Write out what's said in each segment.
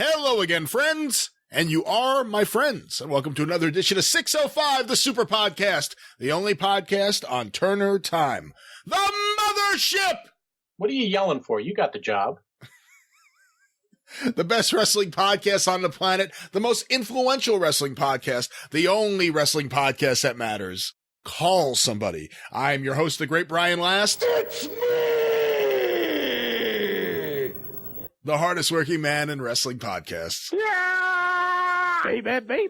Hello again, friends, and you are my friends, and welcome to another edition of 605, the Superpodcast, the only podcast on Turner Time. The Mothership! What are you yelling for? You got the job. The best wrestling podcast on the planet, the most influential wrestling podcast, the only wrestling podcast that matters. Call somebody. I'm your host, the great Brian Last. It's me! The hardest working man in wrestling podcasts. Yeah! Baby.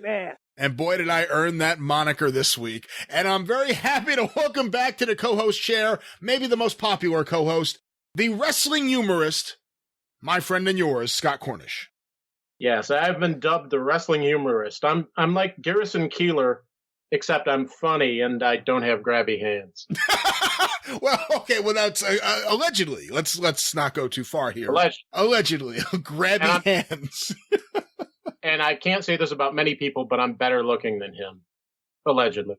And boy, did I earn that moniker this week. And I'm very happy to welcome back to the co-host chair, maybe the most popular co-host, the wrestling humorist, my friend and yours, Scott Cornish. Yes, I've been dubbed the wrestling humorist. I'm like Garrison Keillor, except I'm funny and I don't have grabby hands. Well, okay, well that's allegedly. Let's not go too far here. Allegedly, grabby hands. And I can't say this about many people, but I'm better looking than him. Allegedly.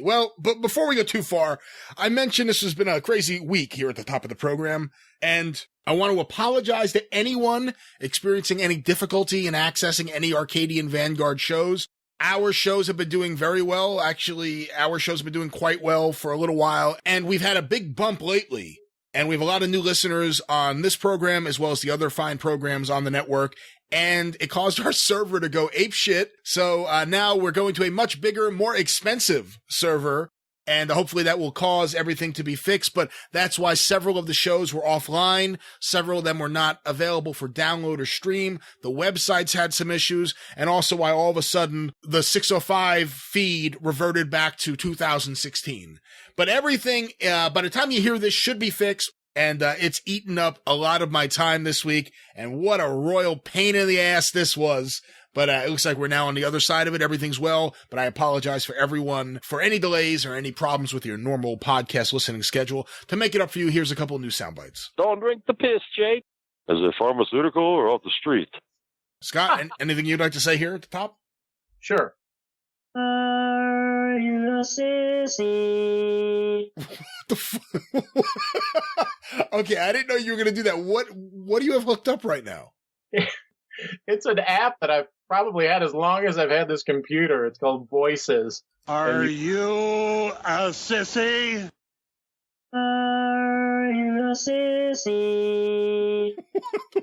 Well, but before we go too far, I mentioned this has been a crazy week here at the top of the program, and I want to apologize to anyone experiencing any difficulty in accessing any Arcadian Vanguard shows. Our shows have been doing very well. Actually, our shows have been doing quite well for a little while, and we've had a big bump lately. And we have a lot of new listeners on this program, as well as the other fine programs on the network. And it caused our server to go apeshit. So now we're going to a much bigger, more expensive server. And hopefully that will cause everything to be fixed. But that's why several of the shows were offline. Several of them were not available for download or stream. The websites had some issues. And also why all of a sudden the 605 feed reverted back to 2016. But everything, by the time you hear this, should be fixed. And it's eaten up a lot of my time this week. And what a royal pain in the ass this was. But it looks like we're now on the other side of it. Everything's well. But I apologize for everyone for any delays or any problems with your normal podcast listening schedule. To make it up for you, here's a couple new sound bites. Don't drink the piss, Jake. Is it pharmaceutical or off the street? Scott, anything you'd like to say here at the top? Sure. Are you a sissy? Okay, I didn't know you were going to do that. What do you have hooked up right now? It's an app that I've probably had as long as I've had this computer. It's called Voices. Are you a sissy? Are you a sissy?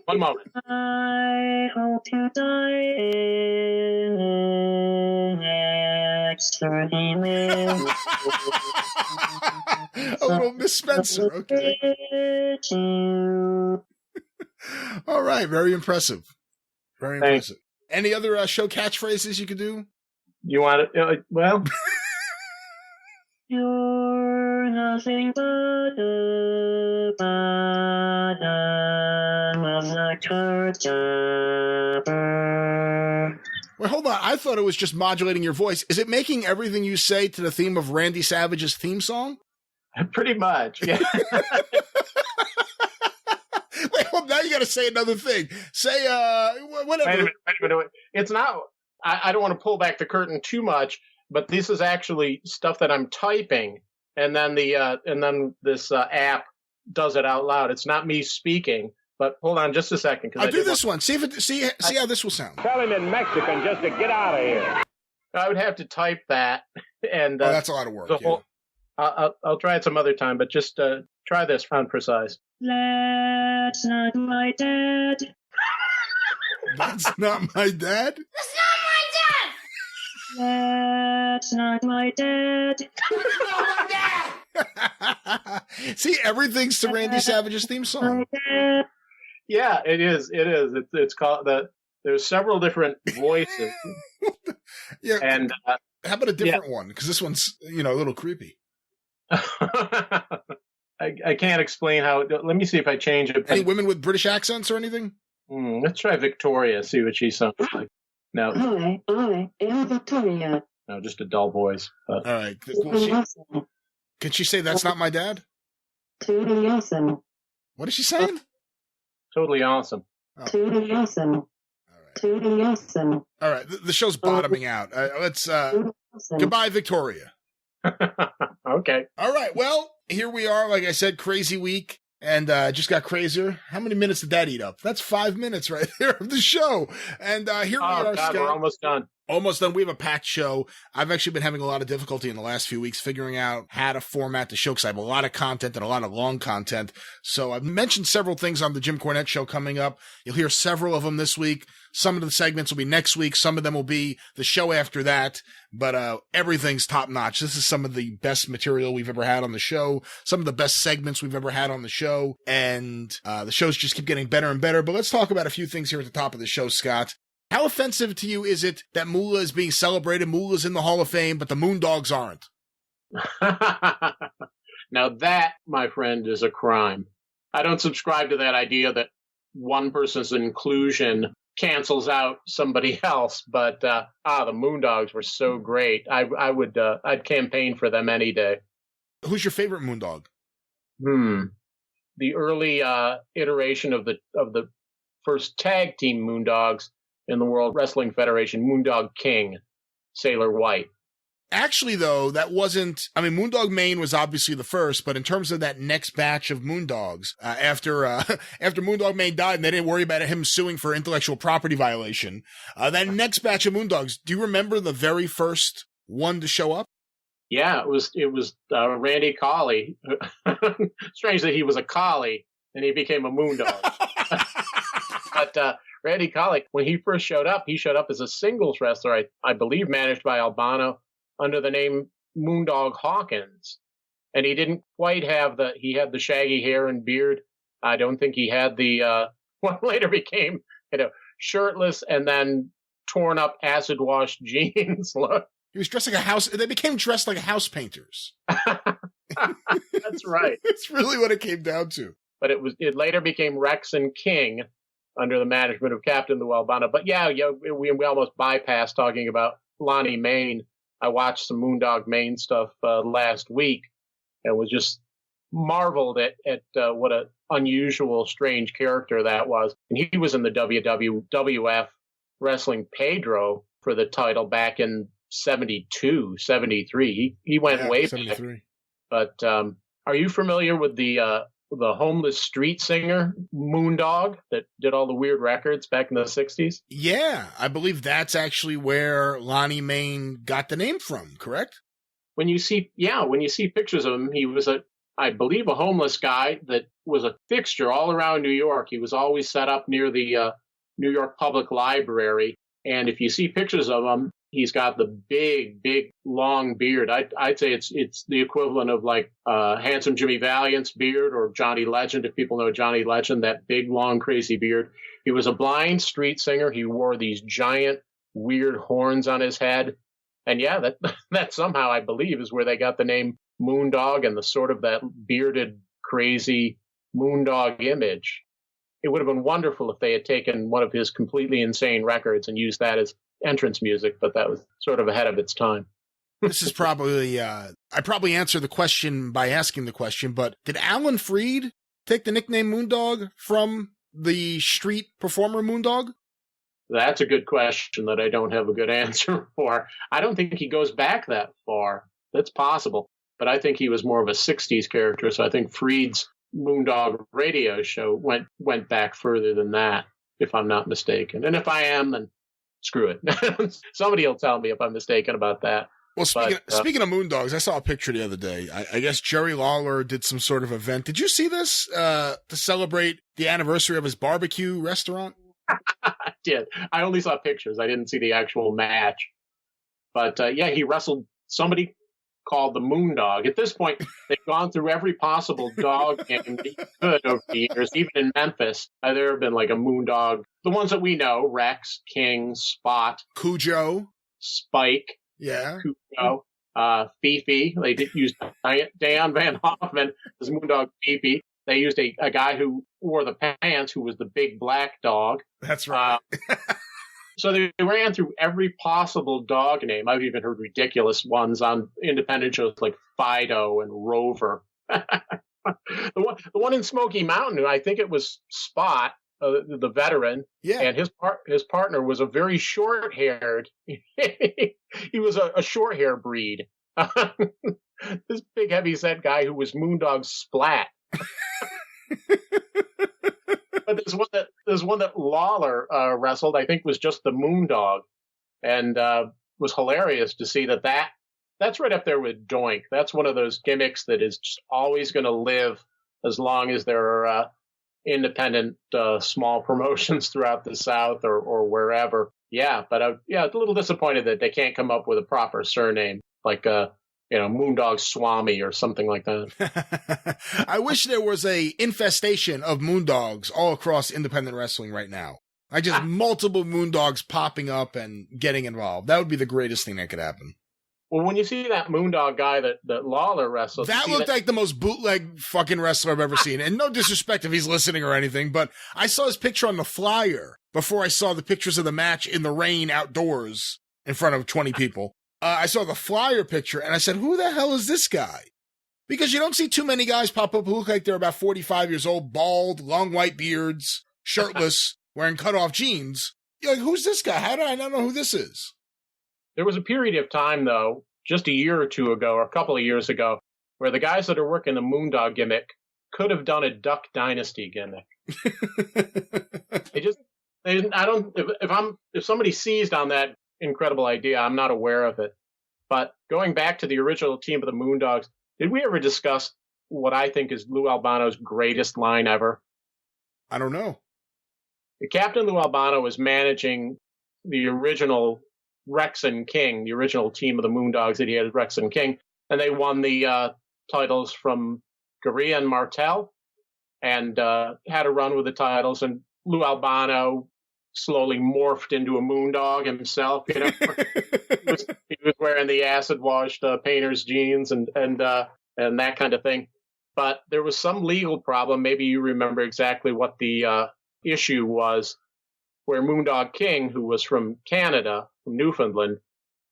One moment. I hope you die in next 30 minutes. A little Miss Spencer, okay. All right, very impressive. Very impressive. Any other show catchphrases you could do? You want it? Well. You're nothing but a massacre. Wait, hold on. I thought it was just modulating your voice. Is it making everything you say to the theme of Randy Savage's theme song? Pretty much, yeah. Wait, well, now you got to say another thing. Say, whatever. Wait a minute. It's not, I don't want to pull back the curtain too much, but this is actually stuff that I'm typing, and then this app does it out loud. It's not me speaking, but hold on just a second. I'll do this one. See how this will sound. Tell him in Mexican just to get out of here. I would have to type that, and that's a lot of work. I'll try it some other time, but just try this on precise. That's not my dad. That's not my dad? That's not my dad. That's not my dad. See, everything's to Randy Savage's theme song. Yeah, it is. It's called that. There's several different voices. Yeah. And how about a different one? Because this one's, a little creepy. I can't explain how. Let me see if I change it. Any women with British accents or anything? Let's try Victoria. See what she sounds like. No. Hi, I am Victoria. No, just a dull voice. But. All right. Can she say that's not my dad? Totally awesome. What is she saying? Totally awesome. Oh. Totally awesome. All right. Totally awesome. All right. The show's bottoming out. Let's. Goodbye, Victoria. Okay. All right. Well, here we are. Like I said, crazy week. and just got crazier. How many minutes did that eat up? That's 5 minutes right there of the show. And here we are, God, Scott. we're almost done. Almost done. We have a packed show. I've actually been having a lot of difficulty in the last few weeks figuring out how to format the show because I have a lot of content and a lot of long content. So I've mentioned several things on the Jim Cornette show coming up. You'll hear several of them this week. Some of the segments will be next week. Some of them will be the show after that. But everything's top notch. This is some of the best material we've ever had on the show. Some of the best segments we've ever had on the show. And the shows just keep getting better and better. But let's talk about a few things here at the top of the show, Scott. How offensive to you is it that Moolah is being celebrated? Moolah's in the Hall of Fame, but the Moondogs aren't. Now that, my friend, is a crime. I don't subscribe to that idea that one person's inclusion cancels out somebody else, but the Moondogs were so great. I'd campaign for them any day. Who's your favorite Moondog? The early iteration of the first tag team Moondogs in the World Wrestling Federation, Moondog King, Sailor White. Actually, though, that wasn't... I mean, Moondog Maine was obviously the first, but in terms of that next batch of Moondogs, after Moondog Maine died and they didn't worry about him suing for intellectual property violation, that next batch of Moondogs, do you remember the very first one to show up? Yeah, it was Randy Colley. Strange that he was a collie and he became a Moondog. But Randy Colley, when he first showed up as a singles wrestler, I believe managed by Albano, under the name Moondog Hawkins. And he didn't quite have he had the shaggy hair and beard. I don't think he had the, what later became, shirtless and then torn up acid washed jeans look. He was dressed like they became dressed like house painters. That's right. That's really what it came down to. But it later became Rex and King under the management of Captain Lou Albano. But yeah, we almost bypassed talking about Lonnie Main. I watched some Moondog Main stuff last week and was just marveled at what an unusual, strange character that was. And he was in the WWF wrestling Pedro for the title back in 72, 73. He went way 73. Back. But are you familiar with the homeless street singer Moondog that did all the weird records back in the 60s? Yeah, I believe that's actually where Lonnie Main got the name from, correct? When you see pictures of him, he was I believe a homeless guy that was a fixture all around New York. He was always set up near the New York Public Library. And if you see pictures of him, he's got the big, long beard. I'd say it's the equivalent of like handsome Jimmy Valiant's beard or Johnny Legend, if people know Johnny Legend, that big, long, crazy beard. He was a blind street singer. He wore these giant, weird horns on his head. And yeah, that somehow, I believe, is where they got the name Moondog and the sort of that bearded, crazy Moondog image. It would have been wonderful if they had taken one of his completely insane records and used that as entrance music, but that was sort of ahead of its time. This is probably, I probably answer the question by asking the question, but did Alan Freed take the nickname Moondog from the street performer Moondog? That's a good question that I don't have a good answer for. I don't think he goes back that far. That's possible, but I think he was more of a 60s character, so I think Freed's Moondog radio show went back further than that, if I'm not mistaken. And if I am, then screw it. Somebody will tell me if I'm mistaken about that. Well, speaking of Moondogs, I saw a picture the other day. I guess Jerry Lawler did some sort of event. Did you see this to celebrate the anniversary of his barbecue restaurant? I did. I only saw pictures. I didn't see the actual match. But yeah, he wrestled somebody called the Moondog. At this point, they've gone through every possible dog game they could over the years. Even in Memphis, there have been like a Moondog. The ones that we know, Rex, King, Spot. Cujo. Spike. Yeah. Cujo. Fifi. They did use Dan Van Hoffman as Moondog Fifi. They used a guy who wore the pants, who was the big black dog. That's right. So they ran through every possible dog name. I've even heard ridiculous ones on independent shows like Fido and Rover. The one in Smoky Mountain, I think it was Spot, the veteran. Yeah. And his partner was a very short-haired. He was a short-hair breed. This big heavy-set guy who was Moondog Splat. But there's one that Lawler wrestled. I think was just the Moondog, and was hilarious to see that's right up there with Doink. That's one of those gimmicks that is just always going to live as long as there are independent small promotions throughout the South or wherever. Yeah, but a little disappointed that they can't come up with a proper surname like Moondog Swami or something like that. I wish there was a infestation of Moondogs all across independent wrestling right now. Just multiple Moondogs popping up and getting involved. That would be the greatest thing that could happen. Well, when you see that Moondog guy that Lawler wrestled, that looked like the most bootleg fucking wrestler I've ever seen. And no disrespect if he's listening or anything, but I saw his picture on the flyer before I saw the pictures of the match in the rain outdoors in front of 20 people. I saw the flyer picture and I said, who the hell is this guy? Because you don't see too many guys pop up who look like they're about 45 years old, bald, long white beards, shirtless, wearing cutoff jeans. You're like, who's this guy? How do I not know who this is? There was a period of time, though, just a year or two ago, or a couple of years ago, where the guys that are working the Moondog gimmick could have done a Duck Dynasty gimmick. If somebody seized on that incredible idea, I'm not aware of it. But going back to the original team of the Moondogs, did we ever discuss what I think is Lou Albano's greatest line ever? I don't know. Captain Lou Albano was managing the original Rex and King, the original team of the Moondogs that he had, Rex and King, and they won the titles from Garea and Mantell, and had a run with the titles. And Lou Albano slowly morphed into a Moondog himself. He was wearing the acid-washed painter's jeans and that kind of thing. But there was some legal problem. Maybe you remember exactly what the issue was, where Moondog King, who was from Canada, from Newfoundland,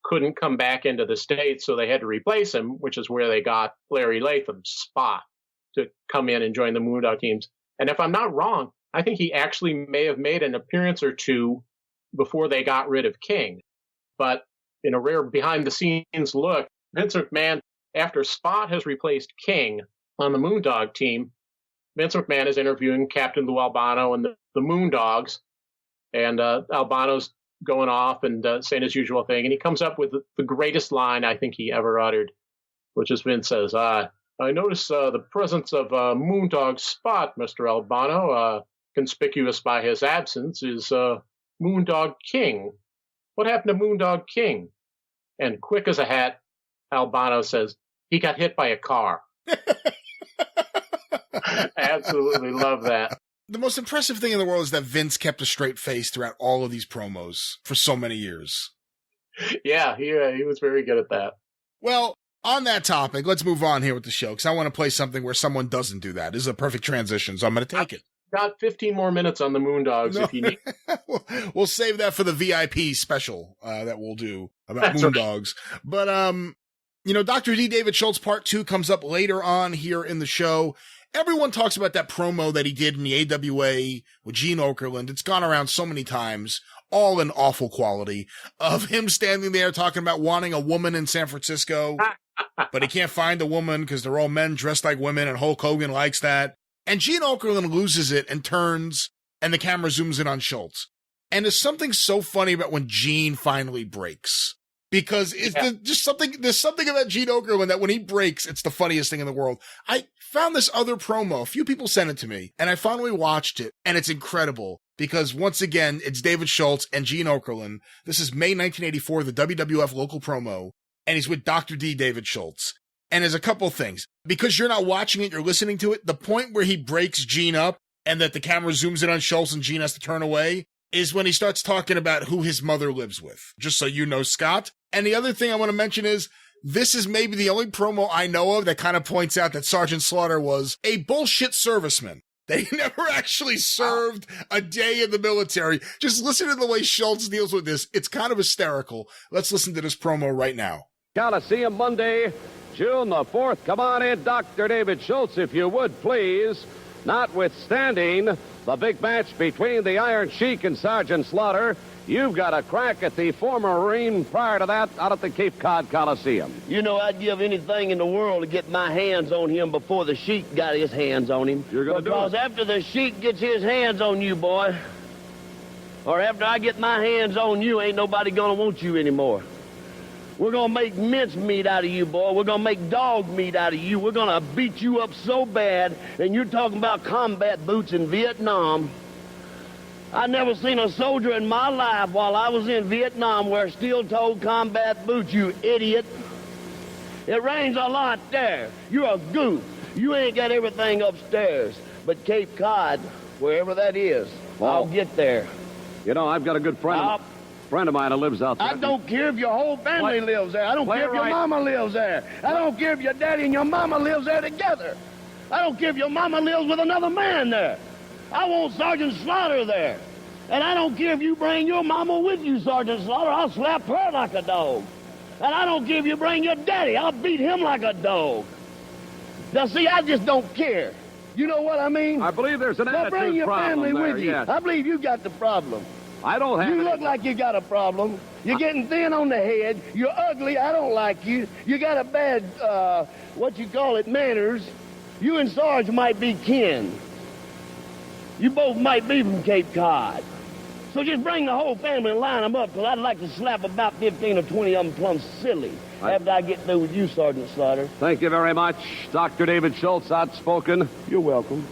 couldn't come back into the States, so they had to replace him, which is where they got Larry Latham's spot to come in and join the Moondog teams. And if I'm not wrong, I think he actually may have made an appearance or two before they got rid of King. But in a rare behind-the-scenes look, Vince McMahon, after Spot has replaced King on the Moondog team, Vince McMahon is interviewing Captain Lou Albano and the Moondogs, and Albano's going off and saying his usual thing, and he comes up with the greatest line I think he ever uttered, which is Vince says, I notice the presence of Moondog Spot, Mr. Albano. Conspicuous by his absence is Moondog King. What happened to Moondog King? And quick as a hat, Albano says, he got hit by a car. Absolutely love that. The most impressive thing in the world is that Vince kept a straight face throughout all of these promos for so many years. Yeah, he was very good at that. Well, on that topic, let's move on here with the show, because I want to play something where someone doesn't do that. This is a perfect transition, so I'm going to take it. Got 15 more minutes on the Moondogs if you need. We'll save that for the VIP special that we'll do about That's Moondogs. Right. But, Dr. D. David Schultz Part 2 comes up later on here in the show. Everyone talks about that promo that he did in the AWA with Gene Okerlund. It's gone around so many times, all in awful quality, of him standing there talking about wanting a woman in San Francisco, but he can't find a woman because they're all men dressed like women, and Hulk Hogan likes that. And Gene Okerlund loses it and turns, and the camera zooms in on Schultz. And there's something so funny about when Gene finally breaks. Because there's something about Gene Okerlund that when he breaks, it's the funniest thing in the world. I found this other promo. A few people sent it to me, and I finally watched it, and it's incredible. Because once again, it's David Schultz and Gene Okerlund. This is May 1984, the WWF local promo, and he's with Dr. D. David Schultz. And there's a couple things. Because you're not watching it, you're listening to it. The point where he breaks Gene up and that the camera zooms in on Schultz and Gene has to turn away is when he starts talking about who his mother lives with. Just so you know, Scott. And the other thing I want to mention is this is maybe the only promo I know of that kind of points out that Sergeant Slaughter was a bullshit serviceman. They never actually served a day in the military. Just listen to the way Schultz deals with this. It's kind of hysterical. Let's listen to this promo right now. Coliseum Monday, June the 4th. Come on in, Dr. David Schultz, if you would, please. Notwithstanding the big match between the Iron Sheik and Sergeant Slaughter, you've got a crack at the former Marine prior to that out at the Cape Cod Coliseum. You know, I'd give anything in the world to get my hands on him before the Sheik got his hands on him. You're going to do it. Because after the Sheik gets his hands on you, boy, or after I get my hands on you, ain't nobody going to want you anymore. We're going to make mincemeat out of you, boy. We're going to make dog meat out of you. We're going to beat you up so bad, and you're talking about combat boots in Vietnam. I never seen a soldier in my life while I was in Vietnam wear steel-toed combat boots, you idiot. It rains a lot there. You're a goof. You ain't got everything upstairs. But Cape Cod, wherever that is, I'll get there. You know, I've got a good friend of mine who lives out there. I don't care if your whole family lives there. I don't care if your mama lives there. I don't care if your daddy and your mama lives there together. I don't care if your mama lives with another man there. I want Sergeant Slaughter there. And I don't care if you bring your mama with you, Sergeant Slaughter. I'll slap her like a dog. And I don't care if you bring your daddy. I'll beat him like a dog. Now, see, I just don't care. You know what I mean? I believe there's an Well, attitude bring your problem family there, with you. yes. I believe you got the problem. I don't have You any- look like you got a problem. You're getting thin on the head. You're ugly. I don't like you. You got a bad, manners. You and Sarge might be kin. You both might be from Cape Cod. So just bring the whole family and line them up, because I'd like to slap about 15 or 20 of them plumb silly after I get through with you, Sergeant Slaughter. Thank you very much, Dr. David Schultz, outspoken. You're welcome.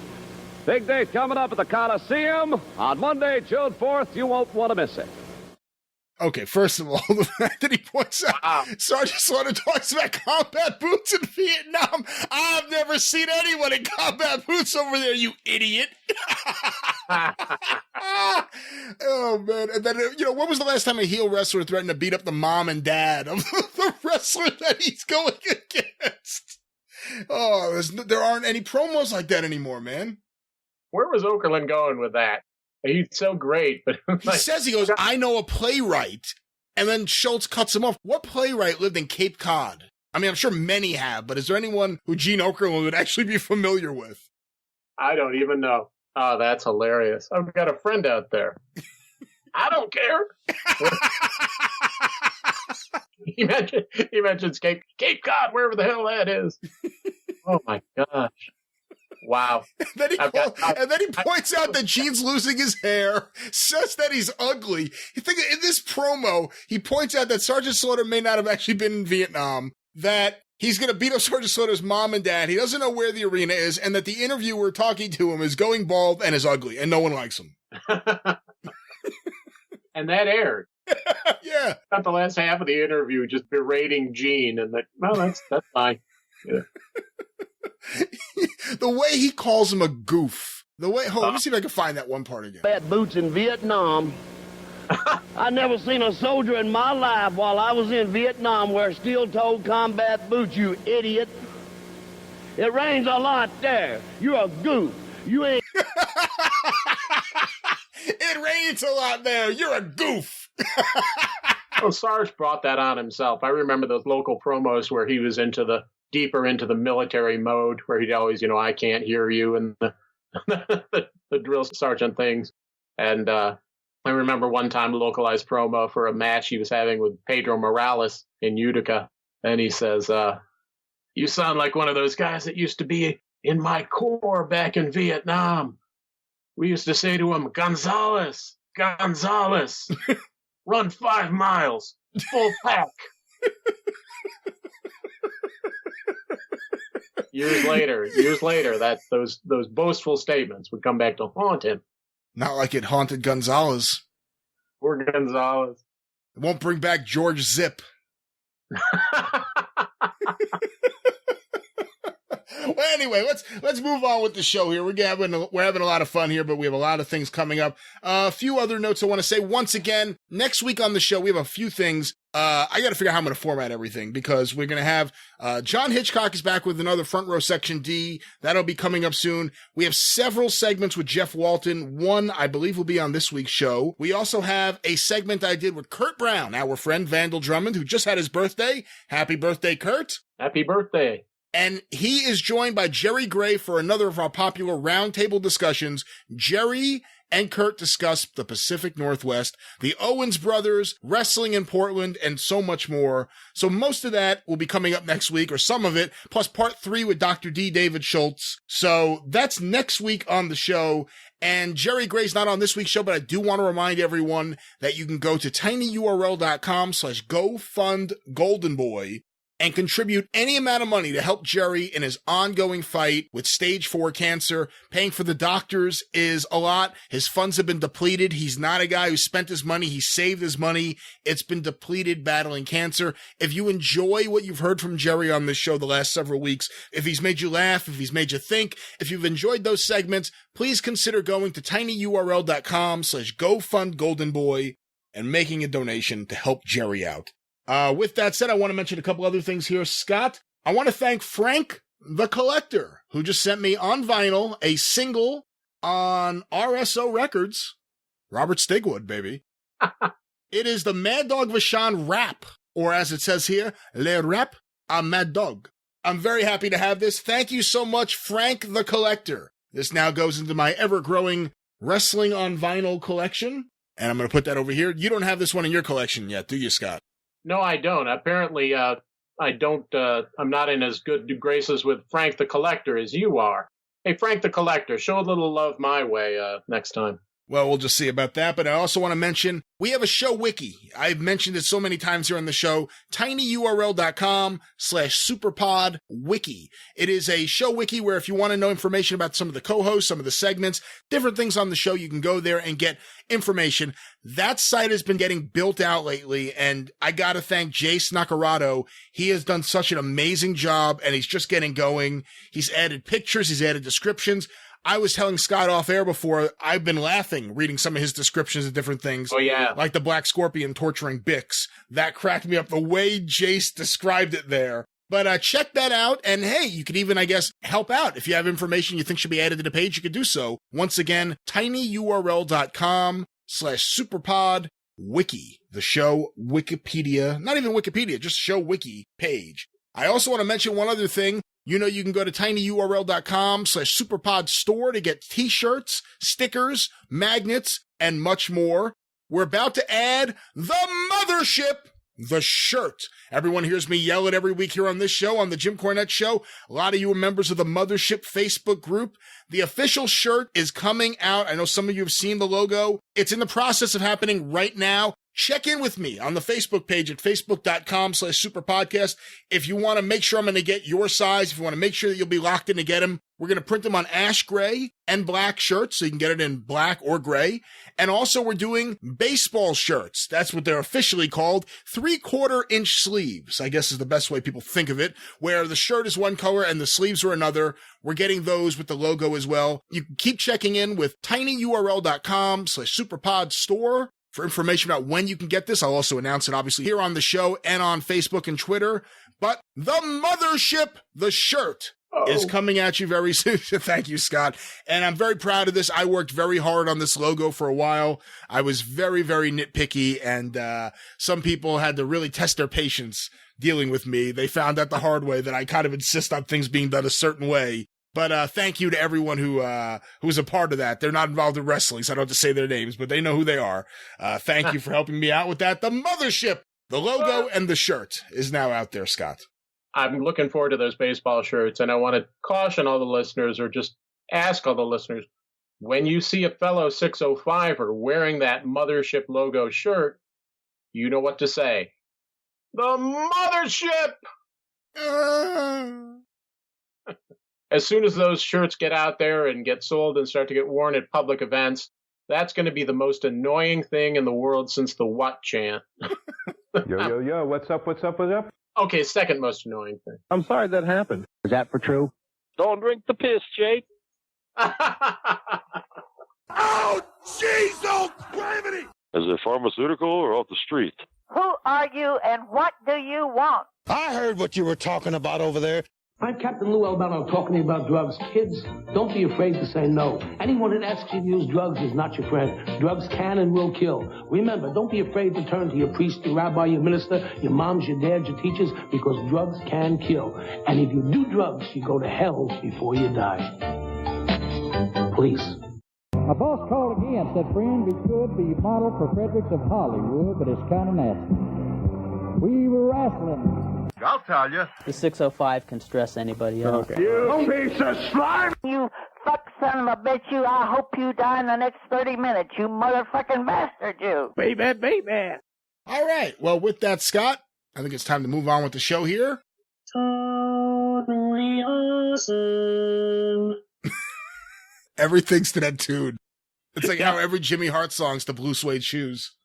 Big day coming up at the Coliseum on Monday, June 4th. You won't want to miss it. Okay, first of all, the fact that he points out Sergeant Slaughter talks about combat boots in Vietnam. I've never seen anyone in combat boots over there, you idiot. Oh, man. And then, when was the last time a heel wrestler threatened to beat up the mom and dad of the wrestler that he's going against? Oh, there aren't any promos like that anymore, man. Where was Okerlund going with that? He's so great, but He says, he goes, I know a playwright. And then Schultz cuts him off. What playwright lived in Cape Cod? I mean, I'm sure many have, but is there anyone who Gene Okerlund would actually be familiar with? I don't even know. Oh, that's hilarious. I've got a friend out there. I don't care. He mentions Cape Cod, wherever the hell that is. Oh, my gosh. Wow. And then he points out that Gene's losing his hair, says that he's ugly. In this promo, he points out that Sergeant Slaughter may not have actually been in Vietnam, that he's going to beat up Sergeant Slaughter's mom and dad, he doesn't know where the arena is, and that the interviewer talking to him is going bald and is ugly, and no one likes him. And that aired. Yeah. Not the last half of the interview, just berating Gene, and that's fine. Yeah. The way he calls him a goof. Let me see if I can find that one part again. Bad boots in Vietnam. I never seen a soldier in my life while I was in Vietnam wear steel-toed combat boots, you idiot. It rains a lot there. You're a goof. You ain't... It rains a lot there. You're a goof. Well, Sarge brought that on himself. I remember those local promos where he was deeper into the military mode, where he'd always, I can't hear you, and the drill sergeant things. And I remember one time a localized promo for a match he was having with Pedro Morales in Utica. And he says, you sound like one of those guys that used to be in my corps back in Vietnam. We used to say to him, Gonzalez, run 5 miles, full pack. Years later, that those boastful statements would come back to haunt him. Not like it haunted Gonzalez. Poor Gonzalez. It won't bring back George Zip. Well, anyway, let's move on with the show here. We're having a lot of fun here, but we have a lot of things coming up. A few other notes I want to say. Once again, next week on the show, we have a few things. I got to figure out how I'm going to format everything, because we're going to have John Hitchcock is back with another Front Row Section D. That'll be coming up soon. We have several segments with Jeff Walton. One, I believe, will be on this week's show. We also have a segment I did with Kurt Brown, our friend Vandal Drummond, who just had his birthday. Happy birthday, Kurt. Happy birthday. And he is joined by Jerry Gray for another of our popular roundtable discussions. Jerry and Kurt discuss the Pacific Northwest, the Owens brothers, wrestling in Portland, and so much more. So most of that will be coming up next week, or some of it, plus part 3 with Dr. D. David Schultz. So that's next week on the show. And Jerry Gray's not on this week's show, but I do want to remind everyone that you can go to tinyurl.com/GoFundGoldenBoy and contribute any amount of money to help Jerry in his ongoing fight with stage 4 cancer. Paying for the doctors is a lot. His funds have been depleted. He's not a guy who spent his money. He saved his money. It's been depleted battling cancer. If you enjoy what you've heard from Jerry on this show the last several weeks, if he's made you laugh, if he's made you think, if you've enjoyed those segments, please consider going to tinyurl.com/GoFundGoldenBoy and making a donation to help Jerry out. With that said, I want to mention a couple other things here. Scott, I want to thank Frank the Collector, who just sent me on vinyl a single on RSO Records. Robert Stigwood, baby. It is the Mad Dog Vachon Rap, or as it says here, Le Rap à Mad Dog. I'm very happy to have this. Thank you so much, Frank the Collector. This now goes into my ever-growing Wrestling on Vinyl collection, and I'm going to put that over here. You don't have this one in your collection yet, do you, Scott? No, I don't. Apparently, I don't. I'm not in as good graces with Frank the Collector as you are. Hey, Frank the Collector, show a little love my way next time. Well, we'll just see about that. But I also want to mention, we have a show wiki. I've mentioned it so many times here on the show, tinyurl.com/superpodwiki. It is a show wiki where if you want to know information about some of the co-hosts, some of the segments, different things on the show, you can go there and get information. That site has been getting built out lately, and I got to thank Jace Nacarado. He has done such an amazing job, and he's just getting going. He's added pictures, he's added descriptions. I was telling Scott off air before, I've been laughing reading some of his descriptions of different things. Oh, yeah. Like the Black Scorpion torturing Bix. That cracked me up the way Jace described it there. But check that out. And hey, you could even, I guess, help out. If you have information you think should be added to the page, you could do so. Once again, tinyurl.com/superpodwiki. The show Wikipedia, not even Wikipedia, just show wiki page. I also want to mention one other thing. You know, you can go to tinyurl.com/superpodstore to get t-shirts, stickers, magnets, and much more. We're about to add the Mothership, the shirt. Everyone hears me yell it every week here on this show, on the Jim Cornette Show. A lot of you are members of the Mothership Facebook group. The official shirt is coming out. I know some of you have seen the logo. It's in the process of happening right now. Check in with me on the Facebook page at facebook.com/superpodcast. If you want to make sure I'm going to get your size, if you want to make sure that you'll be locked in to get them, we're going to print them on ash gray and black shirts, so you can get it in black or gray. And also we're doing baseball shirts. That's what they're officially called. 3/4-inch sleeves, I guess is the best way people think of it, where the shirt is one color and the sleeves are another. We're getting those with the logo as well. You can keep checking in with tinyurl.com/superpodstore for information about when you can get this. I'll also announce it obviously here on the show and on Facebook and Twitter. But the Mothership, the shirt, is coming at you very soon. Thank you, Scott. And I'm very proud of this. I worked very hard on this logo for a while. I was very, very nitpicky, and some people had to really test their patience dealing with me. They found out the hard way that I kind of insist on things being done a certain way. But thank you to everyone who was a part of that. They're not involved in wrestling, so I don't have to say their names, but they know who they are. Thank you for helping me out with that. The Mothership, the logo, and the shirt is now out there, Scott. I'm looking forward to those baseball shirts, and I want to caution all the listeners, or just ask all the listeners, when you see a fellow 605er wearing that Mothership logo shirt, you know what to say. The Mothership! As soon as those shirts get out there and get sold and start to get worn at public events, that's going to be the most annoying thing in the world since the what chant. Yo, what's up? Okay, second most annoying thing. I'm sorry that happened. Is that for true? Don't drink the piss, Jake. Oh, jeez, oh, gravity! Is it pharmaceutical or off the street? Who are you and what do you want? I heard what you were talking about over there. I'm Captain Lou Albano talking to you about drugs. Kids, don't be afraid to say no. Anyone that asks you to use drugs is not your friend. Drugs can and will kill. Remember, don't be afraid to turn to your priest, your rabbi, your minister, your moms, your dads, your teachers, because drugs can kill. And if you do drugs, you go to hell before you die. Please. My boss called again, said, friend, we could be modeled for Fredericks of Hollywood, but it's kind of nasty. We were wrestling. I'll tell you. The 605 can stress anybody out. Okay. You piece of slime! You fuck son of a bitch, you. I hope you die in the next 30 minutes, you motherfucking bastard, you. Baby, baby. All right. Well, with that, Scott, I think it's time to move on with the show here. Totally awesome. Everything's to that tune. It's like how every Jimmy Hart song's to Blue Suede Shoes.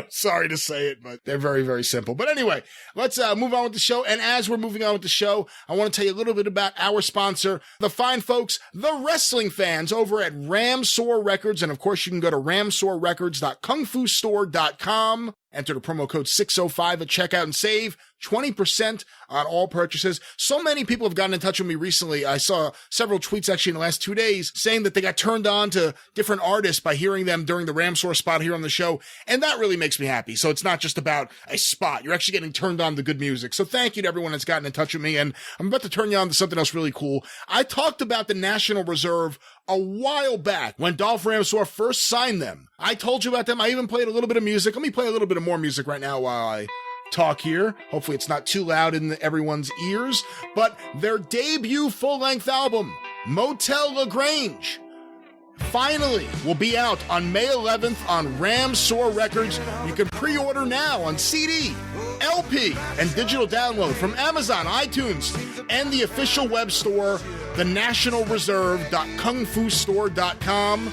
Sorry to say it, but they're very, very simple. But anyway, let's move on with the show. And as we're moving on with the show, I want to tell you a little bit about our sponsor, the fine folks, the wrestling fans over at Ramsoar Records. And of course, you can go to ramsoarrecords.kungfustore.com. Enter the promo code 605 at checkout and save 20% on all purchases. So many people have gotten in touch with me recently. I saw several tweets actually in the last 2 days saying that they got turned on to different artists by hearing them during the Ramsoar spot here on the show. And that really makes me happy. So it's not just about a spot. You're actually getting turned on to good music. So thank you to everyone that's gotten in touch with me. And I'm about to turn you on to something else really cool. I talked about the National Reserve a while back when Dolph Ramsoar first signed them. I told you about them. I even played a little bit of music. Let me play a little bit of more music right now while I talk here. Hopefully it's not too loud in everyone's ears. But their debut full-length album, Motel LaGrange, finally will be out on May 11th on Ramsoar Records. You can pre-order now on CD, LP, and digital download from Amazon, iTunes, and the official web store, thenationalreserve.kungfustore.com.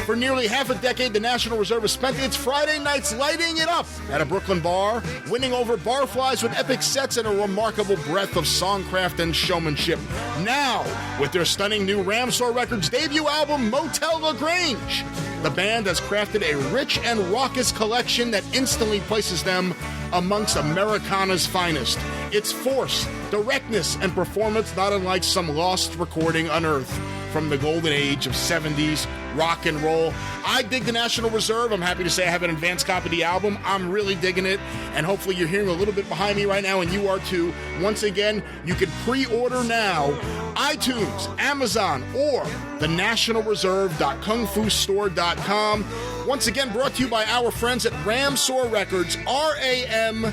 For nearly half a decade, the National Reserve has spent its Friday nights lighting it up at a Brooklyn bar, winning over barflies with epic sets and a remarkable breadth of songcraft and showmanship. Now, with their stunning new Ramsoar Records debut album, Motel LaGrange, the band has crafted a rich and raucous collection that instantly places them amongst Americana's finest. Its force, directness, and performance not unlike some lost recording unearthed from the golden age of 70s rock and roll. I dig the National Reserve. I'm happy to say I have an advanced copy of the album. I'm really digging it, and hopefully you're hearing a little bit behind me right now, and you are too. Once again, you can pre-order now, iTunes, Amazon, or thenationalreserve.kungfustore.com. Once again, brought to you by our friends at Ramsoar Records, RAMSEUR,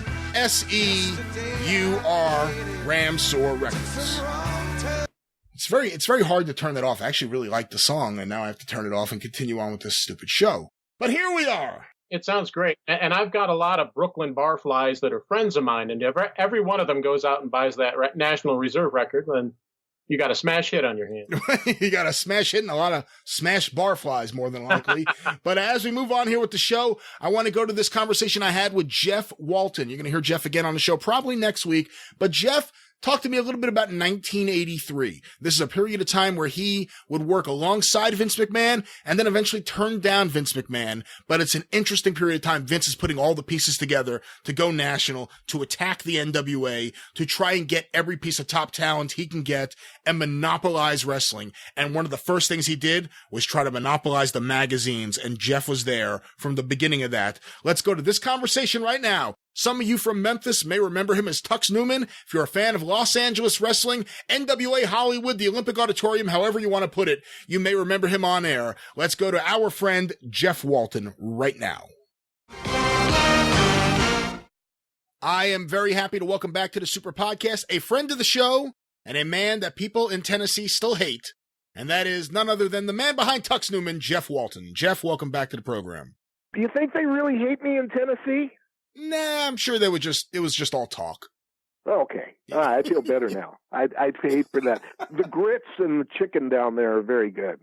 Ramsoar Records. It's very hard to turn that off. I actually really like the song, and now I have to turn it off and continue on with this stupid show. But here we are. It sounds great. And I've got a lot of Brooklyn barflies that are friends of mine, and every one of them goes out and buys that National Reserve record, and you got a smash hit on your hand. You got a smash hit and a lot of smash barflies, more than likely. But as we move on here with the show, I want to go to this conversation I had with Jeff Walton. You're going to hear Jeff again on the show probably next week. But Jeff talked to me a little bit about 1983. This is a period of time where he would work alongside Vince McMahon and then eventually turn down Vince McMahon. But it's an interesting period of time. Vince is putting all the pieces together to go national, to attack the NWA, to try and get every piece of top talent he can get and monopolize wrestling. And one of the first things he did was try to monopolize the magazines. And Jeff was there from the beginning of that. Let's go to this conversation right now. Some of you from Memphis may remember him as Tux Newman. If you're a fan of Los Angeles wrestling, NWA Hollywood, the Olympic Auditorium, however you want to put it, you may remember him on air. Let's go to our friend Jeff Walton right now. I am very happy to welcome back to the Super Podcast a friend of the show and a man that people in Tennessee still hate, and that is none other than the man behind Tux Newman, Jeff Walton. Jeff, welcome back to the program. Do you think they really hate me in Tennessee? Nah, I'm sure it was just all talk. Okay. All right, I feel better now. I'd pay for that. The grits and the chicken down there are very good.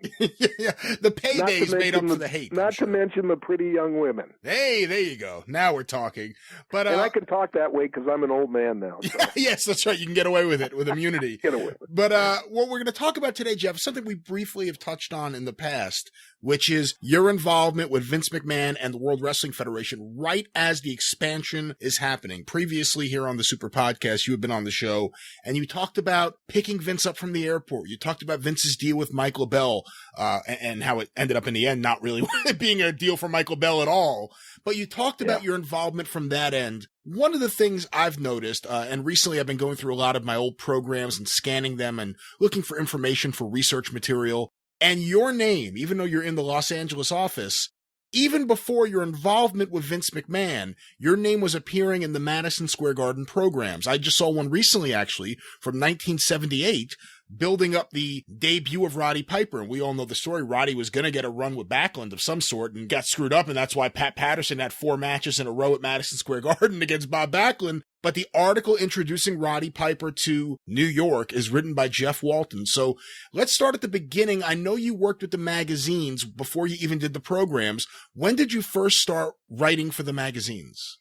Yeah, the payday's made up for the hate. Not to mention the pretty young women. Hey, there you go. Now we're talking. But and I can talk that way because I'm an old man now. So. Yes, that's right. You can get away with it with immunity. Get away with it. But what we're going to talk about today, Jeff, is something we briefly have touched on in the past, which is your involvement with Vince McMahon and the World Wrestling Federation right as the expansion is happening. Previously here on the Superpodcast, you had been on the show, and you talked about picking Vince up from the airport. You talked about Vince's deal with Michael Bell and how it ended up in the end not really being a deal for Michael Bell at all. But you talked about your involvement from that end. One of the things I've noticed, and recently I've been going through a lot of my old programs and scanning them and looking for information for research material, and your name, even though you're in the Los Angeles office, even before your involvement with Vince McMahon, your name was appearing in the Madison Square Garden programs. I just saw one recently, actually, from 1978, building up the debut of Roddy Piper. And we all know the story. Roddy was going to get a run with Backlund of some sort and got screwed up. And that's why Pat Patterson had 4 matches in a row at Madison Square Garden against Bob Backlund. But the article introducing Roddy Piper to New York is written by Jeff Walton. So let's start at the beginning. I know you worked with the magazines before you even did the programs. When did you first start writing for the magazines?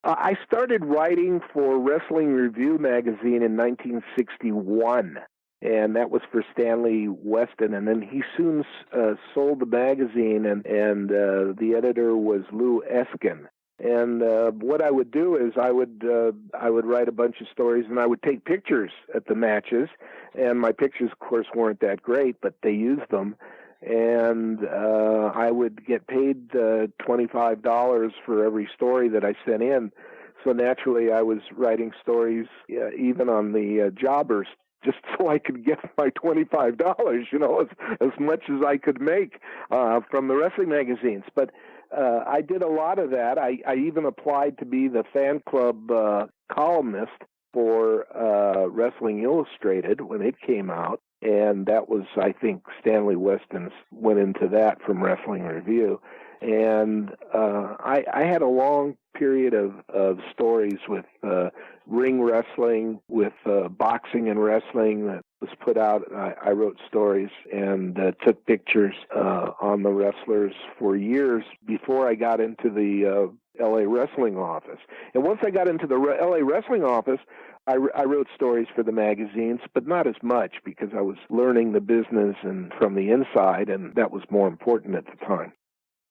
I started writing for Wrestling Review magazine in 1961. And that was for Stanley Weston. And then he soon sold the magazine, and the editor was Lou Eskin. And what I would do is I would write a bunch of stories, and I would take pictures at the matches. And my pictures, of course, weren't that great, but they used them. And I would get paid $25 for every story that I sent in. So naturally, I was writing stories even on the jobbers, just so I could get my $25, as much as I could make from the wrestling magazines. But I did a lot of that. I even applied to be the fan club columnist for Wrestling Illustrated when it came out. And that was, I think, Stanley Weston went into that from Wrestling Review. And I had a long period of stories with ring wrestling, with boxing and wrestling that was put out. I wrote stories and took pictures on the wrestlers for years before I got into the LA Wrestling office. And once I got into the LA Wrestling office, I wrote stories for the magazines, but not as much because I was learning the business and from the inside, and that was more important at the time.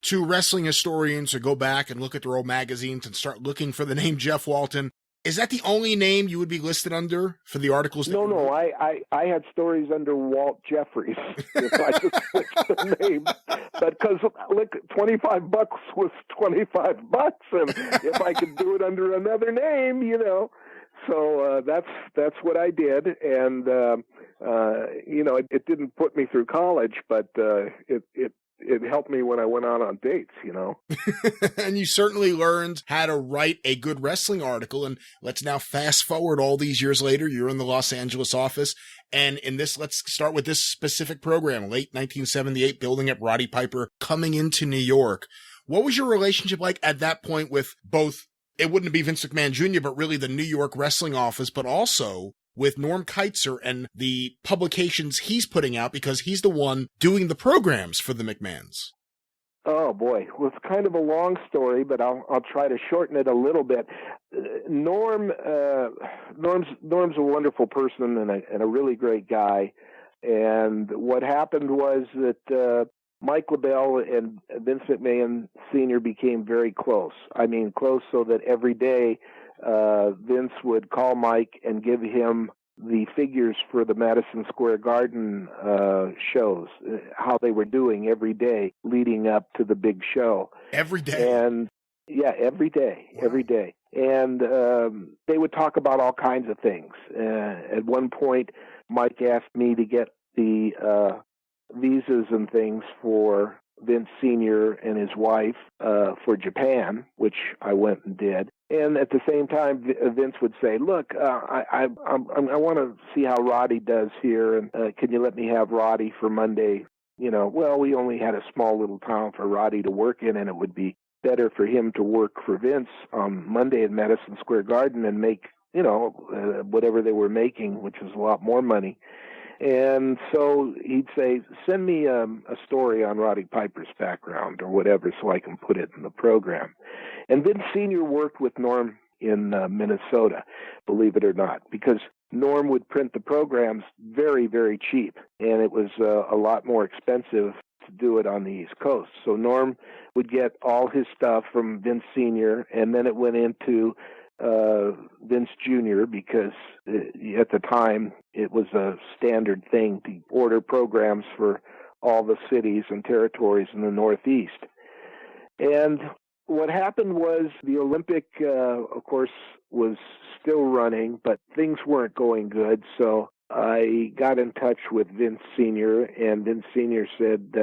To wrestling historians who go back and look at their old magazines and start looking for the name Jeff Walton, is that the only name you would be listed under for the articles? No, I had stories under Walt Jeffries if I just switched the name. But because, look, $25 was $25, and if I could do it under another name, So that's what I did, and it didn't put me through college, but it helped me when I went out on dates, And you certainly learned how to write a good wrestling article. And let's now fast forward all these years later. You're in the Los Angeles office. And let's start with this specific program, late 1978, building up Roddy Piper, coming into New York. What was your relationship like at that point with both, it wouldn't be Vince McMahon Jr., but really the New York wrestling office, but also with Norm Keitzer and the publications he's putting out, because he's the one doing the programs for the McMahons? Oh boy, well, it's kind of a long story, but I'll try to shorten it a little bit. Norm's a wonderful person and a really great guy. And what happened was that Mike LaBelle and Vince McMahon Sr. became very close. I mean, close so that every day Vince would call Mike and give him the figures for the Madison Square Garden shows, how they were doing every day leading up to the big show. Every day? And yeah, every day, wow. Every day. And they would talk about all kinds of things. At one point, Mike asked me to get the visas and things for Vince Sr. and his wife for Japan, which I went and did. And at the same time, Vince would say, look, I want to see how Roddy does here, and can you let me have Roddy for Monday? Well, we only had a small little town for Roddy to work in, and it would be better for him to work for Vince on Monday at Madison Square Garden and make whatever they were making, which was a lot more money. And so he'd say, send me a story on Roddy Piper's background or whatever so I can put it in the program. And Vince Sr. worked with Norm in Minnesota, believe it or not, because Norm would print the programs very, very cheap, and it was a lot more expensive to do it on the East Coast. So Norm would get all his stuff from Vince Sr., and then it went into Vince Jr., because at the time it was a standard thing to order programs for all the cities and territories in the Northeast. And what happened was the Olympic, of course, was still running, but things weren't going good. So I got in touch with Vince Sr., and Vince Sr. said,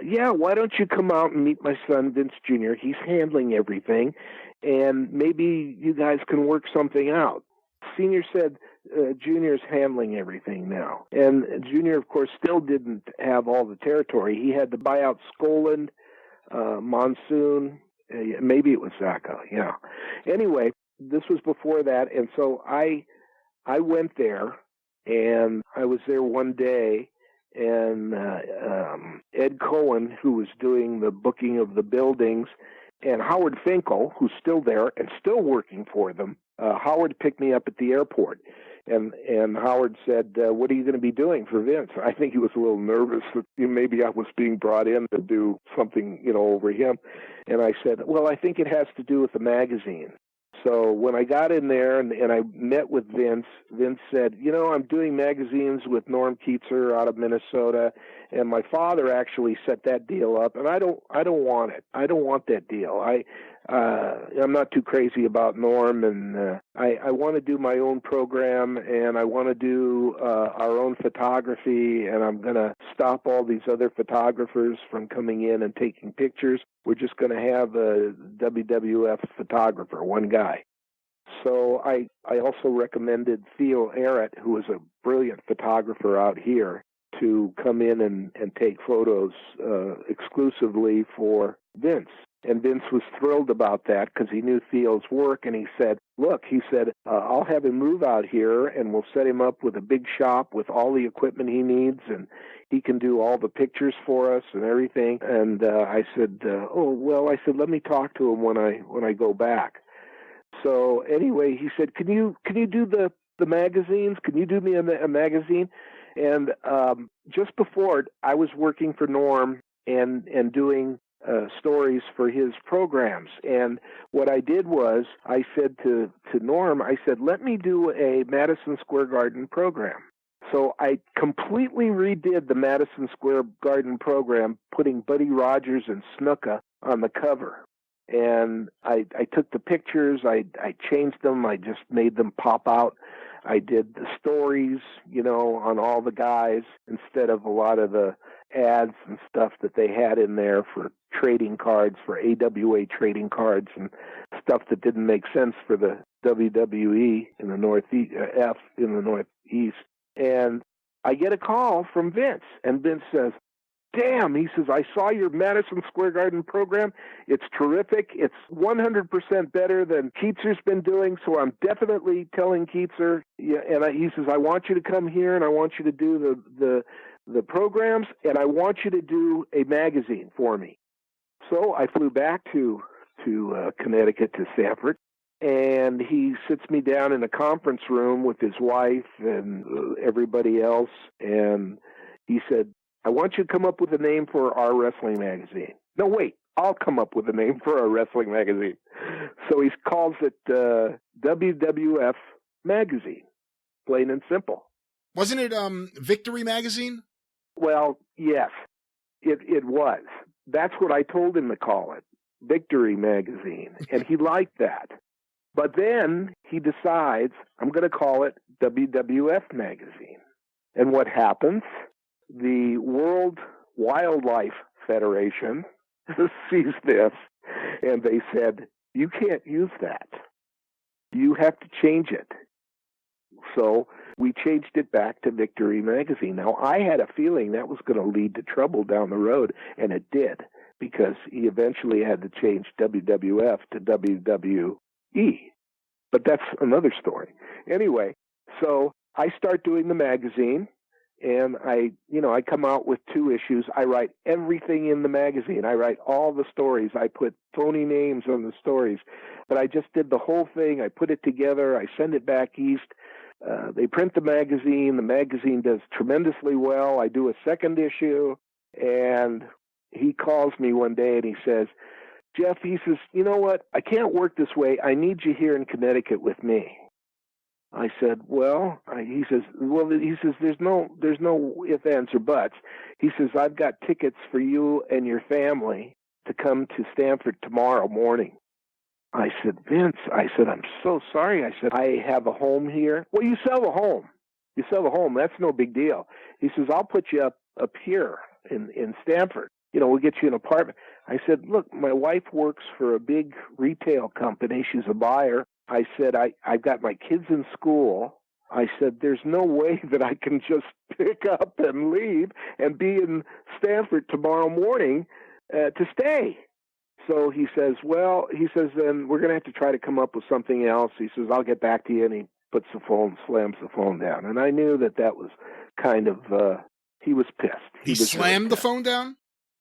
yeah, why don't you come out and meet my son, Vince Jr.? He's handling everything, and maybe you guys can work something out. Senior said, Junior's handling everything now. And Junior, of course, still didn't have all the territory. He had to buy out Skoland, Monsoon, maybe it was Zacco, yeah. Anyway, this was before that, and so I went there, and I was there one day, and Ed Cohen, who was doing the booking of the buildings, and Howard Finkel, who's still there and still working for them, Howard picked me up at the airport. And Howard said, what are you going to be doing for Vince? I think he was a little nervous that maybe I was being brought in to do something, over him. And I said, well, I think it has to do with the magazine. So when I got in there and I met with Vince, Vince said, I'm doing magazines with Norm Keatzer out of Minnesota, and my father actually set that deal up, and I don't want it. I don't want that deal. I'm not too crazy about Norm, and I want to do my own program, and I want to do our own photography, and I'm going to stop all these other photographers from coming in and taking pictures. We're just going to have a WWF photographer, one guy. So I also recommended Theo Arrett, who is a brilliant photographer out here, to come in and take photos exclusively for Vince. And Vince was thrilled about that because he knew Theo's work, and he said, I'll have him move out here, and we'll set him up with a big shop with all the equipment he needs, and he can do all the pictures for us and everything. And I said, let me talk to him when I go back. So anyway, he said, can you do the magazines? Can you do me a magazine? And just before it, I was working for Norm and doing stories for his programs. And what I did was I said to Norm, I said, let me do a Madison Square Garden program. So I completely redid the Madison Square Garden program, putting Buddy Rogers and Snuka on the cover. And I took the pictures, I changed them, I just made them pop out. I did the stories, on all the guys instead of a lot of the ads and stuff that they had in there for trading cards, for AWA trading cards and stuff that didn't make sense for the WWE in the Northeast, F in the Northeast. And I get a call from Vince, and Vince says, damn, he says, I saw your Madison Square Garden program. It's terrific. It's 100% better than Keatzer's been doing, so I'm definitely telling Keatzer. Yeah, and he says, I want you to come here, and I want you to do the programs, and I want you to do a magazine for me. So I flew back to Connecticut, to Sanford, and he sits me down in a conference room with his wife and everybody else, and he said, I want you to come up with a name for our wrestling magazine. No, wait, I'll come up with a name for our wrestling magazine. So he calls it WWF Magazine, plain and simple. Wasn't it Victory Magazine? Well, yes, it was. That's what I told him to call it, Victory Magazine, and he liked that. But then he decides, I'm going to call it WWF Magazine. And what happens? The World Wildlife Federation sees this, and they said, you can't use that. You have to change it. So we changed it back to Victory Magazine. Now, I had a feeling that was going to lead to trouble down the road, and it did, because he eventually had to change WWF to WWE. But that's another story. Anyway, so I start doing the magazine, and I come out with 2 issues. I write everything in the magazine. I write all the stories. I put phony names on the stories. But I just did the whole thing. I put it together. I send it back east. They print the magazine. The magazine does tremendously well. I do a second issue, and he calls me one day and he says, Jeff, he says, you know what? I can't work this way. I need you here in Connecticut with me. I said, well, he says, there's no ifs, ands, or buts. He says, I've got tickets for you and your family to come to Stamford tomorrow morning. I said, Vince, I said, I'm so sorry. I said, I have a home here. Well, you sell a home. You sell a home. That's no big deal. He says, I'll put you up here in Stamford. We'll get you an apartment. I said, look, my wife works for a big retail company. She's a buyer. I said, I've got my kids in school. I said, there's no way that I can just pick up and leave and be in Stamford tomorrow morning to stay. So he says, then we're going to have to try to come up with something else. He says, I'll get back to you. And he slams the phone down. And I knew that was kind of, he was pissed. He slammed the phone down?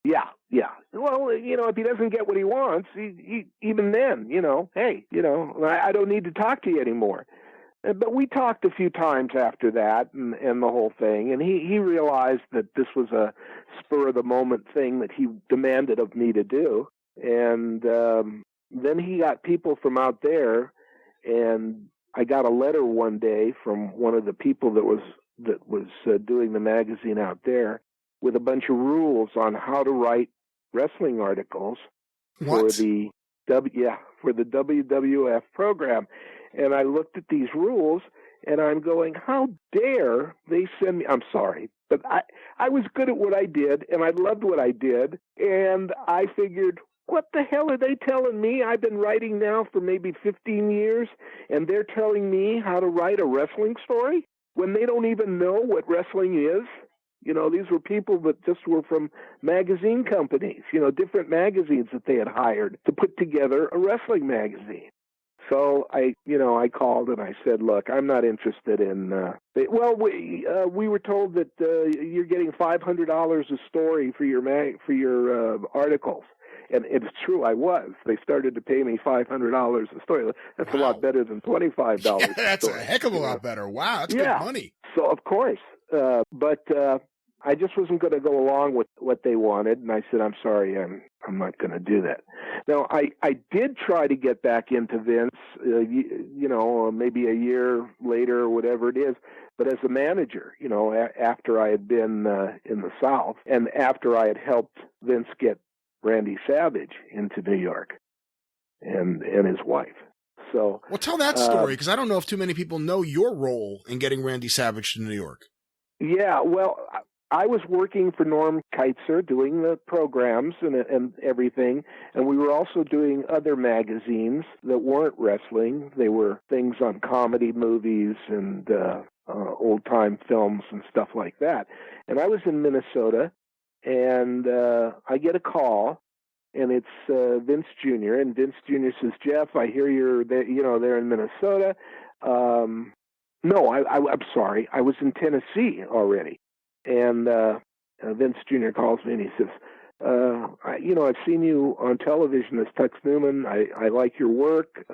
Yeah. Well, if he doesn't get what he wants, he even then, hey, I don't need to talk to you anymore. But we talked a few times after that and the whole thing, and he realized that this was a spur-of-the-moment thing that he demanded of me to do. And then he got people from out there, and I got a letter one day from one of the people that was doing the magazine out there, with a bunch of rules on how to write wrestling articles for the WWF program. And I looked at these rules, and I'm going, how dare they send me? I'm sorry, but I was good at what I did, and I loved what I did, and I figured, what the hell are they telling me? I've been writing now for maybe 15 years, and they're telling me how to write a wrestling story when they don't even know what wrestling is? These were people that just were from magazine companies, different magazines that they had hired to put together a wrestling magazine. So I called and I said, look, I'm not interested in, we were told that you're getting $500 a story for your articles. And it's true, I was. They started to pay me $500 a story. That's a lot better than $25. Yeah, that's a heck of a lot better. Wow, that's good money. So, of course. But I just wasn't going to go along with what they wanted, and I said, I'm sorry, I'm not going to do that. Now, I did try to get back into Vince, maybe a year later or whatever it is, but as a manager, after I had been in the South, and after I had helped Vince get Randy Savage into New York and his wife. So, well, tell that story, because I don't know if too many people know your role in getting Randy Savage to New York. Yeah, well, I was working for Norm Keitzer, doing the programs and everything, and we were also doing other magazines that weren't wrestling. They were things on comedy movies and old-time films and stuff like that. And I was in Minnesota, and I get a call, and it's Vince Jr., and Vince Jr. says, Jeff, I hear you're there in Minnesota. No, I'm sorry. I was in Tennessee already. And Vince Jr. calls me and he says, I've seen you on television as Tux Newman. I like your work.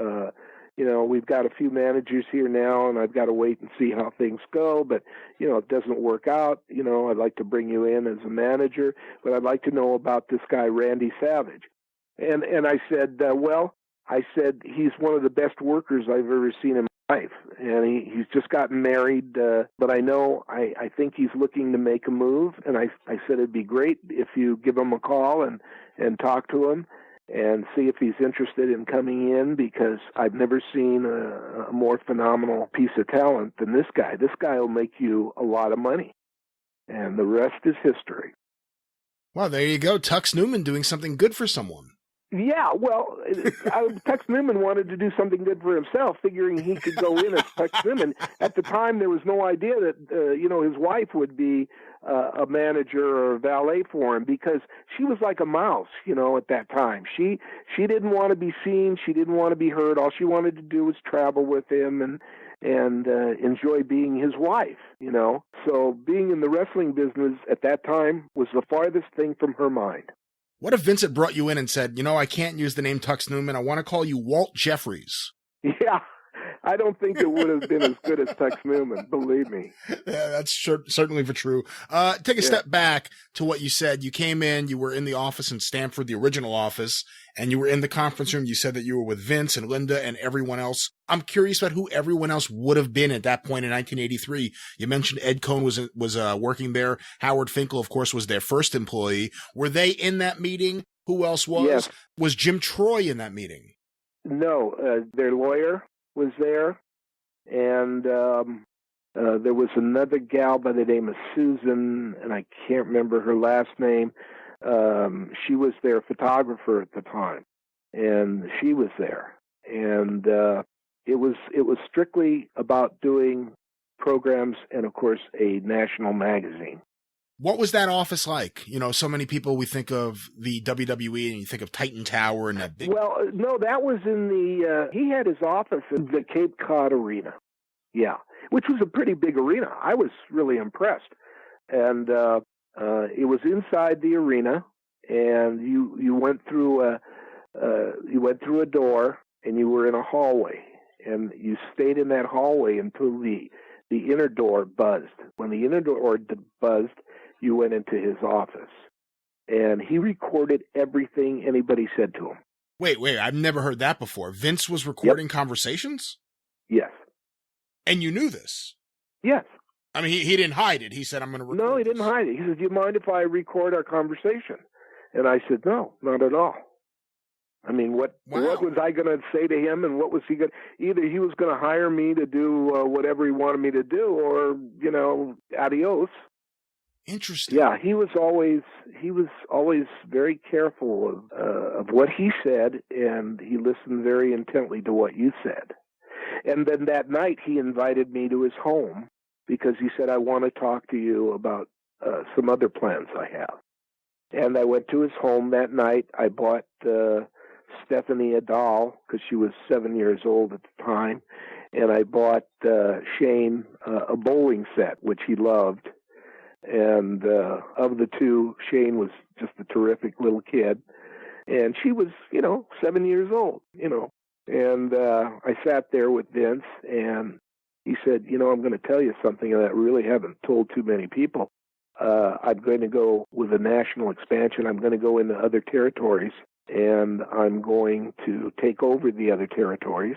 We've got a few managers here now, and I've got to wait and see how things go. But, it doesn't work out. I'd like to bring you in as a manager, but I'd like to know about this guy, Randy Savage. And I said, he's one of the best workers I've ever seen in my life. And he's just gotten married, but I think he's looking to make a move. And I said it'd be great if you give him a call and talk to him and see if he's interested in coming in, because I've never seen a more phenomenal piece of talent than this guy. This guy will make you a lot of money. And the rest is history. Well, there you go. Tux Newman doing something good for someone. Yeah, well, Tex Newman wanted to do something good for himself, figuring he could go in as Tex Newman. At the time, there was no idea that, his wife would be a manager or a valet for him, because she was like a mouse, at that time. She didn't want to be seen. She didn't want to be heard. All she wanted to do was travel with him and enjoy being his wife, So being in the wrestling business at that time was the farthest thing from her mind. What if Vincent brought you in and said, I can't use the name Tux Newman. I want to call you Walt Jeffries. Yeah, I don't think it would have been as good as Tux Newman, believe me. Yeah, that's certainly for true. Take a step back to what you said. You came in, you were in the office in Stamford, the original office, and you were in the conference room. You said that you were with Vince and Linda and everyone else. I'm curious about who everyone else would have been at that point in 1983. You mentioned Ed Cohn was working there. Howard Finkel, of course, was their first employee. Were they in that meeting? Who else was? Yes. Was Jim Troy in that meeting? No, their lawyer was there, and there was another gal by the name of Susan, and I can't remember her last name. She was their photographer at the time, and she was there. And it was strictly about doing programs and, of course, a national magazine. What was that office like? So many people, we think of the WWE and you think of Titan Tower and that big... Well, no, that was in he had his office in the Cape Cod Arena. Yeah, which was a pretty big arena. I was really impressed. And it was inside the arena, and you went through a door, and you were in a hallway, and you stayed in that hallway until the inner door buzzed. When the inner door buzzed, you went into his office, and he recorded everything anybody said to him. Wait, I've never heard that before. Vince was recording conversations? Yes. And you knew this? Yes. I mean, he didn't hide it. He said, I'm going to record No, he didn't hide it. He said, do you mind if I record our conversation? And I said, no, not at all. I mean, what was I going to say to him, and what was he going to... Either he was going to hire me to do whatever he wanted me to do, or, adios. Interesting. Yeah, he was always very careful of what he said, and he listened very intently to what you said. And then that night he invited me to his home because he said, I want to talk to you about some other plans I have. And I went to his home that night. I bought Stephanie a doll because she was 7 years old at the time, and I bought Shane a bowling set, which he loved. And of the two, Shane was just a terrific little kid. And she was, 7 years old, And I sat there with Vince, and he said, I'm going to tell you something that I really haven't told too many people. I'm going to go with a national expansion. I'm going to go into other territories, and I'm going to take over the other territories.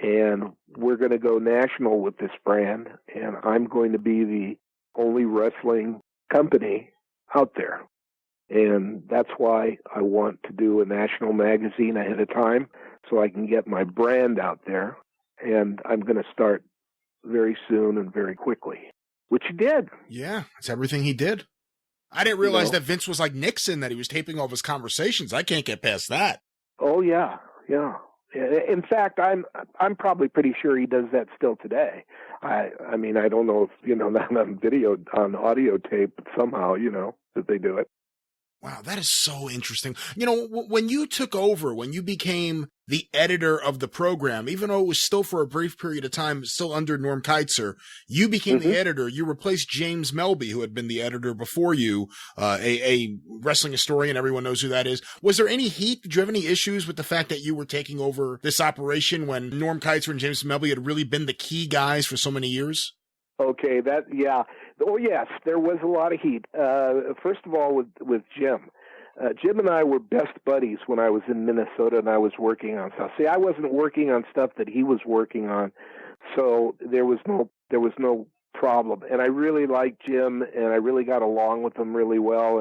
And we're going to go national with this brand, and I'm going to be the only wrestling company out there. And that's why I want to do a national magazine ahead of time so I can get my brand out there. And I'm going to start very soon and very quickly, which he did. Yeah, it's everything he did. I didn't realize that Vince was like Nixon, that he was taping all of his conversations. I can't get past that. Oh, yeah. In fact, I'm probably pretty sure he does that still today. I mean, I don't know if, not on video, on audio tape, but somehow, that they do it. Wow, that is so interesting. When you took over, when you became the editor of the program, even though it was still for a brief period of time, still under Norm Keitzer, you became the editor. You replaced James Melby, who had been the editor before you, a wrestling historian. Everyone knows who that is. Was there any heat? Did you have any issues with the fact that you were taking over this operation when Norm Keitzer and James Melby had really been the key guys for so many years? Okay, yeah. Oh, yes, there was a lot of heat. First of all, with Jim. Jim and I were best buddies when I was in Minnesota and I was working on stuff. See, I wasn't working on stuff that he was working on, so there was no problem. And I really liked Jim, and I really got along with him really well,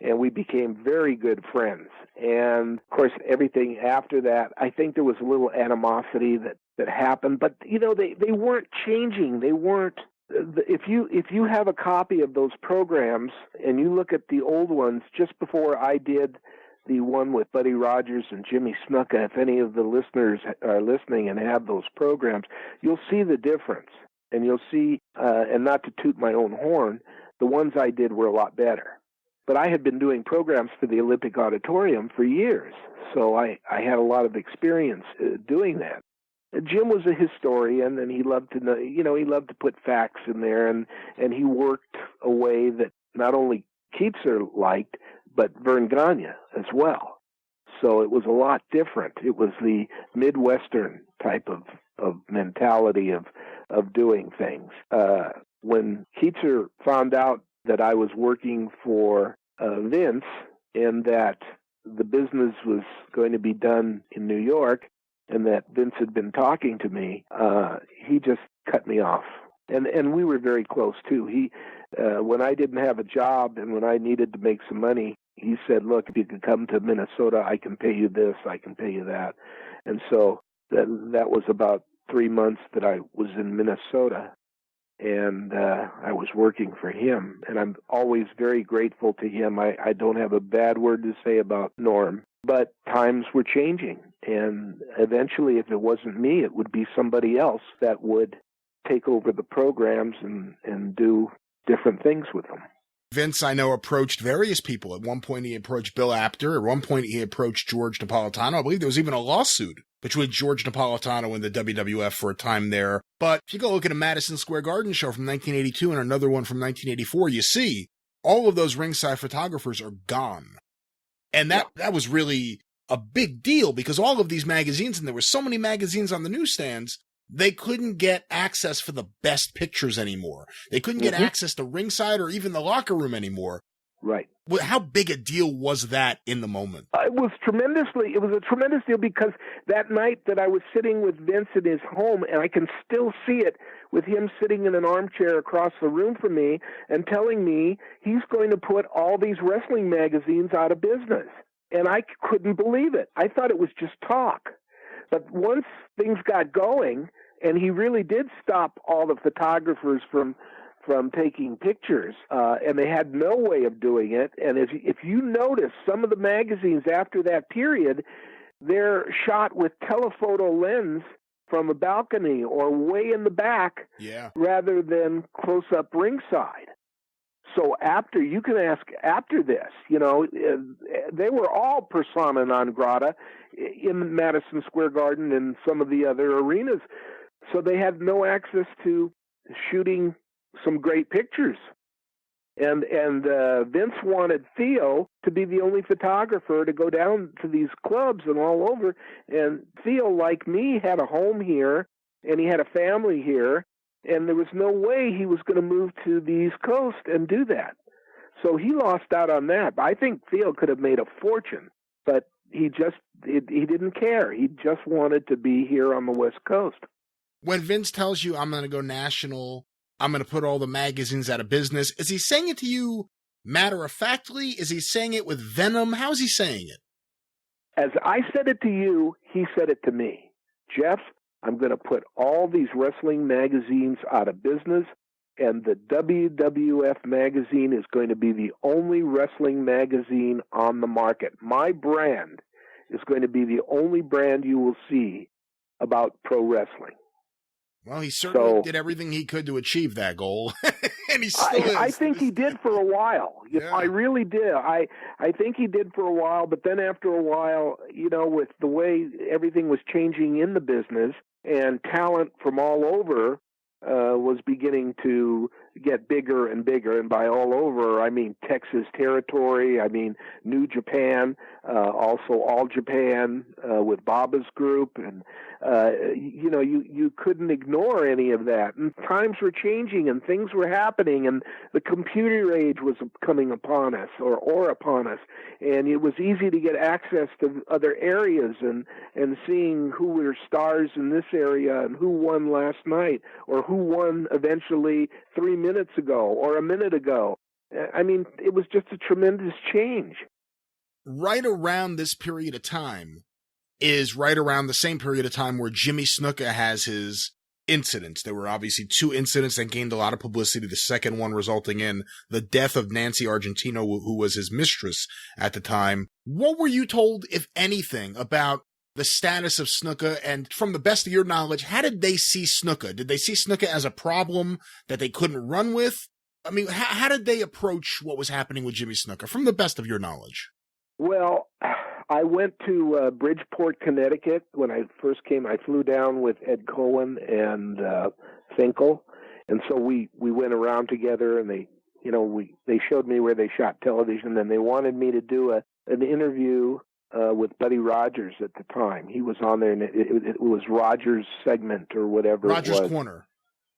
and we became very good friends. And, of course, everything after that, I think there was a little animosity that happened, but, they weren't changing. They weren't. If you have a copy of those programs and you look at the old ones just before I did the one with Buddy Rogers and Jimmy Snuka, if any of the listeners are listening and have those programs, you'll see the difference. And you'll see, and not to toot my own horn, the ones I did were a lot better. But I had been doing programs for the Olympic Auditorium for years, so I had a lot of experience doing that. Jim was a historian, and he loved to know, he loved to put facts in there, and he worked a way that not only Keitzer liked, but Verne Gagne as well. So it was a lot different. It was the Midwestern type of mentality of doing things. When Keitzer found out that I was working for Vince and that the business was going to be done in New York and that Vince had been talking to me, he just cut me off. And we were very close, too. He, when I didn't have a job and when I needed to make some money, he said, look, if you can come to Minnesota, I can pay you this, I can pay you that. And so that was about 3 months that I was in Minnesota. And I was working for him, and I'm always very grateful to him. I don't have a bad word to say about Norm, but times were changing, and eventually, if it wasn't me, it would be somebody else that would take over the programs and do different things with them. Vince, I know, approached various people. At one point, he approached Bill Apter. At one point, he approached George Napolitano. I believe there was even a lawsuit between George Napolitano and the WWF for a time there. But if you go look at a Madison Square Garden show from 1982 and another one from 1984, you see all of those ringside photographers are gone. And that was really a big deal because all of these magazines, and there were so many magazines on the newsstands, they couldn't get access for the best pictures anymore. They couldn't get access to ringside or even the locker room anymore. Right. How big a deal was that in the moment? It was a tremendous deal because that night that I was sitting with Vince in his home, and I can still see it with him sitting in an armchair across the room from me and telling me he's going to put all these wrestling magazines out of business. And I couldn't believe it. I thought it was just talk. But once things got going, and he really did stop all the photographers from taking pictures, and they had no way of doing it. And if you notice, some of the magazines after that period, they're shot with telephoto lens from a balcony or way in the back, rather than close-up ringside. So after, you can ask after this, they were all persona non grata in Madison Square Garden and some of the other arenas. So they had no access to shooting some great pictures. And Vince wanted Theo to be the only photographer to go down to these clubs and all over. And Theo, like me, had a home here, and he had a family here, and there was no way he was going to move to the East Coast and do that. So he lost out on that. I think Theo could have made a fortune, but he didn't care. He just wanted to be here on the West Coast. When Vince tells you, I'm going to go national, I'm going to put all the magazines out of business, is he saying it to you matter-of-factly? Is he saying it with venom? How is he saying it? As I said it to you, he said it to me. Jeff, I'm going to put all these wrestling magazines out of business, and the WWF magazine is going to be the only wrestling magazine on the market. My brand is going to be the only brand you will see about pro wrestling. Well, he certainly did everything he could to achieve that goal, and he still is. I think he did for a while. I really did. I think he did for a while, but then after a while, with the way everything was changing in the business and talent from all over was beginning to get bigger and bigger, and by all over, I mean Texas territory, I mean New Japan, also All Japan with Baba's group, and you couldn't ignore any of that. And times were changing, and things were happening, and the computer age was coming upon us, or upon us, and it was easy to get access to other areas and seeing who were stars in this area and who won last night, or who won eventually 3 minutes ago or a minute ago. I mean, it was just a tremendous change. Right around this period of time is right around the same period of time where Jimmy Snuka has his incidents. There were obviously 2 incidents that gained a lot of publicity. The second one resulting in the death of Nancy Argentino, who was his mistress at the time. What were you told, if anything, about the status of Snuka? And from the best of your knowledge, how did they see Snuka? Did they see Snuka as a problem that they couldn't run with? I mean, how did they approach what was happening with Jimmy Snuka, from the best of your knowledge? Well, I went to Bridgeport, Connecticut when I first came. I flew down with Ed Cohen and Finkel, and so we went around together, and they showed me where they shot television, and they wanted me to do an interview with Buddy Rogers at the time. He was on there, and it was Rogers' segment or whatever. Rogers' Corner.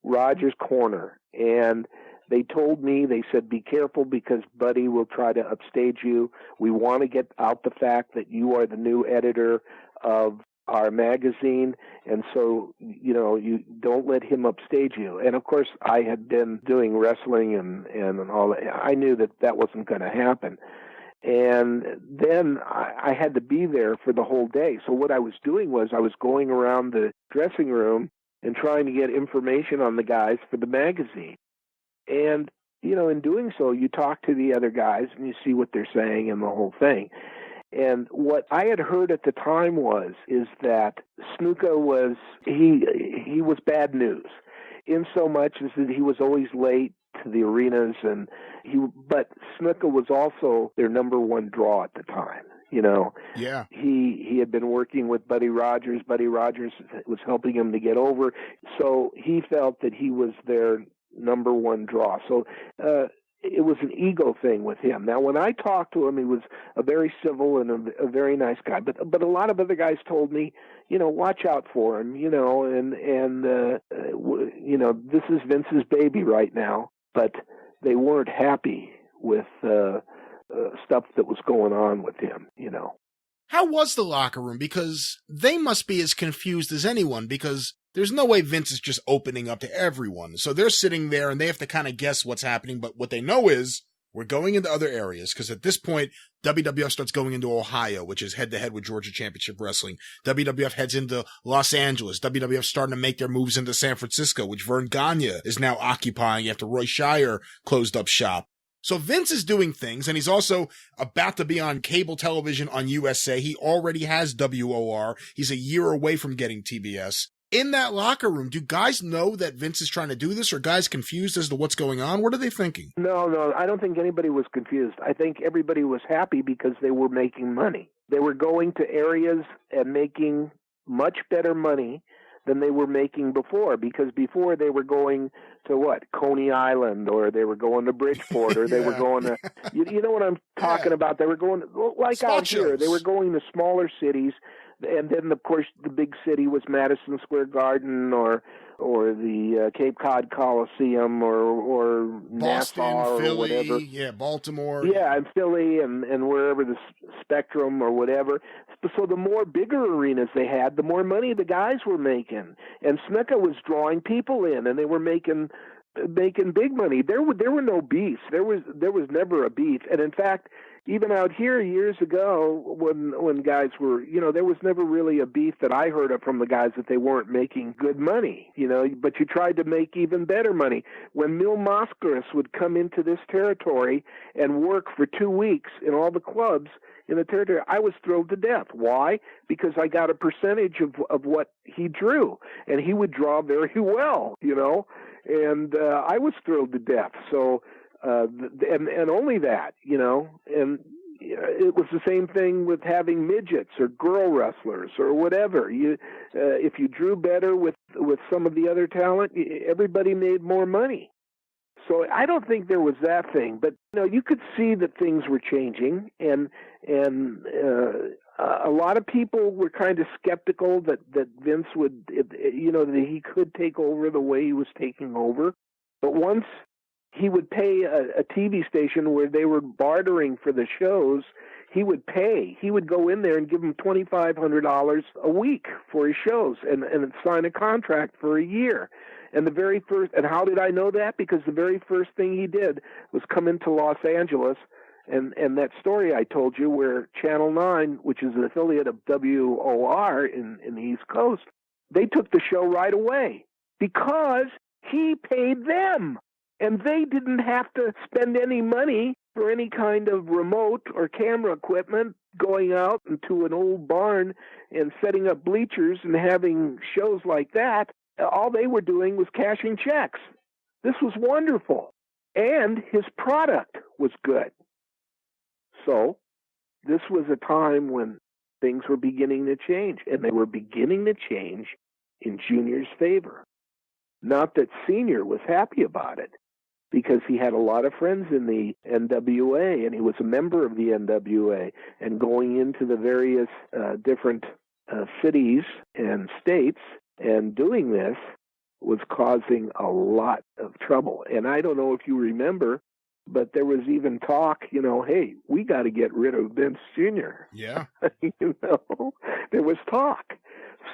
Rogers' Corner, and they told me, they said, be careful because Buddy will try to upstage you. We want to get out the fact that you are the new editor of our magazine, and so, you don't let him upstage you. And, of course, I had been doing wrestling and all that. I knew that wasn't going to happen. And then I had to be there for the whole day. So what I was doing was I was going around the dressing room and trying to get information on the guys for the magazine. And, in doing so, you talk to the other guys and you see what they're saying and the whole thing. And what I had heard at the time is that Snuka was, he was bad news, in so much as that he was always late to the arenas, but Snuka was also their number 1 draw at the time. Yeah. He had been working with Buddy Rogers. Buddy Rogers was helping him to get over. So he felt that he was their number 1 draw. So it was an ego thing with him. Now, when I talked to him, he was a very civil and a very nice guy. But a lot of other guys told me, watch out for him, and this is Vince's baby right now. But they weren't happy with stuff that was going on with him, How was the locker room? Because they must be as confused as anyone, because there's no way Vince is just opening up to everyone. So they're sitting there and they have to kind of guess what's happening. But what they know is we're going into other areas, because at this point, WWF starts going into Ohio, which is head-to-head with Georgia Championship Wrestling. WWF heads into Los Angeles. WWF starting to make their moves into San Francisco, which Verne Gagne is now occupying after Roy Shire closed up shop. So Vince is doing things, and he's also about to be on cable television on USA. He already has WOR. He's a year away from getting TBS. In that locker room, do guys know that Vince is trying to do this, or guys confused as to what's going on? What are they thinking? No, I don't think anybody was confused. I think everybody was happy because they were making money. They were going to areas and making much better money than they were making before, because before they were going to Coney Island, or they were going to Bridgeport, or they were going to, you know what I'm talking about? They were going, like Spot out here, shows. they were going to smaller cities, and then of course the big city was Madison Square Garden, or the Cape Cod Coliseum, or Boston, Nassau, Philly, or whatever. yeah, Baltimore. Yeah, and Philly, and wherever, the Spectrum or whatever. So the more bigger arenas they had, the more money the guys were making. And Snuka was drawing people in, and they were making big money. There were no beefs. There was never a beef. And in fact, even out here years ago, when guys were, there was never really a beef that I heard of from the guys that they weren't making good money, but you tried to make even better money. When Mil Mascaras would come into this territory and work for 2 weeks in all the clubs in the territory, I was thrilled to death. Why? Because I got a percentage of what he drew, and he would draw very well, and I was thrilled to death. So, and only that, and it was the same thing with having midgets or girl wrestlers or whatever. If you drew better with some of the other talent, everybody made more money. So I don't think there was that thing, but you could see that things were changing, and a lot of people were kind of skeptical that Vince would, that he could take over the way he was taking over. But once he would pay a TV station where they were bartering for the shows, he would pay. He would go in there and give them $2,500 a week for his shows and sign a contract for a year. And how did I know that? Because the very first thing he did was come into Los Angeles, and that story I told you where Channel 9, which is an affiliate of WOR in the East Coast, they took the show right away. because he paid them. And they didn't have to spend any money for any kind of remote or camera equipment, going out into an old barn and setting up bleachers and having shows like that. All they were doing was cashing checks. This was wonderful. And his product was good. So this was a time when things were beginning to change, and they were beginning to change in Junior's favor. Not that Senior was happy about it, because he had a lot of friends in the NWA, and he was a member of the NWA, and going into the various different cities and states and doing this was causing a lot of trouble. And I don't know if you remember, but there was even talk, hey, we got to get rid of Vince Jr. Yeah. There was talk.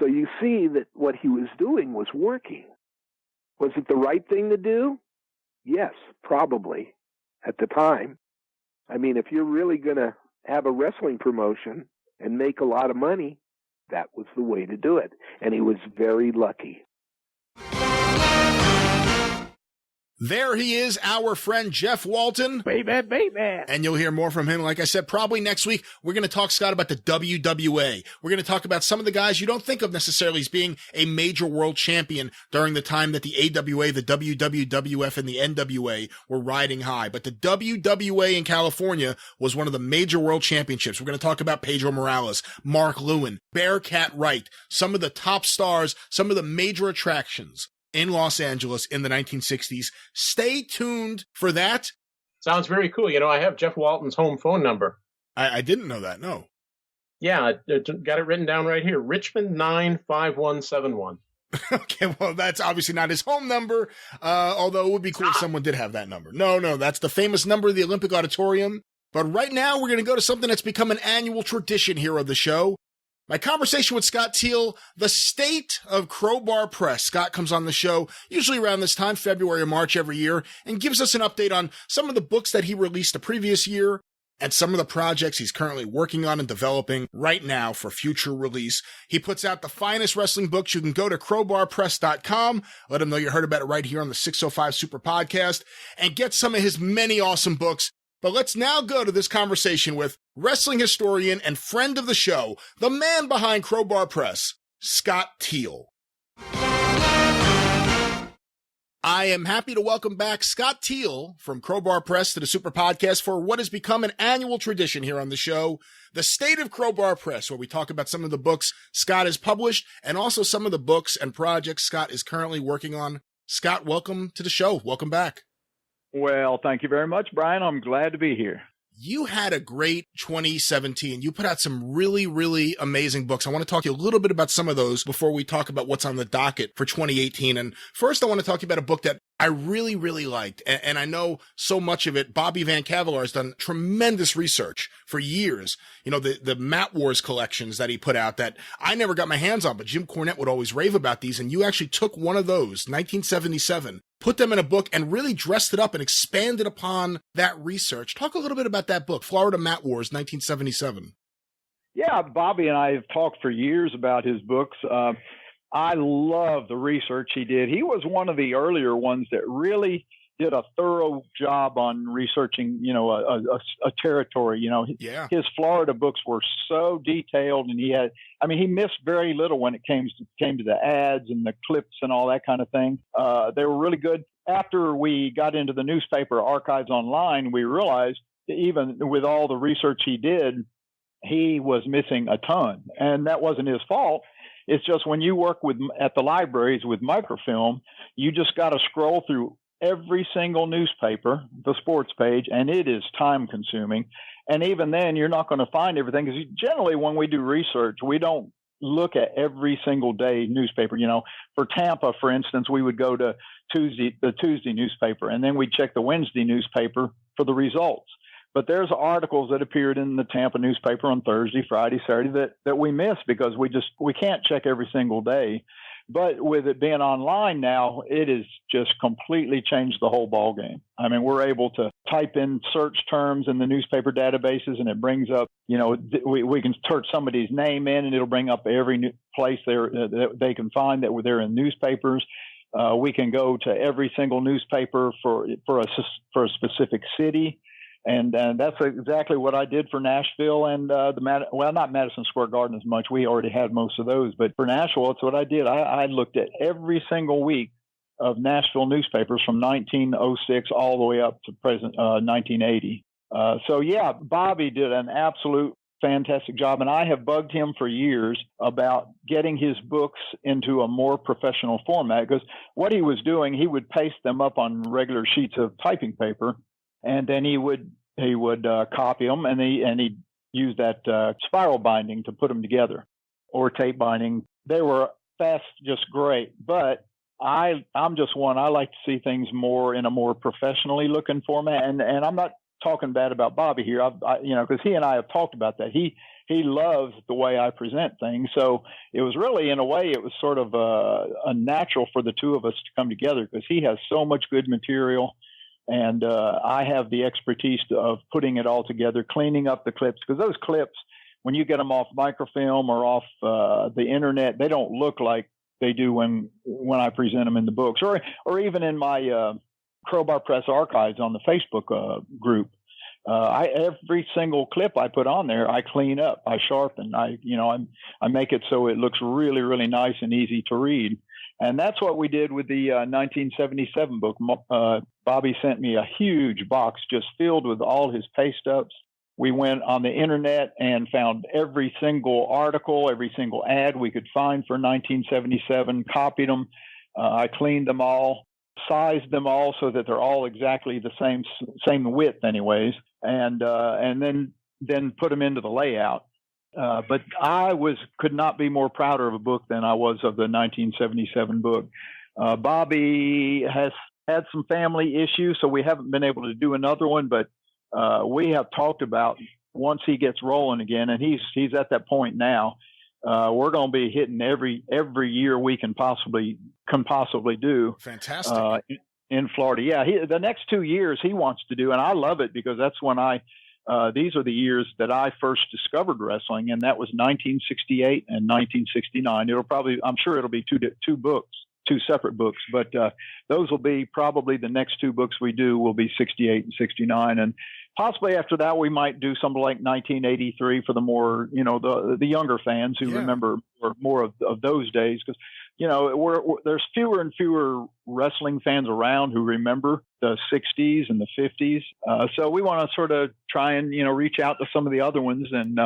So you see that what he was doing was working. Was it the right thing to do? Yes, probably, at the time. I mean, if you're really going to have a wrestling promotion and make a lot of money, that was the way to do it. And he was very lucky. There he is, our friend Jeff Walton. Baby. And you'll hear more from him. Like I said, probably next week, we're going to talk, Scott, about the WWA. We're going to talk about some of the guys you don't think of necessarily as being a major world champion during the time that the AWA, the WWF, and the NWA were riding high. But the WWA in California was one of the major world championships. We're going to talk about Pedro Morales, Mark Lewin, Bearcat Wright, some of the top stars, some of the major attractions in Los Angeles in the 1960s. Stay tuned for that. Sounds very cool. I have Jeff Walton's home phone number. I didn't know that, no. Yeah, got it written down right here. Richmond 95171. Okay, well, that's obviously not his home number, although it would be cool if someone did have that number. No, that's the famous number of the Olympic Auditorium. But right now, we're going to go to something that's become an annual tradition here of the show. My conversation with Scott Teal, the state of Crowbar Press. Scott comes on the show usually around this time, February or March every year, and gives us an update on some of the books that he released the previous year and some of the projects he's currently working on and developing right now for future release. He puts out the finest wrestling books. You can go to crowbarpress.com, let him know you heard about it right here on the 605 Super Podcast, and get some of his many awesome books. But let's now go to this conversation with wrestling historian and friend of the show, the man behind Crowbar Press, Scott Teal. I am happy to welcome back Scott Teal from Crowbar Press to the Super Podcast for what has become an annual tradition here on the show, the State of Crowbar Press, where we talk about some of the books Scott has published and also some of the books and projects Scott is currently working on. Scott, welcome to the show. Welcome back. Well, thank you very much, Brian. I'm glad to be here. You had a great 2017. You put out some really, really amazing books. I want to talk to you a little bit about some of those before we talk about what's on the docket for 2018. And first, I want to talk to you about a book that I really, really liked. And I know so much of it. Bobby Van Cavelaar has done tremendous research for years. The Mat Wars collections that he put out that I never got my hands on, but Jim Cornette would always rave about these. And you actually took one of those, 1977, put them in a book and really dressed it up and expanded upon that research. Talk a little bit about that book, Florida Mat Wars, 1977. Yeah, Bobby and I have talked for years about his books. I love the research he did. He was one of the earlier ones that really did a thorough job on researching, a territory. His Florida books were so detailed, and he missed very little when it came to the ads and the clips and all that kind of thing. They were really good. After we got into the newspaper archives online, we realized that even with all the research he did, he was missing a ton, and that wasn't his fault. It's just when you work at the libraries with microfilm, you just got to scroll through every single newspaper, the sports page, and it is time consuming. And even then, you're not going to find everything, because generally when we do research, we don't look at every single day newspaper. For Tampa, for instance, we would go to the Tuesday newspaper, and then we'd check the Wednesday newspaper for the results. But there's articles that appeared in the Tampa newspaper on Thursday, Friday, Saturday that we miss because we can't check every single day. But with it being online now, it has just completely changed the whole ball game. I mean, we're able to type in search terms in the newspaper databases, and it brings up, we can search somebody's name in, and it'll bring up every place they can find that they're in newspapers. We can go to every single newspaper for a specific city. And that's exactly what I did for Nashville and not Madison Square Garden as much. We already had most of those. But for Nashville, that's what I did. I looked at every single week of Nashville newspapers from 1906 all the way up to present 1980. So, yeah, Bobby did an absolute fantastic job. And I have bugged him for years about getting his books into a more professional format, because what he was doing, he would paste them up on regular sheets of typing paper. And then he would copy them, and he'd use that spiral binding to put them together, or tape binding. They were just great. But I'm just one. I like to see things more in a more professionally looking format. And I'm not talking bad about Bobby here. Because he and I have talked about that. He loves the way I present things. So it was really, in a way, it was sort of a natural for the two of us to come together, because he has so much good material. And I have the expertise of putting it all together, cleaning up the clips, because those clips, when you get them off microfilm or off the internet, they don't look like they do when I present them in the books, or even in my Crowbar Press archives on the Facebook group. Every single clip I put on there, I clean up, I sharpen, I make it so it looks really, really nice and easy to read. And that's what we did with the 1977 book. Bobby sent me a huge box just filled with all his paste ups. We went on the internet and found every single article, every single ad we could find for 1977, copied them. I cleaned them all, sized them all so that they're all exactly the same width anyways, and then put them into the layout. But I could not be more prouder of a book than I was of the 1977 book. Bobby has had some family issues, so we haven't been able to do another one, but we have talked about once he gets rolling again, and he's at that point now, we're going to be hitting every year we can possibly do. Fantastic. In Florida. Yeah. The next 2 years he wants to do, and I love it, because that's when these are the years that I first discovered wrestling, and that was 1968 and 1969. I'm sure it'll be two separate books, but those will be probably the next two books we do will be 68 and 69. And possibly after that, we might do something like 1983 for the more, the younger fans who remember more of those days. Because, there's fewer and fewer wrestling fans around who remember the 60s and the 50s. So we want to sort of try and, reach out to some of the other ones. And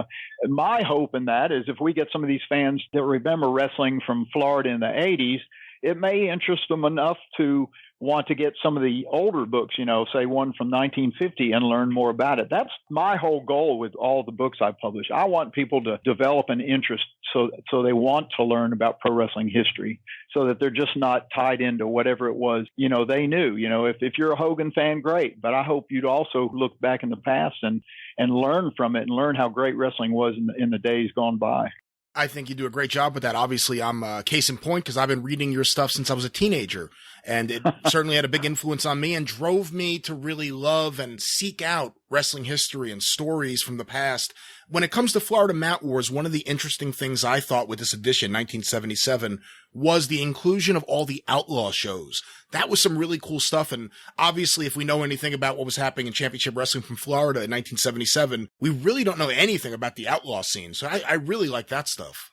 my hope in that is if we get some of these fans that remember wrestling from Florida in the 80s, it may interest them enough to want to get some of the older books, say one from 1950, and learn more about it. That's my whole goal with all the books I publish. I want people to develop an interest so they want to learn about pro wrestling history, so that they're just not tied into whatever it was, they knew. If you're a Hogan fan, great. But I hope you'd also look back in the past and learn from it and learn how great wrestling was in the days gone by. I think you do a great job with that. Obviously, I'm a case in point, because I've been reading your stuff since I was a teenager, and it certainly had a big influence on me and drove me to really love and seek out wrestling history and stories from the past. When it comes to Florida Mat Wars, one of the interesting things I thought with this edition, 1977, was the inclusion of all the outlaw shows. That was some really cool stuff. And obviously, if we know anything about what was happening in championship wrestling from Florida in 1977, we really don't know anything about the outlaw scene. So I really like that stuff.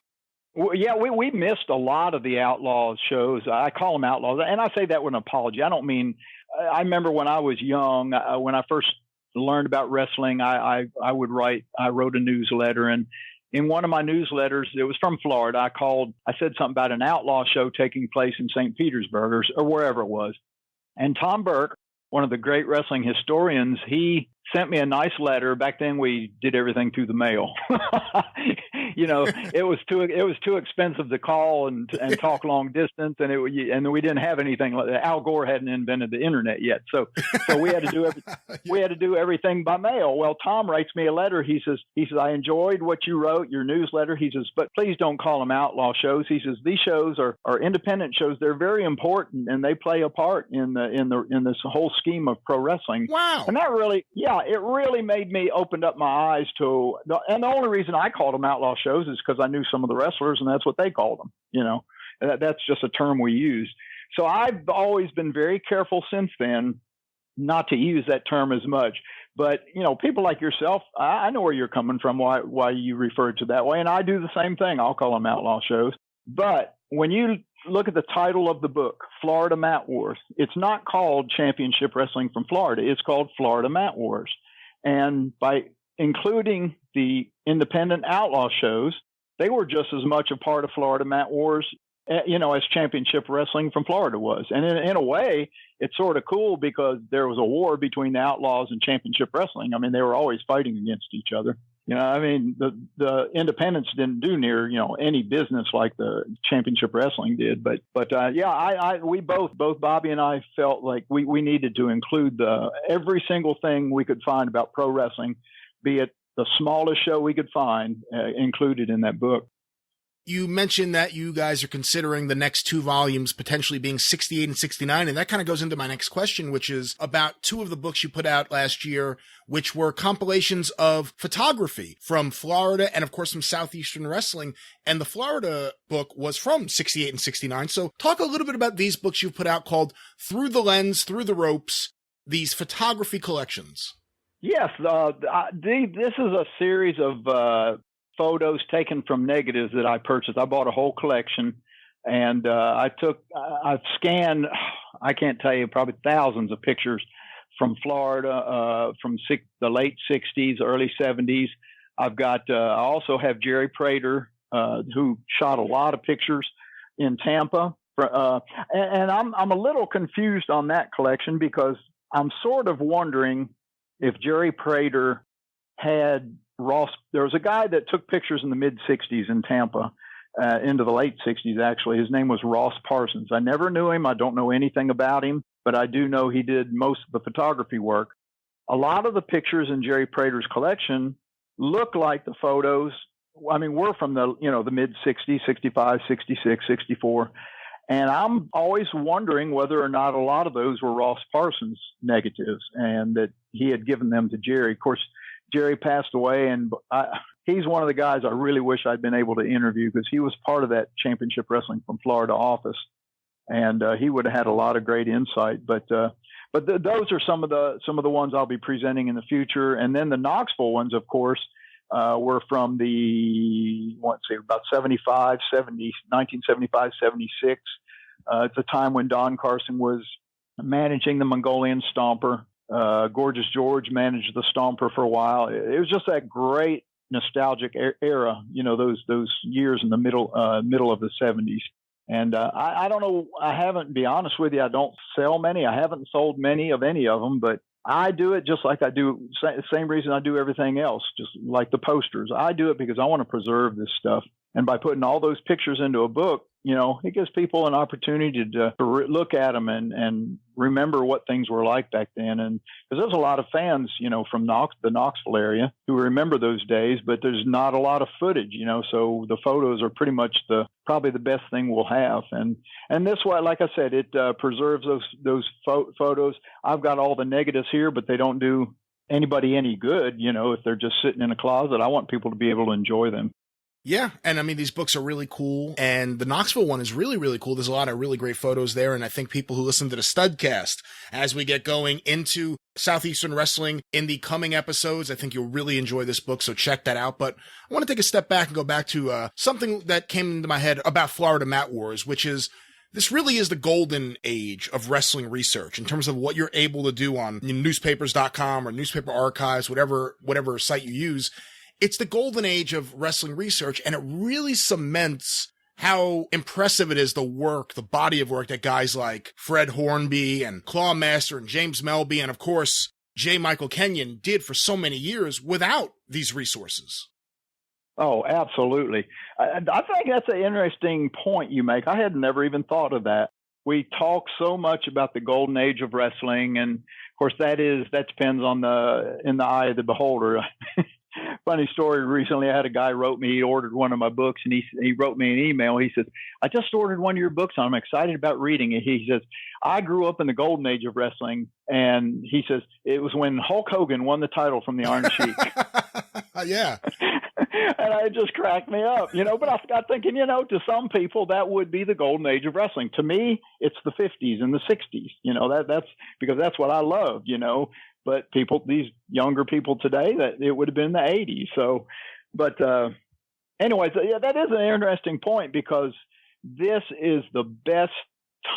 Well, yeah, we missed a lot of the outlaw shows. I call them outlaws, and I say that with an apology. I don't mean, I remember when I was young, when I first learned about wrestling, I wrote a newsletter, and in one of my newsletters, it was from Florida, I said something about an outlaw show taking place in St. Petersburg or wherever it was. And Tom Burke, one of the great wrestling historians, he sent me a nice letter. Back then we did everything through the mail. It was too expensive to call and talk long distance, and we didn't have anything like that. Al Gore hadn't invented the internet yet, so we had to do everything by mail. Well, Tom writes me a letter. He says I enjoyed what you wrote, your newsletter. He says, but please don't call them outlaw shows. He says these shows are independent shows. They're very important, and they play a part in this whole scheme of pro wrestling. Wow! And that really, it really made me opened up my eyes to. And the only reason I called them outlaw shows is because I knew some of the wrestlers, and that's what they called them. That's just a term we use. So I've always been very careful since then not to use that term as much. But, people like yourself, I know where you're coming from, why you refer to it that way. And I do the same thing. I'll call them outlaw shows. But when you look at the title of the book, Florida Mat Wars, it's not called Championship Wrestling from Florida. It's called Florida Mat Wars. And by including the independent outlaw shows, they were just as much a part of Florida Mat Wars, as Championship Wrestling from Florida was. And in a way, it's sort of cool because there was a war between the Outlaws and Championship Wrestling. I mean, they were always fighting against each other. The independents didn't do near, any business like the Championship Wrestling did. But we both Bobby and I felt like we needed to include every single thing we could find about pro wrestling, be it the smallest show we could find, included in that book. You mentioned that you guys are considering the next 2 volumes potentially being 68 and 69, and that kind of goes into my next question, which is about 2 of the books you put out last year, which were compilations of photography from Florida and, of course, from Southeastern Wrestling, and the Florida book was from 68 and 69. So talk a little bit about these books you've put out called Through the Lens, Through the Ropes, these photography collections. Yes, this is a series of photos taken from negatives that I purchased. I bought a whole collection, and I've scanned, I can't tell you, probably thousands of pictures from Florida, from the late 60s, early 70s. I also have Jerry Prater, who shot a lot of pictures in Tampa. And I'm a little confused on that collection because I'm sort of wondering if Jerry Prater had Ross. There was a guy that took pictures in the mid 60s in Tampa, into the late 60s, actually. His name was Ross Parsons. I never knew him. I don't know anything about him, but I do know he did most of the photography work. A lot of the pictures in Jerry Prater's collection look like the photos. I mean, we're from the mid 60s, 65, 66, 64. And I'm always wondering whether or not a lot of those were Ross Parsons negatives and that he had given them to Jerry. Of course, Jerry passed away, and he's one of the guys I really wish I'd been able to interview because he was part of that Championship Wrestling from Florida office, and he would have had a lot of great insight. But those are some of the ones I'll be presenting in the future, and then the Knoxville ones, of course, were from about 1975, 76. It's a time when Don Carson was managing the Mongolian Stomper. Gorgeous George managed the Stomper for a while. It was just that great nostalgic era, those years in the middle of the 70s. And I don't know. I haven't, to be honest with you, I don't sell many. I haven't sold many of any of them, but I do it just like I do, same reason I do everything else, just like the posters. I do it because I want to preserve this stuff. And by putting all those pictures into a book, it gives people an opportunity to look at them and remember what things were like back then. And because there's a lot of fans, from the Knoxville area who remember those days, but there's not a lot of footage, so the photos are pretty much probably the best thing we'll have. And this way, like I said, it preserves those photos. I've got all the negatives here, but they don't do anybody any good, if they're just sitting in a closet. I want people to be able to enjoy them. Yeah, and I mean, these books are really cool, and the Knoxville one is really, really cool. There's a lot of really great photos there, and I think people who listen to the Studcast, as we get going into Southeastern Wrestling in the coming episodes, I think you'll really enjoy this book, so check that out. But I want to take a step back and go back to something that came into my head about Florida Mat Wars, which is this really is the golden age of wrestling research in terms of what you're able to do on newspapers.com or newspaper archives, whatever site you use. It's the golden age of wrestling research, and it really cements how impressive it is, the body of work that guys like Fred Hornby and Clawmaster and James Melby and, of course, J. Michael Kenyon did for so many years without these resources. Oh, absolutely. I think that's an interesting point you make. I had never even thought of that. We talk so much about the golden age of wrestling, and, of course, that depends on in the eye of the beholder. Funny story. Recently, I had a guy wrote me. He ordered one of my books, and he wrote me an email. He said, "I just ordered one of your books, and I'm excited about reading it." He says, "I grew up in the golden age of wrestling," and he says it was when Hulk Hogan won the title from the Iron Sheik. Yeah. And it just cracked me up, but I got thinking, to some people that would be the golden age of wrestling. To me, it's the 50s and the 60s, that's because that's what I love, but these younger people today, that it would have been the 80s. So, but anyways, yeah, that is an interesting point, because this is the best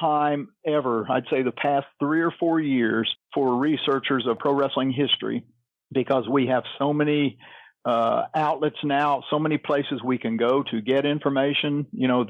time ever, I'd say the past 3 or 4 years, for researchers of pro wrestling history, because we have so many outlets now, so many places we can go to get information.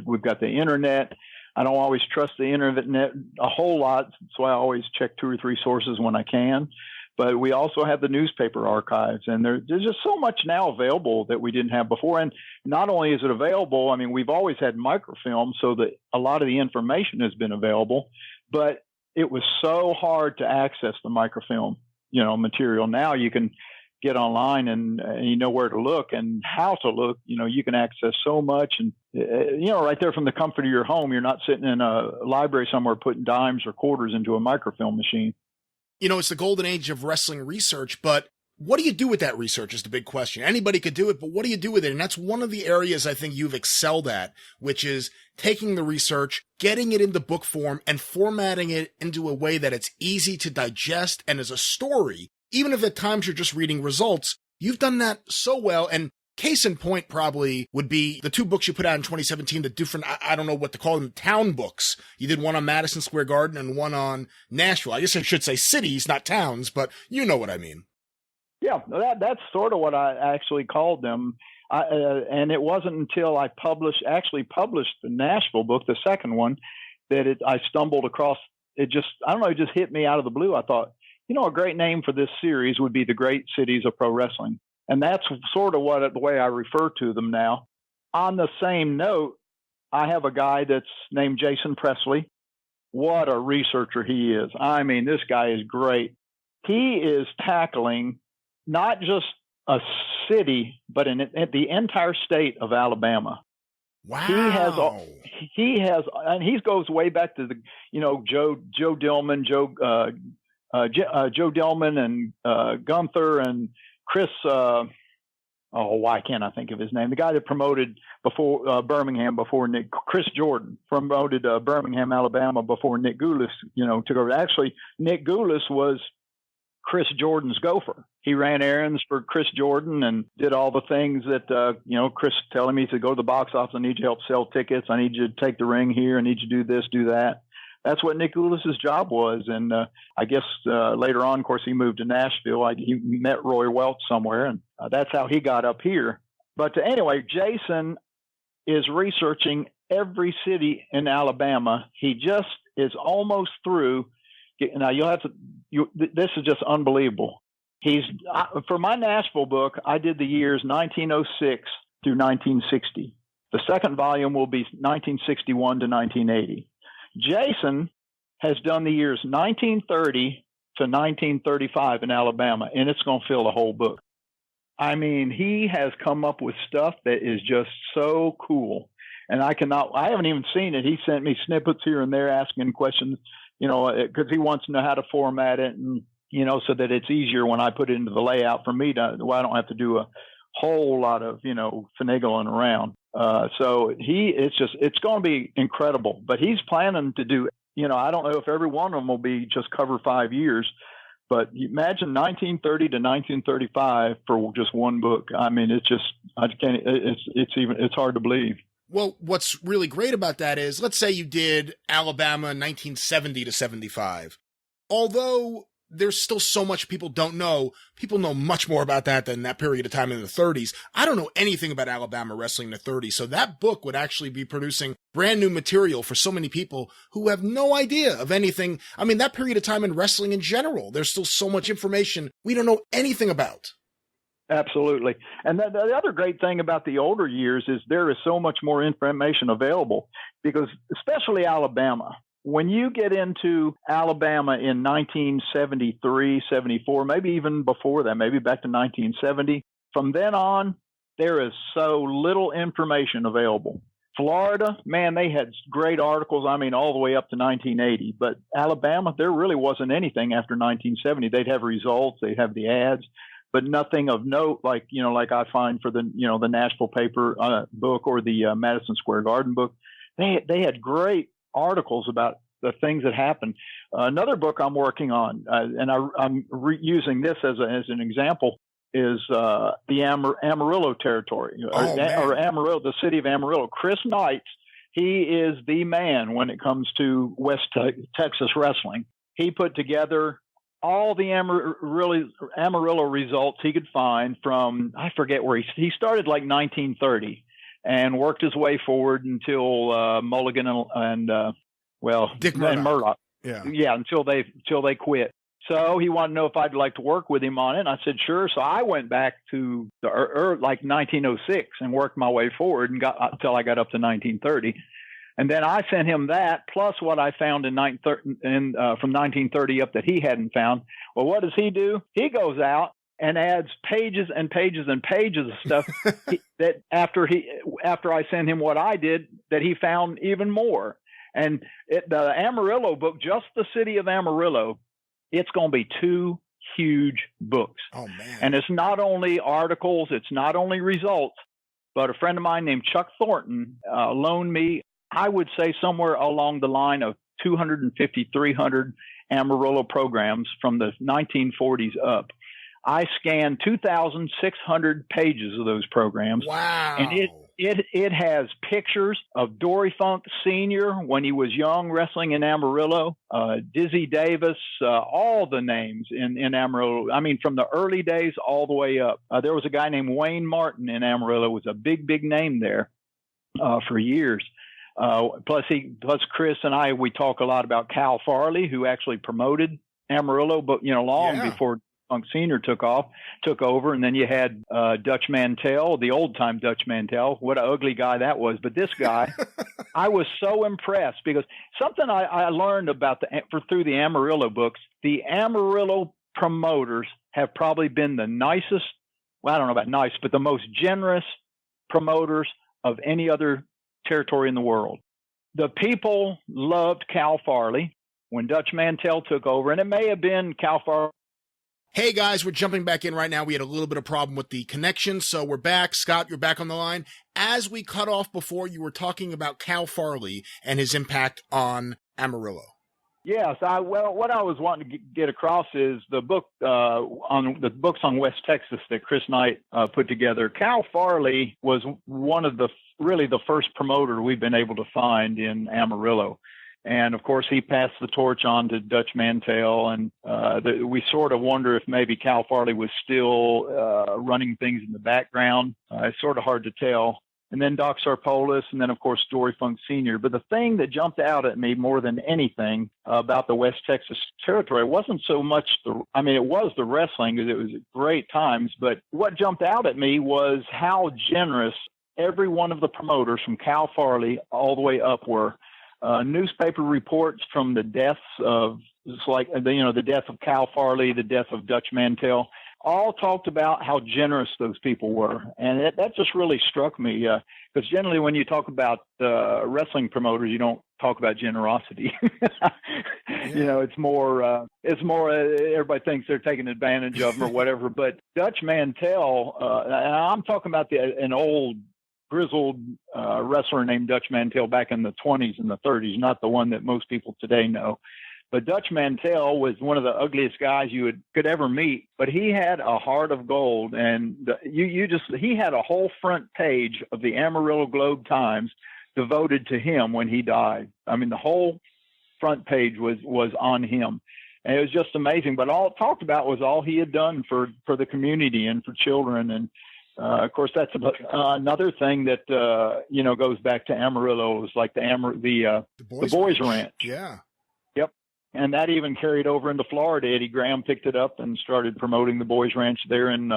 We've got the internet. I don't always trust the internet a whole lot, so I always check 2 or 3 sources when I can. But we also have the newspaper archives, and there's just so much now available that we didn't have before. And not only is it available, I mean, we've always had microfilm, so that a lot of the information has been available, but it was so hard to access the microfilm, material. Now you can get online and you know where to look and how to look. You can access so much, and right there from the comfort of your home. You're not sitting in a library somewhere putting dimes or quarters into a microfilm machine. It's the golden age of wrestling research, but what do you do with that research is the big question. Anybody could do it, but what do you do with it? And that's one of the areas I think you've excelled at, which is taking the research, getting it into book form, and formatting it into a way that it's easy to digest and as a story. Even if at times you're just reading results, you've done that so well. And case in point probably would be the 2 books you put out in 2017, the different, I don't know what to call them, town books. You did one on Madison Square Garden and one on Nashville. I guess I should say cities, not towns, but you know what I mean. Yeah, that's sort of what I actually called them. And it wasn't until I actually published the Nashville book, the second one, that I stumbled across it. It just hit me out of the blue. I thought, a great name for this series would be The Great Cities of Pro Wrestling. And that's sort of the way I refer to them now. On the same note, I have a guy that's named Jason Presley. What a researcher he is. I mean, this guy is great. He is tackling not just a city, but the entire state of Alabama. Wow. He has, and he goes way back to Joe Dillman, Joe Dillman and Gunther and Chris, why can't I think of his name? The guy that promoted before Birmingham before Nick, Chris Jordan promoted Birmingham, Alabama before Nick Goulas, took over. Actually, Nick Goulas was Chris Jordan's gopher. He ran errands for Chris Jordan and did all the things that, Chris telling me to go to the box office. I need you to help sell tickets. I need you to take the ring here. I need you to do this, do that. That's what Nick Goulas's job was. And I guess later on, of course, he moved to Nashville. He met Roy Welch somewhere, and that's how he got up here. But anyway, Jason is researching every city in Alabama. He just is almost through. Now, this is just unbelievable. For my Nashville book, I did the years 1906 through 1960. The second volume will be 1961 to 1980. Jason has done the years 1930 to 1935 in Alabama, and it's going to fill the whole book. I mean, he has come up with stuff that is just so cool. And I haven't even seen it. He sent me snippets here and there asking questions, because he wants to know how to format it and, so that it's easier when I put it into the layout for me I don't have to do a whole lot of, finagling around. So it's going to be incredible, but he's planning to do, I don't know if every one of them will be just cover 5 years, but imagine 1930 to 1935 for just one book. I mean, it's hard to believe. Well, what's really great about that is, let's say you did Alabama 1970 to 75. Although there's still so much people don't know. People know much more about that than that period of time in the 30s. I don't know anything about Alabama wrestling in the 30s, so that book would actually be producing brand new material for so many people who have no idea of anything. I mean, that period of time in wrestling in general, there's still so much information we don't know anything about. Absolutely. And the other great thing about the older years is there is so much more information available, because especially Alabama, when you get into Alabama in 1973, 74, maybe even before that, maybe back to 1970, from then on, there is so little information available. Florida, man, they had great articles, all the way up to 1980. But Alabama, there really wasn't anything after 1970. They'd have results, they'd have the ads. but nothing of note, like I find for the Nashville paper book or the Madison Square Garden book. They had great articles about the things that happened. Another book I'm working on, and I'm using this as an example, is the Amarillo territory, or Amarillo, the city of Amarillo. Chris Knight, he is the man when it comes to West Texas wrestling. He put together all the Amarillo results he could find from, I forget where he started, like 1930, and worked his way forward until Mulligan and Dick Murdoch. Yeah, until they quit. So he wanted to know if I'd like to work with him on it. And I said, sure. So I went back to like 1906 and worked my way forward and got until I got up to 1930. And then I sent him that plus what I found from 1930 up that he hadn't found. Well, what does he do? He goes out and adds pages and pages and pages of stuff that after I sent him what I did, that he found even more. And the Amarillo book, just the city of Amarillo, it's going to be 2 huge books. Oh, man. And it's not only articles, it's not only results, but a friend of mine named Chuck Thornton loaned me, I would say somewhere along the line of 250, 300 Amarillo programs from the 1940s up. I scanned 2,600 pages of those programs. Wow. And it has pictures of Dory Funk Sr. when he was young wrestling in Amarillo, Dizzy Davis, all the names in Amarillo. I mean, from the early days all the way up. There was a guy named Wayne Martin in Amarillo, was a big, big name there for years. Plus Chris and I, we talk a lot about Cal Farley, who actually promoted Amarillo, but long before Funk Sr. took over, and then you had Dutch Mantell, the old-time Dutch Mantell. What an ugly guy that was. But this guy, I was so impressed because something I learned about through the Amarillo books, the Amarillo promoters have probably been the nicest, well, I don't know about nice, but the most generous promoters of any other territory in the world. The people loved Cal Farley when Dutch Mantell took over, and it may have been Cal Farley. Hey guys, we're jumping back in right now. We had a little bit of problem with the connection, so we're back. Scott, you're back on the line. As we cut off before, you were talking about Cal Farley and his impact on Amarillo. Yes, what I was wanting to get across is the book on the books on West Texas that Chris Knight put together. Cal Farley was one of the first promoter we've been able to find in Amarillo. And, of course, he passed the torch on to Dutch Mantell, and we sort of wonder if maybe Cal Farley was still running things in the background. It's sort of hard to tell. And then Doc Sarpolis, and then, of course, Dory Funk Sr. But the thing that jumped out at me more than anything about the West Texas territory wasn't so much it was the wrestling, because it was great times, but what jumped out at me was how generous every one of the promoters from Cal Farley all the way up were. Newspaper reports from the deaths of, the death of Cal Farley, the death of Dutch Mantell, all talked about how generous those people were. And that just really struck me, because generally when you talk about wrestling promoters, you don't talk about generosity. It's more everybody thinks they're taking advantage of them or whatever. But Dutch Mantell, and I'm talking about an old grizzled wrestler named Dutch Mantell back in the 20s and the 30s, not the one that most people today know. But Dutch Mantell was one of the ugliest guys you could ever meet, but he had a heart of gold, and he had a whole front page of the Amarillo Globe-Times devoted to him when he died. I mean, the whole front page was on him. And it was just amazing. But all it talked about was all he had done for the community and for children. And of course, that's another thing that goes back to Amarillo. Is like the Boys Ranch. Yeah. Yep. And that even carried over into Florida. Eddie Graham picked it up and started promoting the Boys Ranch there in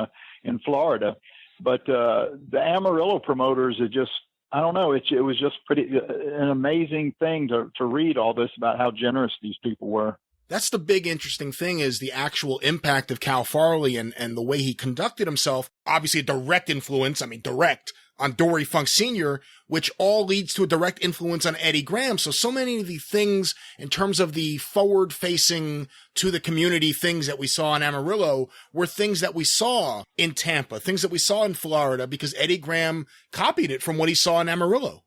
Florida. But the Amarillo promoters are just, I don't know. It was just an amazing thing to read all this about how generous these people were. That's the big interesting thing, is the actual impact of Cal Farley and the way he conducted himself. Obviously a direct influence, direct on Dory Funk Sr., which all leads to a direct influence on Eddie Graham. So many of the things in terms of the forward-facing to the community things that we saw in Amarillo were things that we saw in Tampa, things that we saw in Florida, because Eddie Graham copied it from what he saw in Amarillo.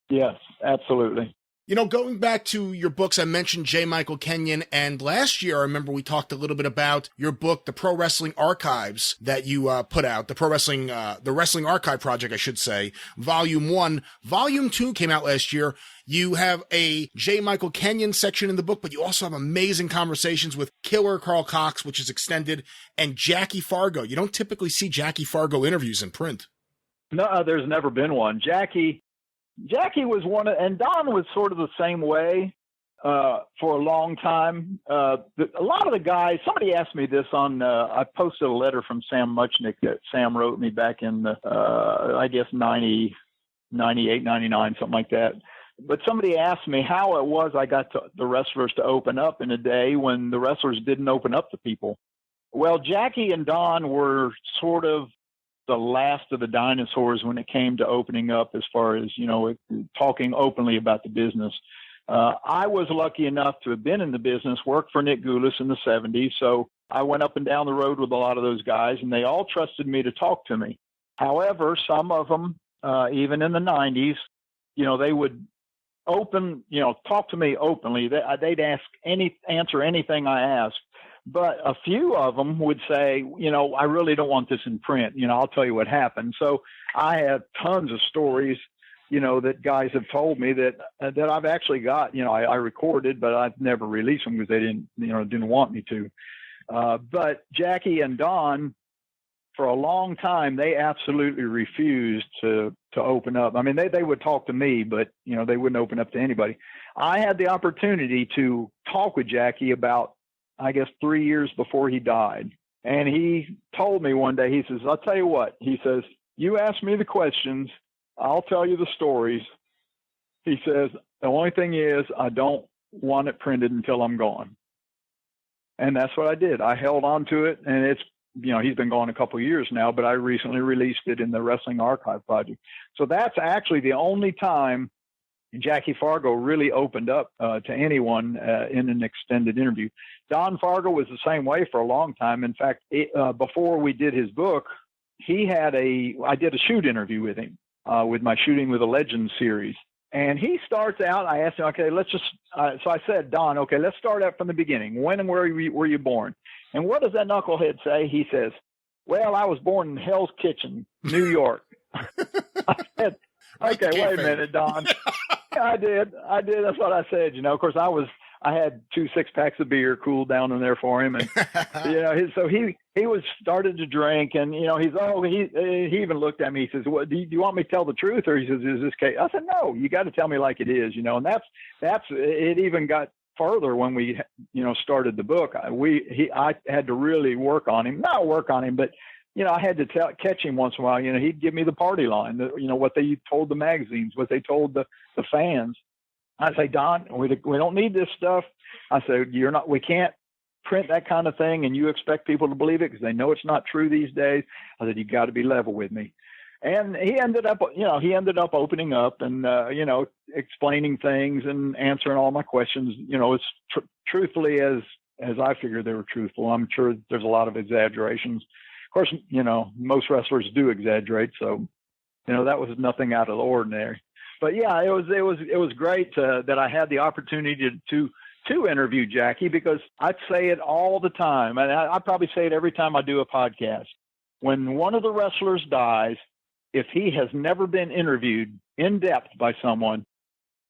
Yes, absolutely. You know, going back to your books, I mentioned J. Michael Kenyon, and last year I remember we talked a little bit about your book, The Pro Wrestling Archives, that you put out, the Wrestling Archive Project, I should say, Volume 1. Volume 2 came out last year. You have a J. Michael Kenyon section in the book, but you also have amazing conversations with Killer Carl Cox, which is extended, and Jackie Fargo. You don't typically see Jackie Fargo interviews in print. No, there's never been one. Jackie was one of, and Don was sort of the same way for a long time. A lot of the guys, somebody asked me this on, I posted a letter from Sam Muchnick that Sam wrote me back in, I guess, 98, 99, something like that. But somebody asked me how it was I got the wrestlers to open up in a day when the wrestlers didn't open up to people. Well, Jackie and Don were sort of the last of the dinosaurs when it came to opening up as far as, you know, talking openly about the business. I was lucky enough to have been in the business, worked for Nick Goulas in the 70s. So I went up and down the road with a lot of those guys, and they all trusted me to talk to me. However, some of them, even in the 90s, you know, they would talk to me openly. They'd answer anything I asked. But a few of them would say, you know, I really don't want this in print. You know, I'll tell you what happened. So I have tons of stories, you know, that guys have told me that I've actually got, you know, I recorded, but I've never released them because they didn't want me to. But Jackie and Don, for a long time, they absolutely refused to open up. I mean, they would talk to me, but, you know, they wouldn't open up to anybody. I had the opportunity to talk with Jackie about, I guess, 3 years before he died. And he told me one day, he says, I'll tell you what, he says, you ask me the questions, I'll tell you the stories. He says, the only thing is I don't want it printed until I'm gone. And that's what I did. I held on to it, and it's, you know, he's been gone a couple of years now, but I recently released it in the Wrestling Archive Project. So that's actually the only time Jackie Fargo really opened up to anyone in an extended interview. Don Fargo was the same way for a long time. In fact, before we did his book, I did a shoot interview with him with my Shooting with a Legend series. And he starts out, I asked him, okay, so I said, Don, okay, let's start out from the beginning. When and where were you born? And what does that knucklehead say? He says, well, I was born in Hell's Kitchen, New York. I said, okay, wait a minute, Don. I did. That's what I said. You know, of course, I had 2 6-packs of beer cooled down in there for him, and you know, so he was started to drink, and you know, he even looked at me. He says, "What do you want me to tell the truth?" Or he says, "Is this case?" I said, "No, you got to tell me like it is." You know, and that's it. Even got further when we, you know, started the book. I had to really not work on him, but you know, I had to catch him once in a while. You know, he'd give me the party line, you know, what they told the magazines, what they told the fans. I'd say, Don, we don't need this stuff. I said, we can't print that kind of thing and you expect people to believe it because they know it's not true these days. I said, you got to be level with me. And he ended up opening up and, you know, explaining things and answering all my questions, you know, as truthfully as I figured they were truthful. I'm sure there's a lot of exaggerations. Of course, you know, most wrestlers do exaggerate. So, you know, that was nothing out of the ordinary. But yeah, it was great that I had the opportunity to interview Jackie, because I'd say it all the time. And I probably say it every time I do a podcast. When one of the wrestlers dies, if he has never been interviewed in depth by someone,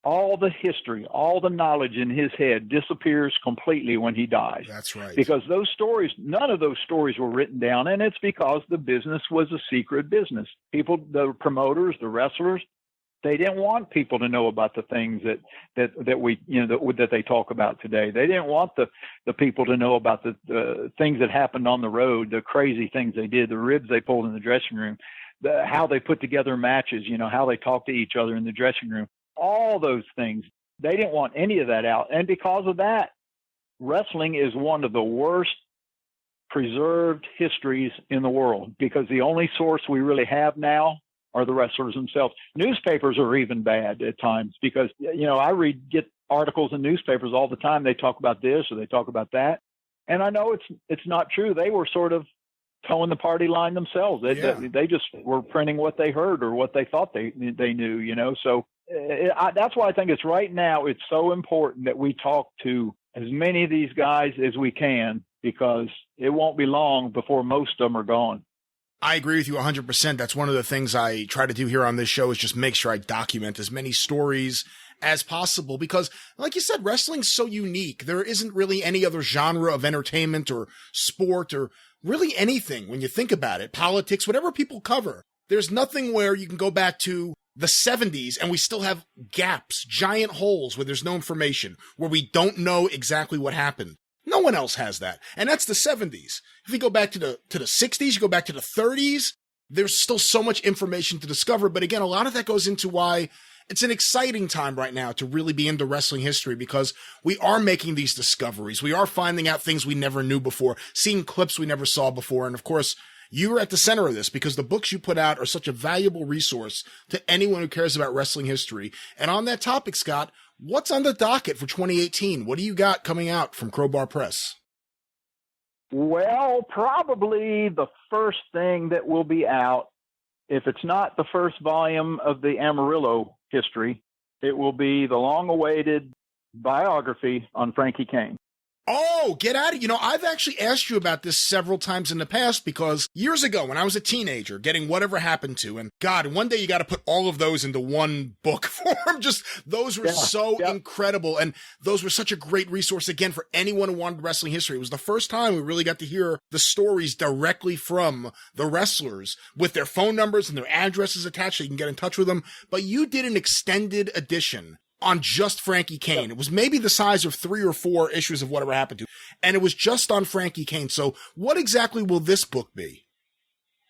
all the history, all the knowledge in his head disappears completely when he dies. That's right. Because those stories, none of those stories were written down, and it's because the business was a secret business. People, the promoters, the wrestlers, they didn't want people to know about the things that we, you know, that they talk about today. They didn't want the people to know about the things that happened on the road, the crazy things they did, the ribs they pulled in the dressing room, how they put together matches, you know, how they talked to each other in the dressing room. All those things, they didn't want any of that out. And because of that, wrestling is one of the worst preserved histories in the world, because the only source we really have now are the wrestlers themselves. Newspapers are even bad at times because, I get articles in newspapers all the time. They talk about this or they talk about that. And I know it's not true. They were sort of towing the party line themselves. They just were printing what they heard or what they thought they knew, So that's why I think it's right now. It's so important that we talk to as many of these guys as we can, because it won't be long before most of them are gone. I agree with you 100%. That's one of the things I try to do here on this show, is just make sure I document as many stories as possible, because like you said, wrestling's so unique. There isn't really any other genre of entertainment or sport or really anything when you think about it. Politics, whatever people cover. There's nothing where you can go back to the 70s and we still have gaps, giant holes where there's no information, where we don't know exactly what happened. No one else has that. And that's the 70s. If you go back to the 60s, you go back to the 30s, there's still so much information to discover. But again, a lot of that goes into why it's an exciting time right now to really be into wrestling history, because we are making these discoveries. We are finding out things we never knew before, seeing clips we never saw before. And of course, you're at the center of this, because the books you put out are such a valuable resource to anyone who cares about wrestling history. And on that topic, Scott, what's on the docket for 2018? What do you got coming out from Crowbar Press? Well, probably the first thing that will be out, if it's not the first volume of the Amarillo history, it will be the long-awaited biography on Frankie Kane. Oh, get at it. I've actually asked you about this several times in the past, because years ago when I was a teenager getting Whatever Happened To, and God, one day you got to put all of those into one book form. Just those were so incredible. And those were such a great resource, again, for anyone who wanted wrestling history. It was the first time we really got to hear the stories directly from the wrestlers with their phone numbers and their addresses attached so you can get in touch with them. But you did an extended edition on just Frankie Kane. It was maybe the size of 3 or 4 issues of Whatever Happened To, and it was just on Frankie Kane. So what exactly will this book be?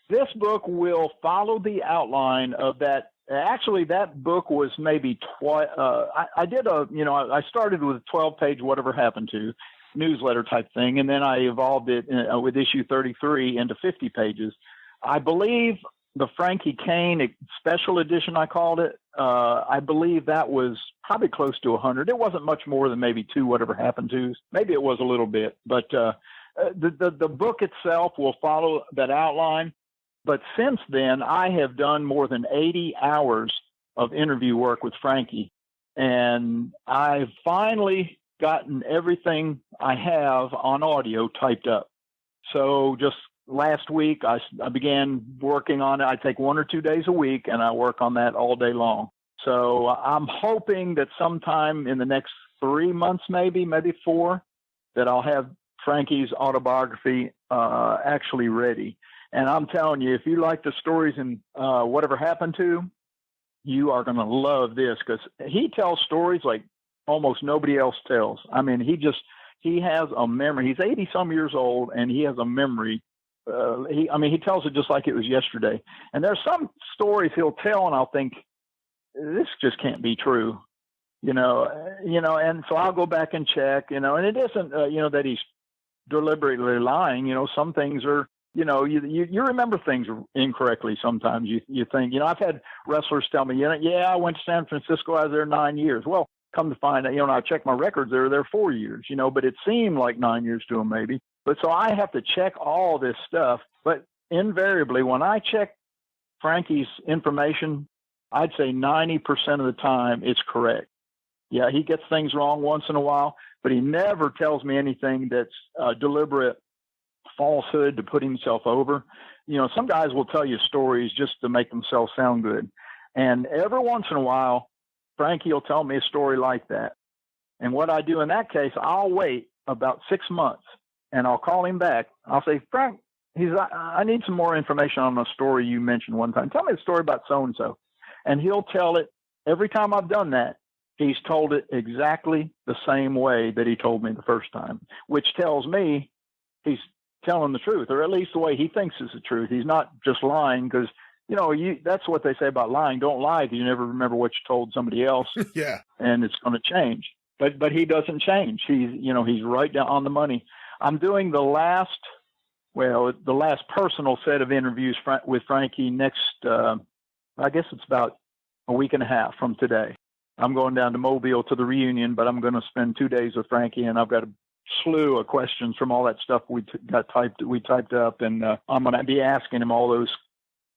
This book will follow the outline of that. Actually, that book was maybe I started with a 12-page Whatever Happened To newsletter type thing, and then I evolved it with issue 33 into 50 pages. I believe the Frankie Kane special edition, I called it, I believe that was probably close to 100. It wasn't much more than maybe 2 Whatever Happened To's. Maybe it was a little bit, but the book itself will follow that outline. But since then, I have done more than 80 hours of interview work with Frankie, and I've finally gotten everything I have on audio typed up. So just last week, I began working on it. I take 1 or 2 days a week, and I work on that all day long. So I'm hoping that sometime in the next 3 months, maybe 4, that I'll have Frankie's autobiography actually ready. And I'm telling you, if you like the stories in Whatever Happened To, you are going to love this, because he tells stories like almost nobody else tells. I mean, he has a memory. He's 80-some years old, and he has a memory. He tells it just like it was yesterday. And there's some stories he'll tell, and I'll think, this just can't be true, and so I'll go back and check, and it isn't, that he's deliberately lying. Some things are, you remember things incorrectly sometimes. You think, I've had wrestlers tell me, I went to San Francisco, I was there 9 years. Well, come to find out, I checked my records, they were there 4 years, but it seemed like 9 years to them maybe. But so I have to check all this stuff. But invariably, when I check Frankie's information, I'd say 90% of the time it's correct. Yeah, he gets things wrong once in a while, but he never tells me anything that's deliberate falsehood to put himself over. Some guys will tell you stories just to make themselves sound good. And every once in a while, Frankie will tell me a story like that. And what I do in that case, I'll wait about 6 months, and I'll call him back. I'll say, Frank, I need some more information on the story you mentioned one time. Tell me the story about so-and-so. And he'll tell it. Every time I've done that, he's told it exactly the same way that he told me the first time, which tells me he's telling the truth, or at least the way he thinks is the truth. He's not just lying, because, that's what they say about lying. Don't lie if you never remember what you told somebody else. Yeah. And it's going to change. But he doesn't change. He's right down on the money. I'm doing the last personal set of interviews with Frankie next I guess it's about a week and a half from today. I'm going down to Mobile to the reunion, but I'm going to spend 2 days with Frankie, and I've got a slew of questions from all that stuff we typed up, and I'm going to be asking him all those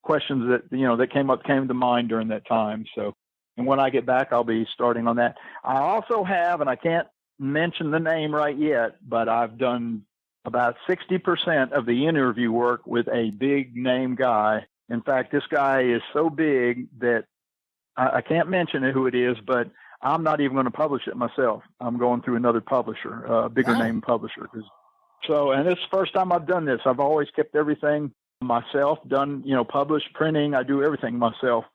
questions that came to mind during that time. So, and when I get back, I'll be starting on that. I also have, and I can't mention the name right yet, but I've done about 60% of the interview work with a big name guy. In fact, this guy is so big that I can't mention who it is, but I'm not even going to publish it myself. I'm going through another publisher, a bigger name publisher. So, and this is the first time I've done this. I've always kept everything myself, done, published, printing. I do everything myself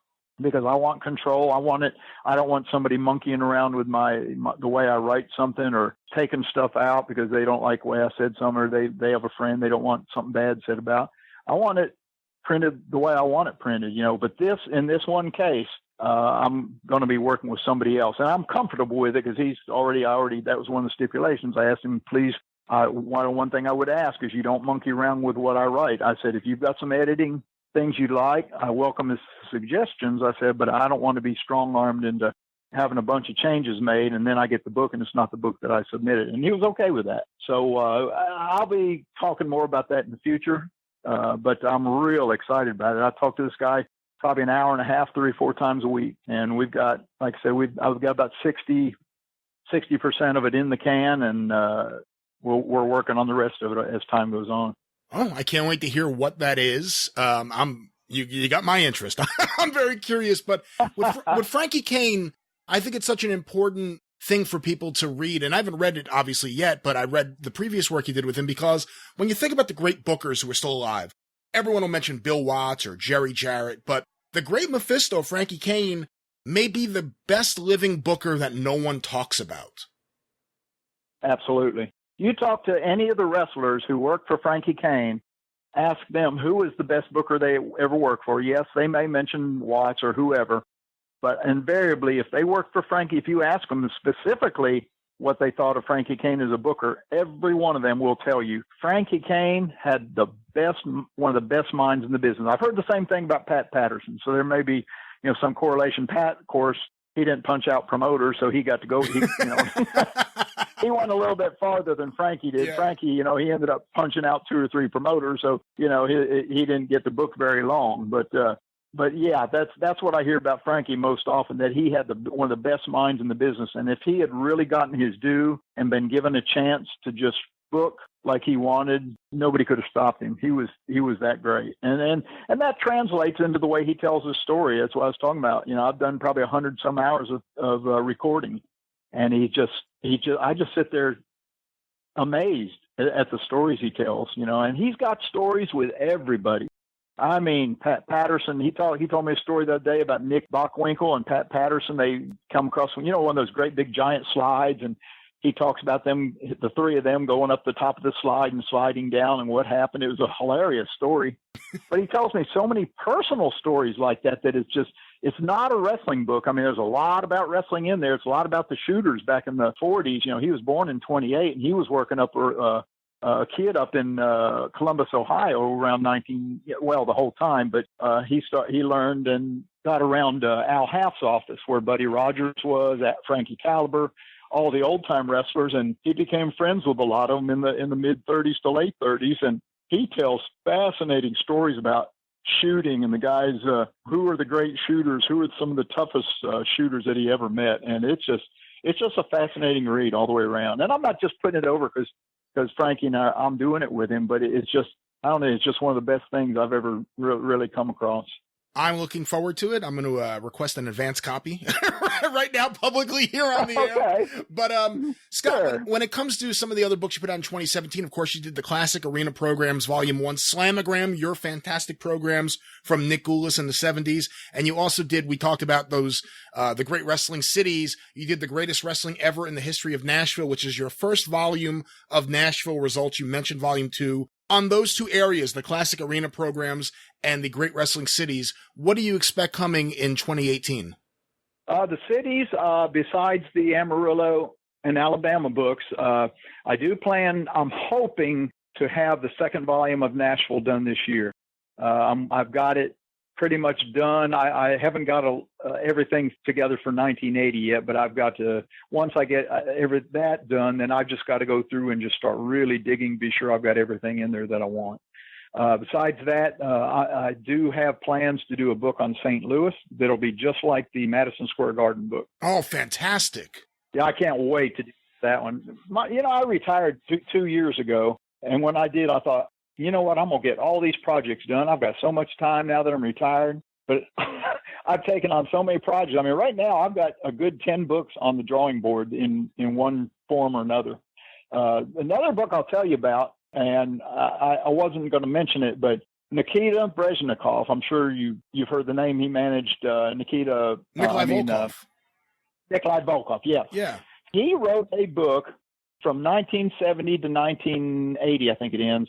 because I want control. I don't want somebody monkeying around with the way I write something or taking stuff out because they don't like the way I said something, or they have a friend they don't want something bad said about. I want it printed the way I want it printed, but in this one case, I'm going to be working with somebody else, and I'm comfortable with it because that was one of the stipulations. I asked him, please, one thing I would ask is you don't monkey around with what I write. I said, if you've got some editing things you'd like, I welcome his suggestions. I said, but I don't want to be strong-armed into having a bunch of changes made, and then I get the book, and it's not the book that I submitted. And he was okay with that. So I'll be talking more about that in the future, but I'm real excited about it. I talked to this guy probably an hour and a half, 3 or 4 times a week. And we've got, like I said, I've got about 60% of it in the can, and we're working on the rest of it as time goes on. Oh, I can't wait to hear what that is. You got my interest. I'm very curious, but with Frankie Kane, I think it's such an important thing for people to read. And I haven't read it obviously yet, but I read the previous work you did with him, because when you think about the great bookers who are still alive, everyone will mention Bill Watts or Jerry Jarrett, but the great Mephisto, Frankie Kane, may be the best living booker that no one talks about. Absolutely. You talk to any of the wrestlers who worked for Frankie Kane, ask them who was the best booker they ever worked for. Yes, they may mention Watts or whoever, but invariably, if they worked for Frankie, if you ask them specifically what they thought of Frankie Kane as a booker, every one of them will tell you Frankie Kane had one of the best minds in the business. I've heard the same thing about Pat Patterson, so there may be, some correlation. Pat, of course, he didn't punch out promoters, so he got to go. He went a little bit farther than Frankie did. Yeah. Frankie, he ended up punching out 2 or 3 promoters, so he didn't get the book very long. But yeah, that's what I hear about Frankie most often, that he had one of the best minds in the business. And if he had really gotten his due and been given a chance to just book like he wanted, nobody could have stopped him. He was that great. And that translates into the way he tells his story. That's what I was talking about. I've done probably 100 some hours of recording, and I just sit there amazed at the stories he tells, and he's got stories with everybody. I mean, Pat Patterson, he told me a story the other day about Nick Bockwinkel and Pat Patterson. They come across, one of those great big giant slides, and he talks about them, the 3 of them going up the top of the slide and sliding down and what happened. It was a hilarious story. But he tells me so many personal stories like that it's not a wrestling book. I mean, there's a lot about wrestling in there. It's a lot about the shooters back in the 40s. He was born in 28, and he was working up a kid up in Columbus, Ohio around the whole time. But he learned and got around Al Half's office, where Buddy Rogers was, at Frankie Caliber, all the old time wrestlers, and he became friends with a lot of them in the mid 30s to late 30s. And he tells fascinating stories about shooting and the guys who are the great shooters, who are some of the toughest shooters that he ever met. And it's just a fascinating read all the way around. And I'm not just putting it over because Frankie and I'm doing it with him, but it's just one of the best things I've ever really come across. I'm looking forward to it. I'm going to request an advance copy right now publicly here on the air. But Scott, sure. When it comes to some of the other books you put out in 2017, of course, you did the Classic Arena Programs, Volume 1, Slamagram, your fantastic programs from Nick Goulas in the 70s. And you also we talked about those, the Great Wrestling Cities. You did the Greatest Wrestling Ever in the History of Nashville, which is your first volume of Nashville results. You mentioned Volume 2. On those 2 areas, the Classic Arena Programs and the Great Wrestling Cities, what do you expect coming in 2018? The cities, besides the Amarillo and Alabama books, I'm hoping to have the 2nd volume of Nashville done this year. I've got it pretty much done. I haven't got everything together for 1980 yet, but I've got to, once I get that done, then I've just got to go through and just start really digging, be sure I've got everything in there that I want. Besides that, I do have plans to do a book on St. Louis that'll be just like the Madison Square Garden book. Oh, fantastic. Yeah, I can't wait to do that one. I retired 2 years ago, and when I did, I thought, you know what, I'm going to get all these projects done. I've got so much time now that I'm retired, but I've taken on so many projects. I mean, right now I've got a good 10 books on the drawing board in one form or another. Another book I'll tell you about, and I wasn't going to mention it, but Nikita Brezhnikov, I'm sure you've heard the name. He managed Nikolai Volkov. Nikolai Volkov, yes. Yeah. He wrote a book from 1970 to 1980, I think it ends,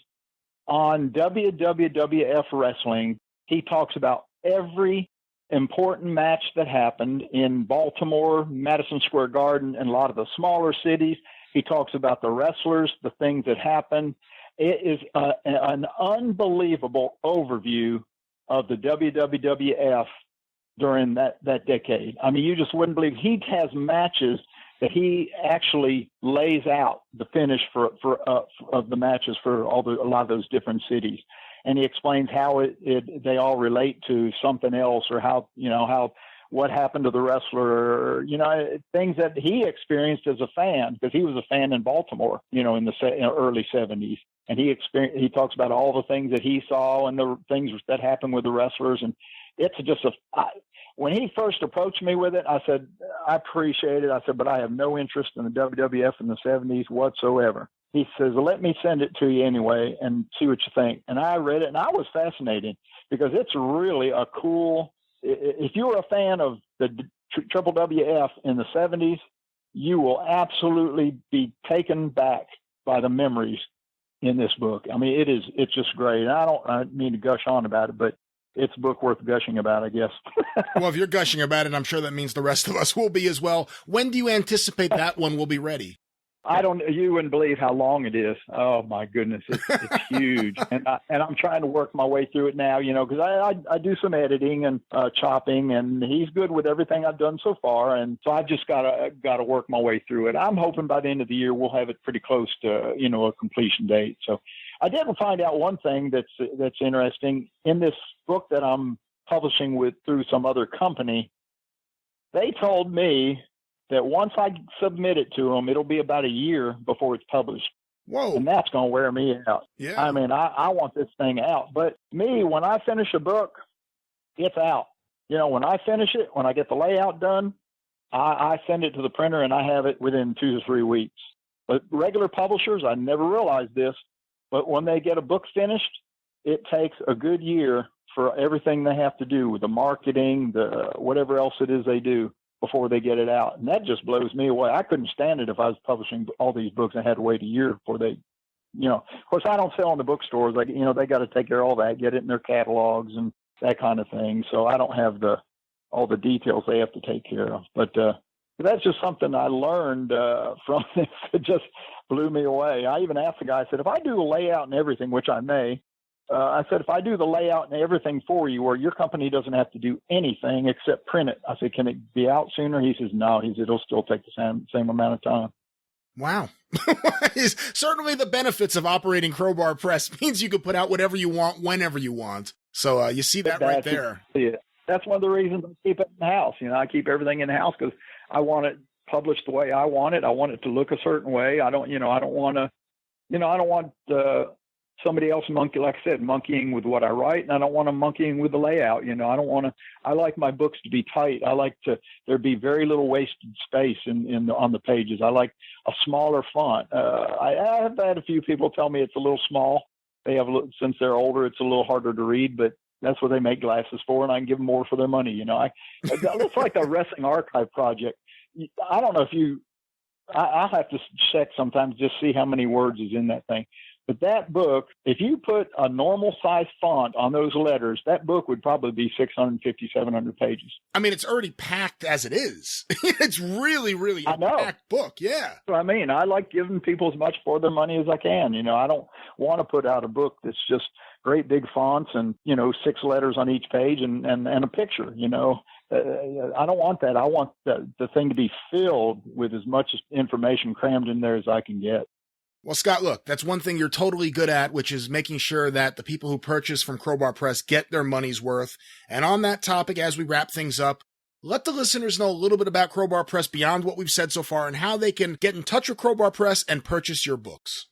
on WWF wrestling. He talks about every important match that happened in Baltimore, Madison Square Garden, and a lot of the smaller cities. He talks about the wrestlers, the things that happened. It is an unbelievable overview of the WWF during that decade. I mean, you just wouldn't believe. He has matches that he actually lays out the finish of the matches for a lot of those different cities, and he explains how they all relate to something else, or how what happened to the wrestler, things that he experienced as a fan, because he was a fan in Baltimore, in the early 70s, and he talks about all the things that he saw and the things that happened with the wrestlers, and it's just when he first approached me with it, I said, I appreciate it. I said, but I have no interest in the WWF in the 70s whatsoever. He says, well, let me send it to you anyway and see what you think. And I read it, and I was fascinated, because it's really a cool, if you were a fan of the Triple WF in the 70s, you will absolutely be taken back by the memories in this book. I mean, it's just great. And I don't mean to gush on about it, but it's a book worth gushing about, I guess. Well, if you're gushing about it, I'm sure that means the rest of us will be as well. When do you anticipate that one will be ready? You wouldn't believe how long it is. Oh my goodness. It's huge. And I'm trying to work my way through it now, because I do some editing and chopping, and he's good with everything I've done so far. And so I've just got to work my way through it. I'm hoping by the end of the year, we'll have it pretty close to, a completion date. So I did find out one thing that's interesting in this book that I'm publishing through some other company. They told me that once I submit it to them, it'll be about a year before it's published. Whoa. And that's going to wear me out. Yeah. I mean, I want this thing out. But when I finish a book, it's out. When I finish it, when I get the layout done, I send it to the printer, and I have it within 2 to 3 weeks. But regular publishers, I never realized this, but when they get a book finished, it takes a good year for everything they have to do with the marketing, the whatever else it is they do, before they get it out. And that just blows me away. I couldn't stand it if I was publishing all these books and had to wait a year before they, of course I don't sell in the bookstores. Like, they got to take care of all that, get it in their catalogs and that kind of thing. So I don't have all the details they have to take care of. But that's just something I learned from this. It just blew me away. I even asked the guy, I said, if I do the layout and everything, which I may, I said, if I do the layout and everything for you, or your company doesn't have to do anything except print it, I said, can it be out sooner? He says, no. He said, it'll still take the same amount of time. Wow. Certainly the benefits of operating Crowbar Press means you can put out whatever you want, whenever you want. So you see that right there. Yeah. That's one of the reasons I keep it in the house. I keep everything in the house because I want it published the way I want it. I want it to look a certain way. I don't want somebody else monkeying with what I write, and I don't want them monkeying with the layout. I like my books to be tight. I like there be very little wasted space on the pages. I like a smaller font. I have had a few people tell me it's a little small. Since they're older, it's a little harder to read, but that's what they make glasses for, and I can give them more for their money. It's like the Wrestling Archive Project. I don't know if I'll have to check sometimes, just see how many words is in that thing. But that book, if you put a normal size font on those letters, that book would probably be 650, 700 pages. I mean, it's already packed as it is. It's really, really a packed book. Yeah. So, I mean, I like giving people as much for their money as I can. You know, I don't want to put out a book that's just great big fonts and, you know, 6 letters on each page and a picture, you know. I don't want that. I want the thing to be filled with as much information crammed in there as I can get. Well, Scott, look, that's one thing you're totally good at, which is making sure that the people who purchase from Crowbar Press get their money's worth. And on that topic, as we wrap things up, let the listeners know a little bit about Crowbar Press beyond what we've said so far and how they can get in touch with Crowbar Press and purchase your books.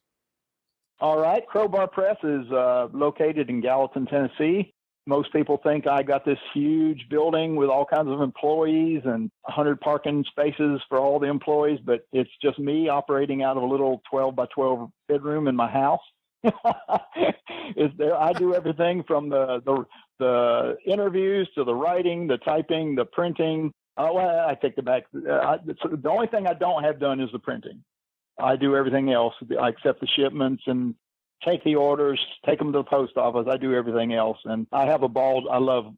All right. Crowbar Press is located in Gallatin, Tennessee. Most people think I got this huge building with all kinds of employees and 100 parking spaces for all the employees, but it's just me operating out of a little 12 by 12 bedroom in my house. I do everything from the interviews to the writing, the typing, the printing. Oh, I take it back. The only thing I don't have done is the printing. I do everything else. I accept the shipments and take the orders, take them to the post office. I do everything else. And I have a ball. I love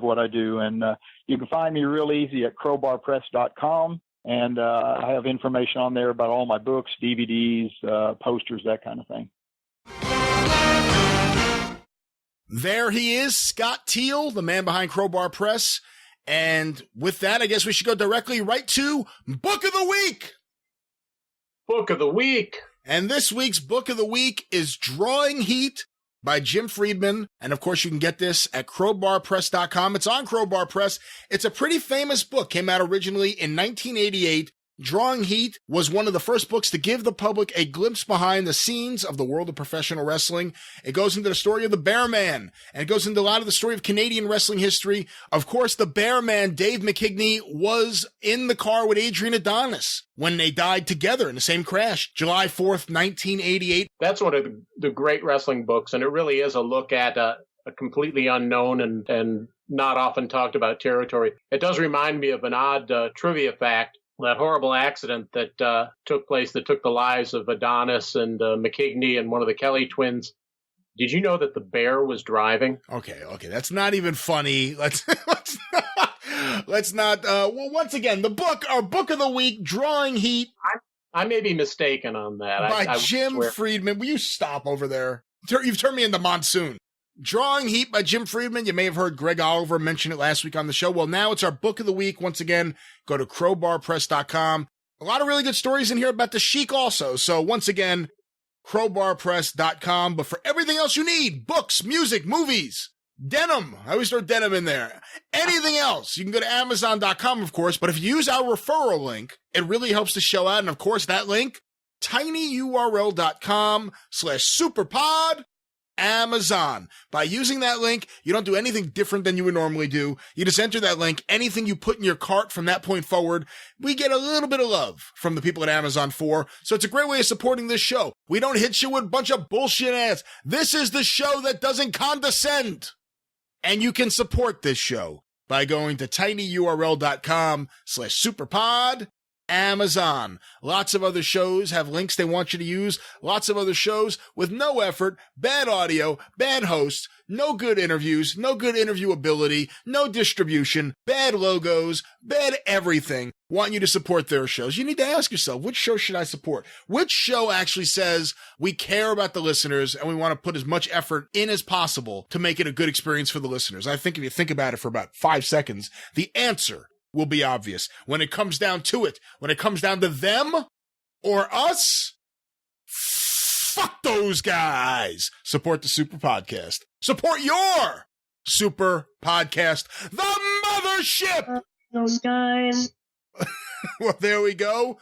what I do. And you can find me real easy at crowbarpress.com. And I have information on there about all my books, DVDs, posters, that kind of thing. There he is, Scott Teal, the man behind Crowbar Press. And with that, I guess we should go directly right to Book of the Week. Book of the Week. And this week's Book of the Week is Drawing Heat by Jim Friedman. And of course, you can get this at crowbarpress.com. It's on Crowbar Press. It's a pretty famous book. Came out originally in 1988. Drawing Heat was one of the first books to give the public a glimpse behind the scenes of the world of professional wrestling. It goes into the story of the Bear Man, and it goes into a lot of the story of Canadian wrestling history. Of course, the Bear Man, Dave McKigney, was in the car with Adrian Adonis when they died together in the same crash, July 4th, 1988. That's one of the great wrestling books, and it really is a look at a completely unknown and not often talked about territory. It does remind me of an odd trivia fact. That horrible accident that took place that took the lives of Adonis and McKigney and one of the Kelly twins. Did you know that the bear was driving? Okay. That's not even funny. Let's not. Well, once again, our book of the week, Drawing Heat. I may be mistaken on that. By Jim Friedman. Will you stop over there? You've turned me into Monsoon. Drawing Heat by Jim Friedman. You may have heard Greg Oliver mention it last week on the show. Well, now it's our book of the week. Once again, go to crowbarpress.com. A lot of really good stories in here about the Sheik also. So once again, crowbarpress.com. But for everything else you need, books, music, movies, denim. I always throw denim in there. Anything else, you can go to amazon.com, of course. But if you use our referral link, it really helps the show out. And of course, that link, tinyurl.com/superpod. Amazon. By using that link, you don't do anything different than you would normally do. You just enter that link. Anything you put in your cart from that point forward, we get a little bit of love from the people at Amazon for. So it's a great way of supporting this show. We don't hit you with a bunch of bullshit ads. This is the show that doesn't condescend. And you can support this show by going to tinyurl.com/superpod. Amazon. Lots of other shows have links they want you to use. Lots of other shows with no effort, bad audio, bad hosts, no good interviews, no good interviewability, no distribution, bad logos, bad everything. Want you to support their shows. You need to ask yourself, which show should I support? Which show actually says we care about the listeners and we want to put as much effort in as possible to make it a good experience for the listeners? I think if you think about it for about 5 seconds, the answer will be obvious. When it comes down to it, when it comes down to them or us, fuck those guys. Support the Super Podcast. Support your Super Podcast, the Mothership. Those guys. Well, there we go.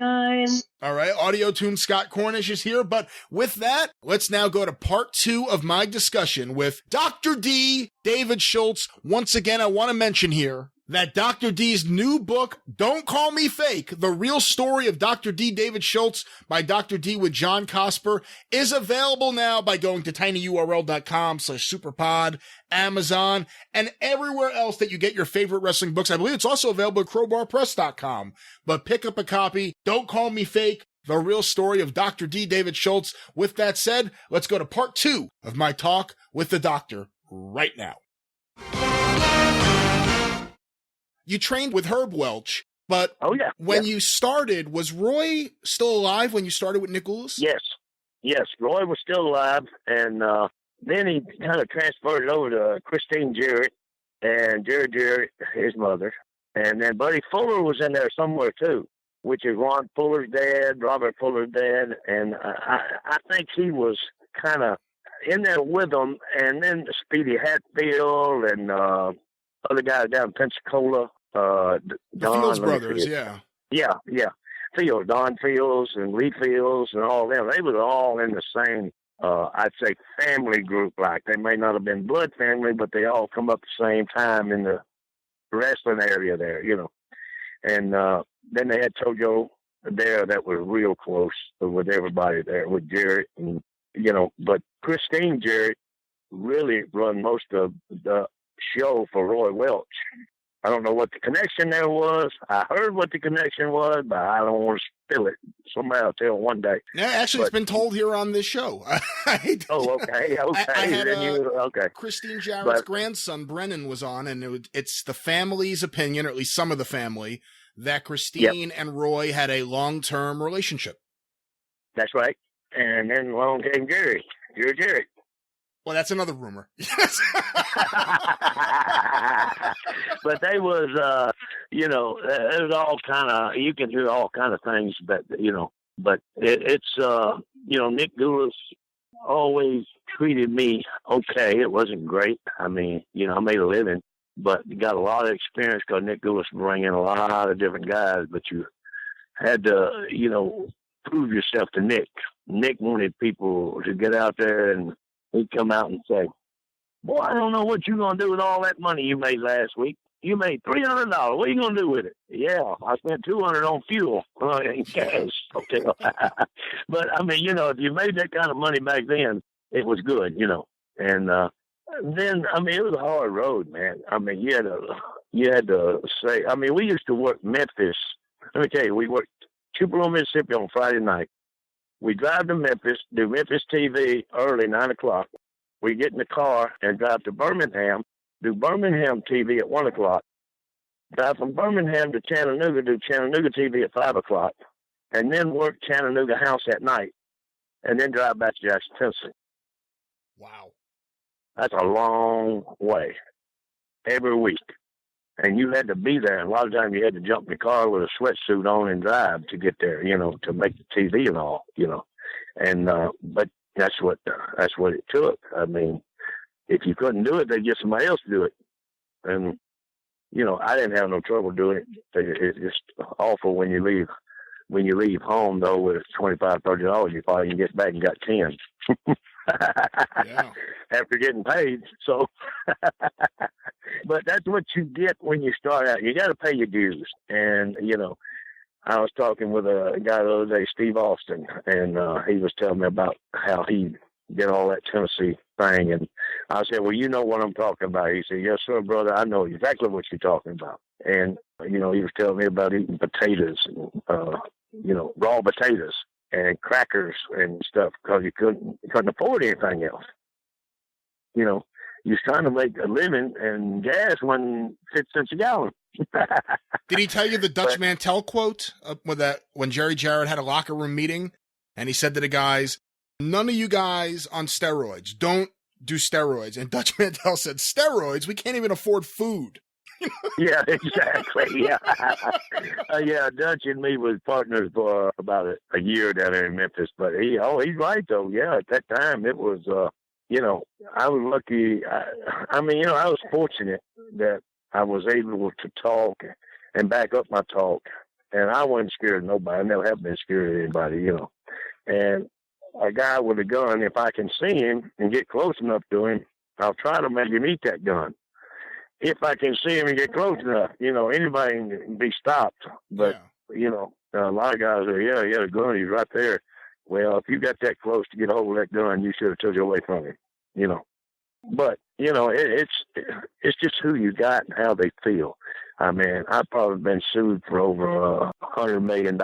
Guys. All right, Audio Tune Scott Cornish is here, but with that, let's now go to part 2 of my discussion with Dr. D, David Schultz. Once again, I want to mention here that Dr. D's new book, Don't Call Me Fake, The Real Story of Dr. D, David Schultz by Dr. D with John Cosper, is available now by going to tinyurl.com/superpod, Amazon, and everywhere else that you get your favorite wrestling books. I believe it's also available at crowbarpress.com. But pick up a copy. Don't Call Me Fake, the real story of Dr. D. David Schultz. With that said, let's go to part 2 of my talk with the doctor right now. You trained with Herb Welch, but when you started, was Roy still alive when you started with Nick Goulas? Yes, Roy was still alive, and then he kind of transferred it over to Christine Jarrett and Jerry Jarrett, his mother. And then Buddy Fuller was in there somewhere, too, which is Ron Fuller's dad, Robert Fuller's dad. And I think he was kind of in there with them. And then Speedy Hatfield and other guys down in Pensacola. The Fields brothers, yeah. Yeah. Fields, Don Fields and Lee Fields and all them. They were all in the same, I'd say, family group. Like they may not have been blood family, but they all come up the same time in the wrestling area there, you know. And then they had Tojo there that was real close with everybody there, with Jarrett, and you know. But Christine Jarrett really run most of the show for Roy Welch. I don't know what the connection there was. I heard what the connection was, but I don't want to spill it. Somebody will tell one day. Yeah, actually, it's been told here on this show. Okay. I had okay. Christine Jarrett's grandson, Brennan, was on, and it's the family's opinion, or at least some of the family, that Christine and Roy had a long-term relationship. That's right. And then along came Jerry Jarrett. Well, that's another rumor. But they was, it was all kind of, you can hear all kind of things, but, but it's Nick Goulas always treated me okay. It wasn't great. I mean, I made a living, but you got a lot of experience because Nick Goulas bring in a lot of different guys, but you had to, prove yourself to Nick. Nick wanted people to get out there, and he'd come out and say, "Boy, I don't know what you're going to do with all that money you made last week. You made $300. What are you going to do with it?" "Yeah, I spent $200 on fuel." Cash. Okay. But, I mean, if you made that kind of money back then, it was good, And then, I mean, it was a hard road, man. I mean, you had to say, I mean, we used to work Memphis. Let me tell you, we worked Tupelo, Mississippi on Friday night. We drive to Memphis, do Memphis TV early, 9 o'clock. We get in the car and drive to Birmingham, do Birmingham TV at 1 o'clock. Drive from Birmingham to Chattanooga, do Chattanooga TV at 5 o'clock. And then work Chattanooga House at night. And then drive back to Jackson, Tennessee. Wow. That's a long way. Every week. And you had to be there. And a lot of times you had to jump in the car with a sweatsuit on and drive to get there, to make the TV and all, And, but that's what it took. I mean, if you couldn't do it, they'd get somebody else to do it. And, I didn't have no trouble doing it. It's just awful when you leave home, though, with $25, $30, you probably can get back and got 10. Yeah. After getting paid. So, but that's what you get when you start out. You got to pay your dues. And, I was talking with a guy the other day, Steve Austin, and he was telling me about how he did all that Tennessee thing. And I said, "Well, you know what I'm talking about." He said, "Yes, sir, brother. I know exactly what you're talking about." And, he was telling me about eating potatoes, and, raw potatoes and crackers and stuff because you couldn't afford anything else. You was trying to make a living, and gas wasn't 50 cents a gallon. Did he tell you the Dutch Mantell quote when Jerry Jarrett had a locker room meeting, and he said to the guys, "None of you guys on steroids. Don't do steroids." And Dutch Mantell said, "Steroids? We can't even afford food." Yeah, exactly. Yeah. Dutch and me was partners for about a year down there in Memphis. But he's right, though. Yeah, at that time, it was, I was lucky. I was fortunate that I was able to talk and back up my talk. And I wasn't scared of nobody. I never have been scared of anybody, And a guy with a gun, if I can see him and get close enough to him, I'll try to make him eat that gun. If I can see him and get close enough, anybody can be stopped. But, a lot of guys are, he had a gun, he's right there. Well, if you got that close to get a hold of that gun, you should have took it away from him, But you know, it's just who you got and how they feel. I mean, I've probably been sued for over $100 million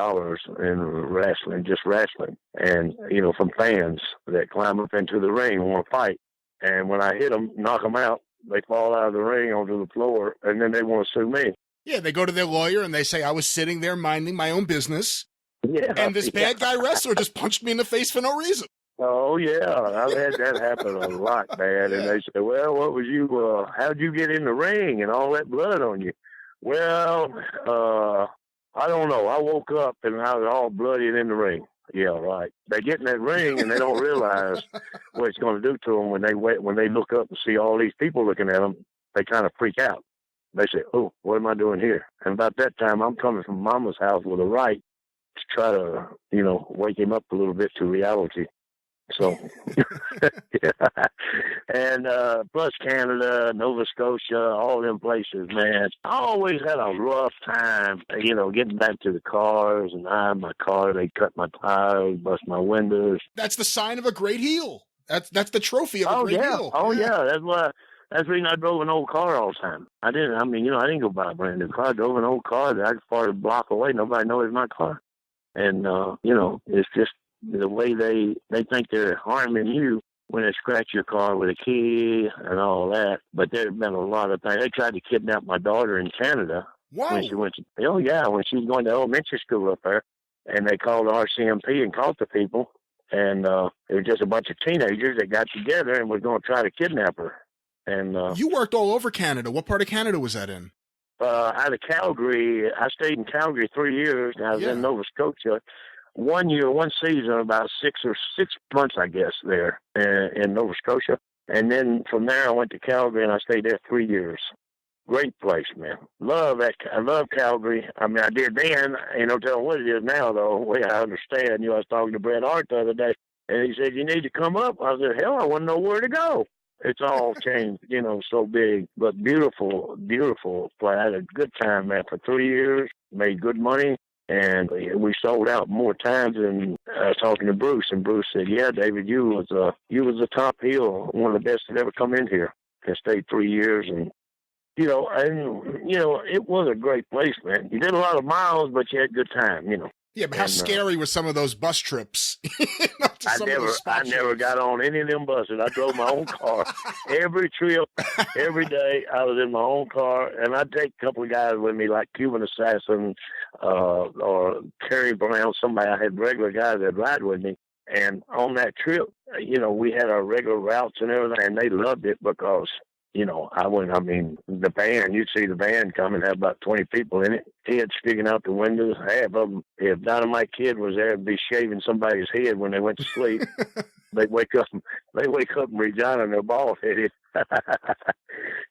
in wrestling, just wrestling. And, you know, from fans that climb up into the ring and want to fight. And when I hit them, knock them out, they fall out of the ring onto the floor, and then they want to sue me. Yeah, they go to their lawyer and they say, I was sitting there minding my own business. Yeah. And this bad guy wrestler just punched me in the face for no reason. Oh, yeah. I've had that happen a lot, man. And they say, well, what was you, how'd you get in the ring and all that blood on you? Well, I don't know. I woke up and I was all bloody and in the ring. Yeah, right. They get in that ring and they don't realize what it's going to do to them when they look up and see all these people looking at them. They kind of freak out. They say, "Oh, what am I doing here?" And about that time, I'm coming from Mama's house with a right to try to, you know, wake him up a little bit to reality. So, yeah. And plus Canada, Nova Scotia, all them places, man. I always had a rough time, you know, getting back to the cars and my car. They cut my tires, bust my windows. That's the sign of a great heel. That's the trophy of a great heel. Oh, yeah. That's the reason I drove an old car all the time. I didn't go buy a brand new car. I drove an old car that I could park a block away. Nobody knows it's my car. And, you know, it's just the way they think they're harming you when they scratch your car with a key and all that. But there have been a lot of things. They tried to kidnap my daughter in Canada. Wow. When she went to, when she was going to elementary school up there. And they called the RCMP and caught the people. And it was just a bunch of teenagers that got together and was going to try to kidnap her. And you worked all over Canada. What part of Canada was that in? Out of Calgary. I stayed in Calgary 3 years, and I was in Nova Scotia. 1 year, one season, about 6 months, I guess, there in Nova Scotia. And then from there, I went to Calgary, and I stayed there 3 years. Great place, man. I love Calgary. I mean, I did then. You know, tell what it is now, though. The way I understand. You know, I was talking to Bret Hart the other day, and he said, "You need to come up." I said, "Hell, I wouldn't know where to go." It's all changed, you know, so big, but beautiful, beautiful place. I had a good time, man, for 3 years, made good money, and we sold out more times than talking to Bruce. And Bruce said, "Yeah, David, you was a top heel, one of the best that ever come in here." And stayed 3 years, and you know, it was a great place, man. You did a lot of miles, but you had a good time, you know. Yeah, but how scary were some of those bus trips? I never got on any of them buses. I drove my own car. Every trip, every day, I was in my own car, and I'd take a couple of guys with me, like Cuban Assassin or Terry Brown, somebody. I had regular guys that ride with me. And on that trip, you know, we had our regular routes and everything, and they loved it because, you know, the band, you'd see the band come and have about 20 people in it. Heads sticking out the windows. Half of them, if Dynamite Kid was there, would be shaving somebody's head when they went to sleep. They wake up in Regina and they're bald headed.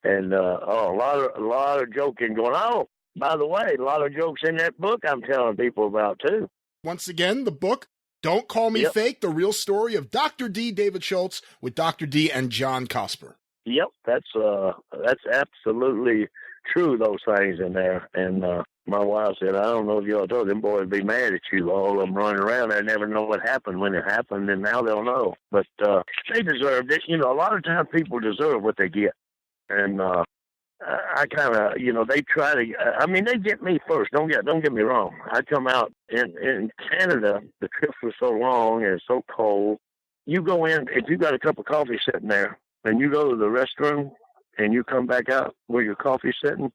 And a lot of joking going on. Oh, by the way, a lot of jokes in that book I'm telling people about too. Once again, the book, Don't Call Me Fake, the real story of Dr. D. David Schultz with Dr. D. and John Cosper. Yep, that's absolutely true, those things in there. And my wife said, "I don't know if y'all told them boys be mad at you. All of them running around, they never know what happened when it happened, and now they'll know." But they deserved it. You know, a lot of times people deserve what they get. And I kind of, you know, they try to, they get me first. Don't get me wrong. I come out in Canada, the trips were so long and it's so cold. You go in, if you got a cup of coffee sitting there, and you go to the restroom and you come back out where your coffee's sitting,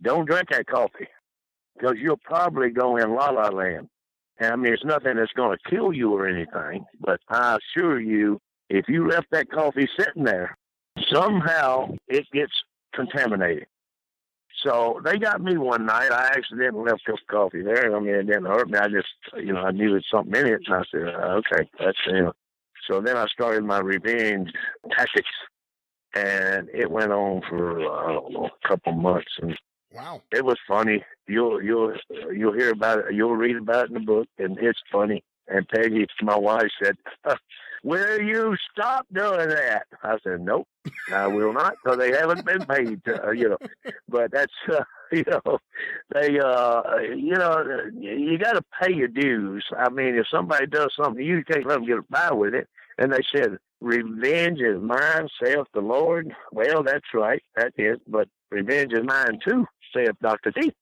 don't drink that coffee because you'll probably go in la-la land. And I mean, it's nothing that's going to kill you or anything, but I assure you, if you left that coffee sitting there, somehow it gets contaminated. So they got me one night. I accidentally left this coffee there. I mean, it didn't hurt me. I just, you know, I knew there's something in it. And I said, okay, that's, you know. So then I started my revenge tactics, and it went on for a couple months. And wow, it was funny. You'll hear about it. You'll read about it in the book, and it's funny. And Peggy, my wife, said, "Will you stop doing that?" I said, "Nope, I will not, because they haven't been paid." You know, but that's you know, they you know, you got to pay your dues. I mean, if somebody does something, you can't let them get by with it. And they said, Revenge is mine, saith the Lord. Well, that's right. That is. But revenge is mine, too, saith Dr. T.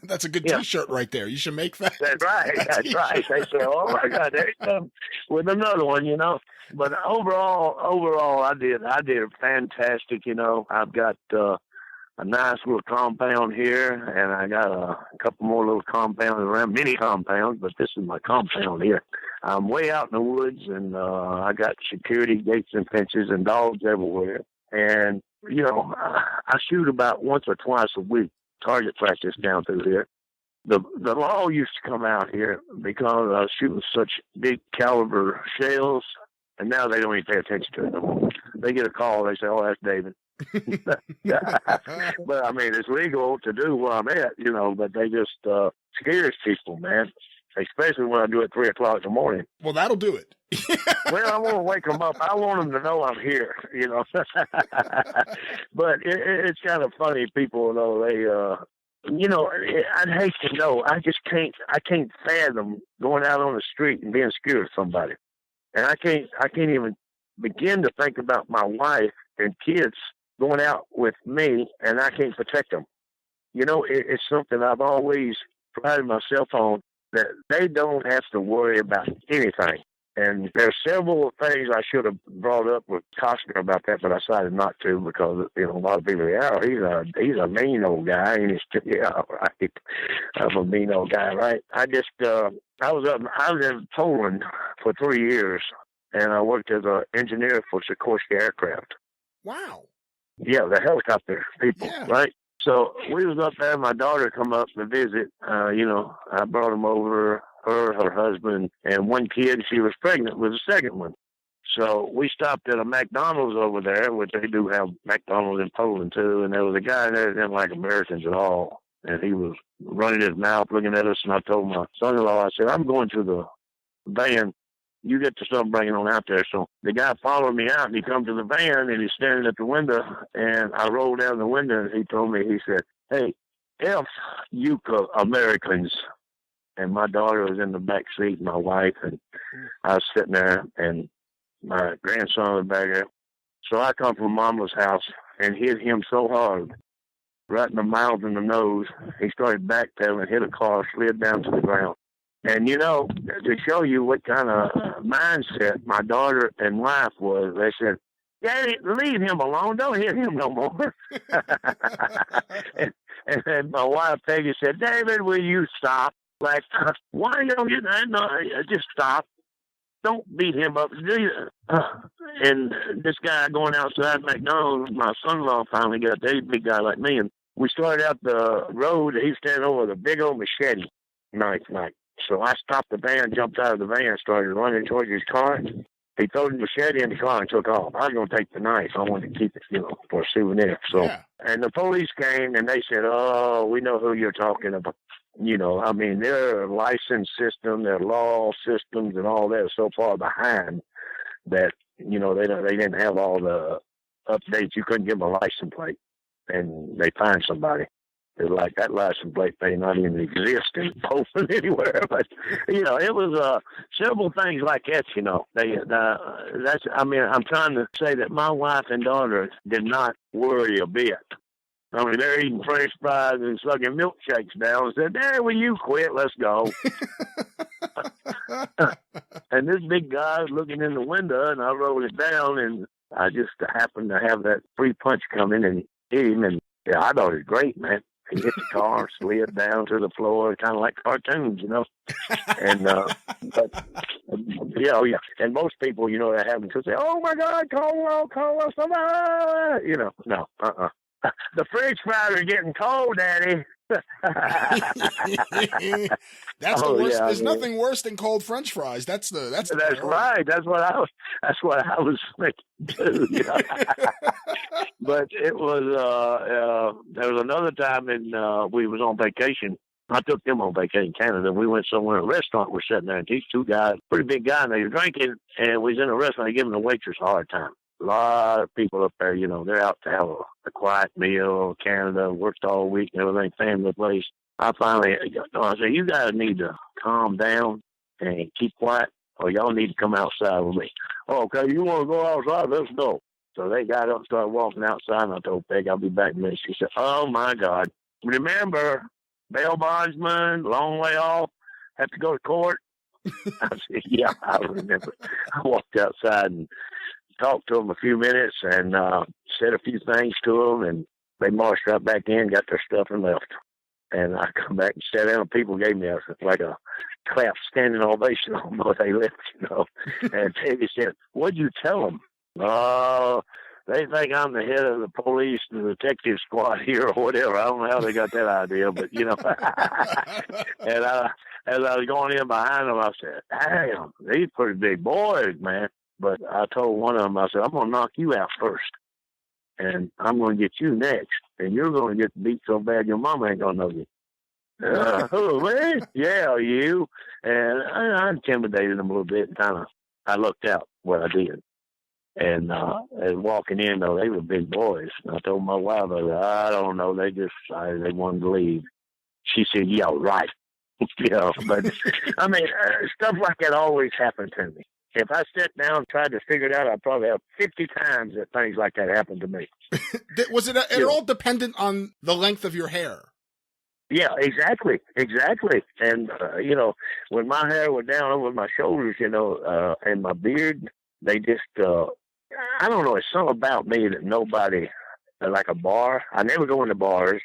That's a good T-shirt right there. You should make that. That's right. That's right. They say, "Oh my God, there you come with another one," you know. But overall, I did fantastic. You know, I've got a nice little compound here, and I got a couple more little compounds around, mini compounds. But this is my compound here. I'm way out in the woods, and I got security gates and fences and dogs everywhere. And you know, I shoot about once or twice a week. Target practice down through here. The law used to come out here because I was shooting such big caliber shells, and now they don't even pay attention to it no more. They get a call, they say, "Oh, that's David." But I mean, it's legal to do where I'm at, you know, but they just scares people, man. Especially when I do it 3 o'clock in the morning. Well, that'll do it. Well, I want to wake them up. I want them to know I'm here, you know. But it's kind of funny. People, though, they, you know, I'd hate to know. I can't fathom going out on the street and being scared of somebody. And I can't even begin to think about my wife and kids going out with me, and I can't protect them. You know, it's something I've always prided myself on, that they don't have to worry about anything. And there's several things I should have brought up with Costner about that, but I decided not to because, you know, a lot of people say, "Oh, he's a mean old guy." And yeah, right. I'm a mean old guy, right? I was in Poland for 3 years, and I worked as an engineer for Sikorsky aircraft. Wow. Yeah, the helicopter people, right? So we was up there. My daughter come up to visit. You know, I brought them over, her husband, and one kid. She was pregnant with the second one. So we stopped at a McDonald's over there, which they do have McDonald's in Poland too. And there was a guy there that didn't like Americans at all, and he was running his mouth, looking at us. And I told my son-in-law, I said, "I'm going to the van. You get the stuff, bring it on out there." So the guy followed me out, and he come to the van, and he's standing at the window, and I rolled down the window, and he told me, he said, "Hey, F you Americans." And my daughter was in the back seat, my wife, and I was sitting there, and my grandson was back there. So I come from Mama's house and hit him so hard, right in the mouth and the nose, he started backpedaling, hit a car, slid down to the ground. And, you know, to show you what kind of mindset my daughter and wife was, they said, "Daddy, leave him alone. Don't hit him no more." and my wife, Peggy, said, "David, will you stop? Like, why don't you just stop? Don't beat him up." And this guy going outside McDonald's, my son-in-law finally got there. He's a big guy like me. And we started out the road. He's standing over with a big old machete knife. So I stopped the van, jumped out of the van, started running towards his car. He threw the machete in the car and took off. I was going to take the knife. I wanted to keep it, you know, for a souvenir. So, And the police came and they said, "Oh, we know who you're talking about." You know, I mean, their license system, their law systems and all that is so far behind that, you know, they didn't have all the updates. You couldn't give them a license plate and they find somebody. It's like that license plate may not even exist in Poland anywhere, but you know, it was several things like that. You know, that's. I mean, I'm trying to say that my wife and daughter did not worry a bit. I mean, they're eating French fries and sucking milkshakes down and said, "Dad, will you quit? Let's go." And this big guy was looking in the window, and I rolled it down, and I just happened to have that free punch come in and hit him, and yeah, I thought it was great, man. He hit the car, slid down to the floor, kind of like cartoons, you know. And but yeah, and most people, you know, that happen to say, "Oh my God, call us, somebody," you know. No, the French fries are getting cold, Daddy. That's the worst. There's nothing worse than cold French fries. That's right. That's what I was thinking too. You know? But it was. There was another time, we was on vacation. I took them on vacation in Canada. We went somewhere, a restaurant. We're sitting there, and these two guys, pretty big guy, and they were drinking. And we was in a restaurant. They giving the waitress a hard time. A lot of people up there, you know, they're out to have a quiet meal. Canada, worked all week and everything, family place. I finally, I said, "You guys need to calm down and keep quiet." Oh, y'all need to come outside with me. Oh, okay, you want to go outside? Let's go. So they got up and started walking outside, and I told Peg, I'll be back in a minute. She said, oh, my God. Remember, bail bondsman, long way off, have to go to court? I said, yeah, I remember. I walked outside and talked to them a few minutes and said a few things to them, and they marched right back in, got their stuff, and left. And I come back and sat down, and people gave me like a clap, standing ovation almost. They left, you know. And Peggy said, what'd you tell them? Oh, they think I'm the head of the police, the detective squad here or whatever. I don't know how they got that idea, but, you know. And as I was going in behind them, I said, damn, these pretty big boys, man. But I told one of them, I said, I'm going to knock you out first. And I'm going to get you next. And you're going to get beat so bad your mama ain't going to know you. Who, me? Yeah, you. And I intimidated them a little bit. I looked out what I did. And walking in, though, they were big boys. And I told my wife, I don't know, they wanted to leave. She said, yeah, right. You know, but, I mean, stuff like that always happened to me. If I sat down and tried to figure it out, I'd probably have 50 times that things like that happened to me. Was it at all dependent on the length of your hair? Yeah, exactly. And, you know, when my hair was down over my shoulders, you know, and my beard, they just, I don't know, it's something about me that nobody, like a bar, I never go into bars.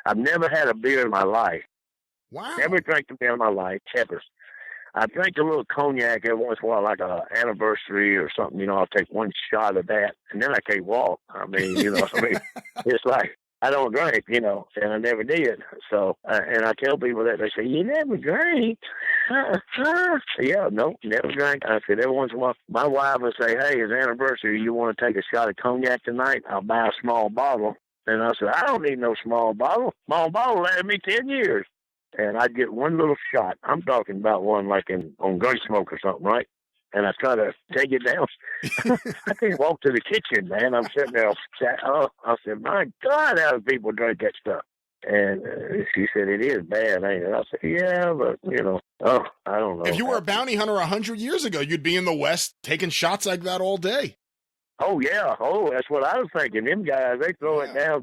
I've never had a beer in my life. Wow. Never drank a beer in my life, ever. I drink a little cognac every once in a while, like an anniversary or something. You know, I'll take one shot of that, and then I can't walk. I mean, you know, it's like I don't drink, you know, and I never did. So, and I tell people that, they say, you never drank? Yeah, no, never drank. I said, every once in a while, my wife would say, hey, it's anniversary. You want to take a shot of cognac tonight? I'll buy a small bottle. And I said, I don't need no small bottle. Small bottle lasted me 10 years. And I'd get one little shot. I'm talking about one like on Gunsmoke or something, right? And I try to take it down. I can't walk to the kitchen, man. I'm sitting there. I said, my God, how do people drink that stuff? And she said, it is bad, ain't it? I said, yeah, but, you know, I don't know. If you were a bounty hunter 100 years ago, you'd be in the West taking shots like that all day. Oh, yeah. Oh, that's what I was thinking. Them guys, they throw it down,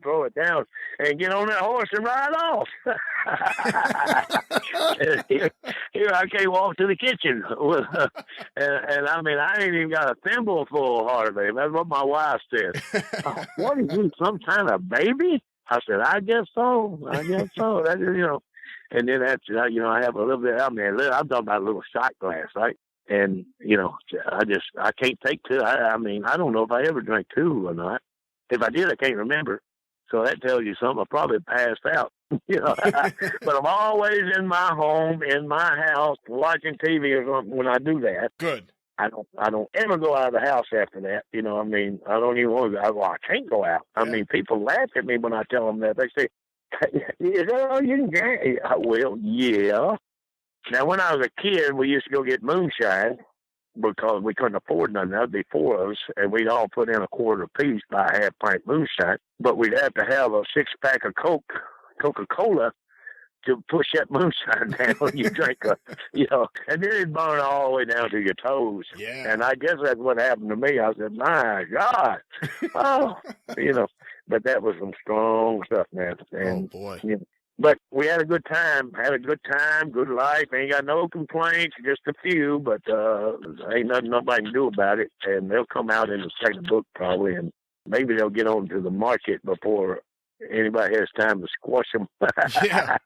and get on that horse and ride off. here I can't walk to the kitchen. and I mean, I ain't even got a thimble full hardly. That's what my wife said. What, are you, some kind of baby? I said, I guess so. That, you know. And then that's, you know, I have a little bit, I mean, I'm talking about a little shot glass, right? And, you know, I can't take two. I mean, I don't know if I ever drank two or not. If I did, I can't remember. So that tells you something. I probably passed out, you know. But I'm always in my home, in my house, watching TV or something when I do that. Good. I don't ever go out of the house after that. You know, I mean, I don't even want to go. Well, I can't go out. Yeah. I mean, people laugh at me when I tell them that. They say, is that all you can drink? Well, yeah. Now, when I was a kid, we used to go get moonshine because we couldn't afford none. That'd be four of us, and we'd all put in a quarter apiece, buy a half-pint moonshine. But we'd have to have a six-pack of Coca-Cola, to push that moonshine down when you drink it, you know. And then it'd burn all the way down to your toes. Yeah. And I guess that's what happened to me. I said, my God. Oh, you know. But that was some strong stuff, man. And, oh, boy. You know, but we had a good time, good life. Ain't got no complaints, just a few, but ain't nothing nobody can do about it. And they'll come out in the second book probably, and maybe they'll get on to the market before anybody has time to squash them. Yeah.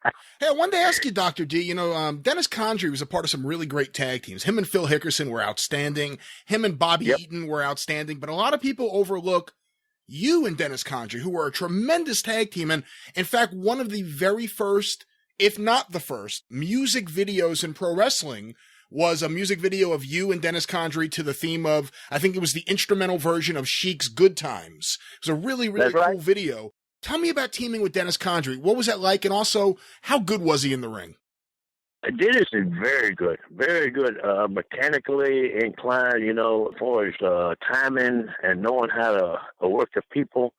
Hey, I wanted to ask you, Dr. D, you know, Dennis Condrey was a part of some really great tag teams. Him and Phil Hickerson were outstanding. Him and Bobby Eaton were outstanding. But a lot of people overlook you and Dennis Condrey, who were a tremendous tag team. And in fact, one of the very first, if not the first, music videos in pro wrestling was a music video of you and Dennis Condrey to the theme of, I think it was the instrumental version of Chic's Good Times. It was a really, really cool video. Tell me about teaming with Dennis Condrey. What was that like? And also, how good was he in the ring? Dennis is very good, mechanically inclined, you know, as far as timing and knowing how to work the people.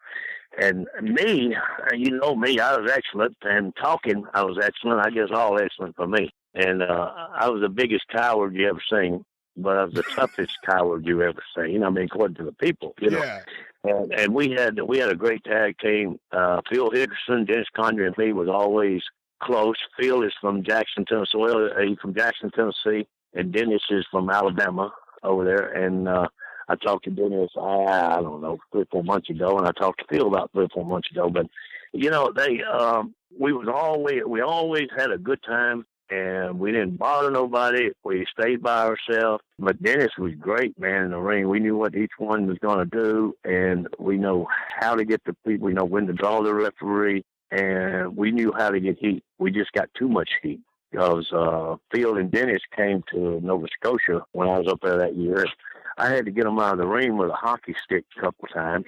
And me, you know me, I was excellent. And talking, I was excellent. I guess all excellent for me. And I was the biggest coward you ever seen. but I was the toughest coward you ever seen. I mean, according to the people, you know. Yeah. And we had a great tag team. Phil Hickerson, Dennis Condrey, and me was always close. Phil is from Jackson, Tennessee. Well, he's from Jackson, Tennessee, and Dennis is from Alabama over there. And I talked to Dennis, I don't know, 3 or 4 months ago, and I talked to Phil about 3 or 4 months ago. But you know, we always had a good time, and we didn't bother nobody. We stayed by ourselves. But Dennis was great, man, in the ring. We knew what each one was going to do, and we know how to get the people. We know when to draw the referee, and we knew how to get heat. We just got too much heat because Phil and Dennis came to Nova Scotia when I was up there that year. I had to get them out of the ring with a hockey stick a couple of times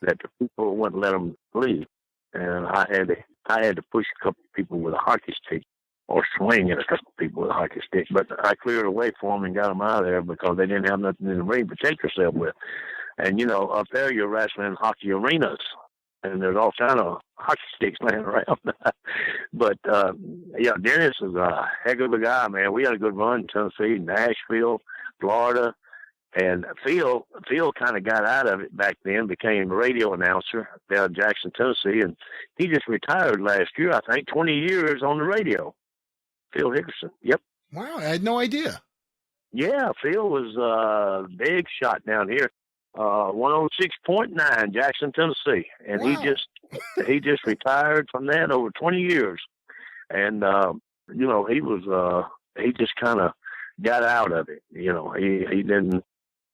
that the people wouldn't let them leave. And I had to push a couple of people with a hockey stick or swing at a couple of people with a hockey stick. But I cleared away for them and got them out of there because they didn't have nothing in the ring to protect yourself with. And, you know, up there you're wrestling in hockey arenas, and there's all kind of hockey sticks laying around. But, yeah, Dennis is a heck of a guy, man. We had a good run in Tennessee, Nashville, Florida. And Phil kind of got out of it back then, became a radio announcer down in Jackson, Tennessee, and he just retired last year, I think, 20 years on the radio. Phil Hickerson, yep. Wow, I had no idea. Yeah, Phil was a big shot down here, 106.9, Jackson, Tennessee. And wow. he just retired from that over 20 years. And, you know, he just kind of got out of it. You know, he didn't.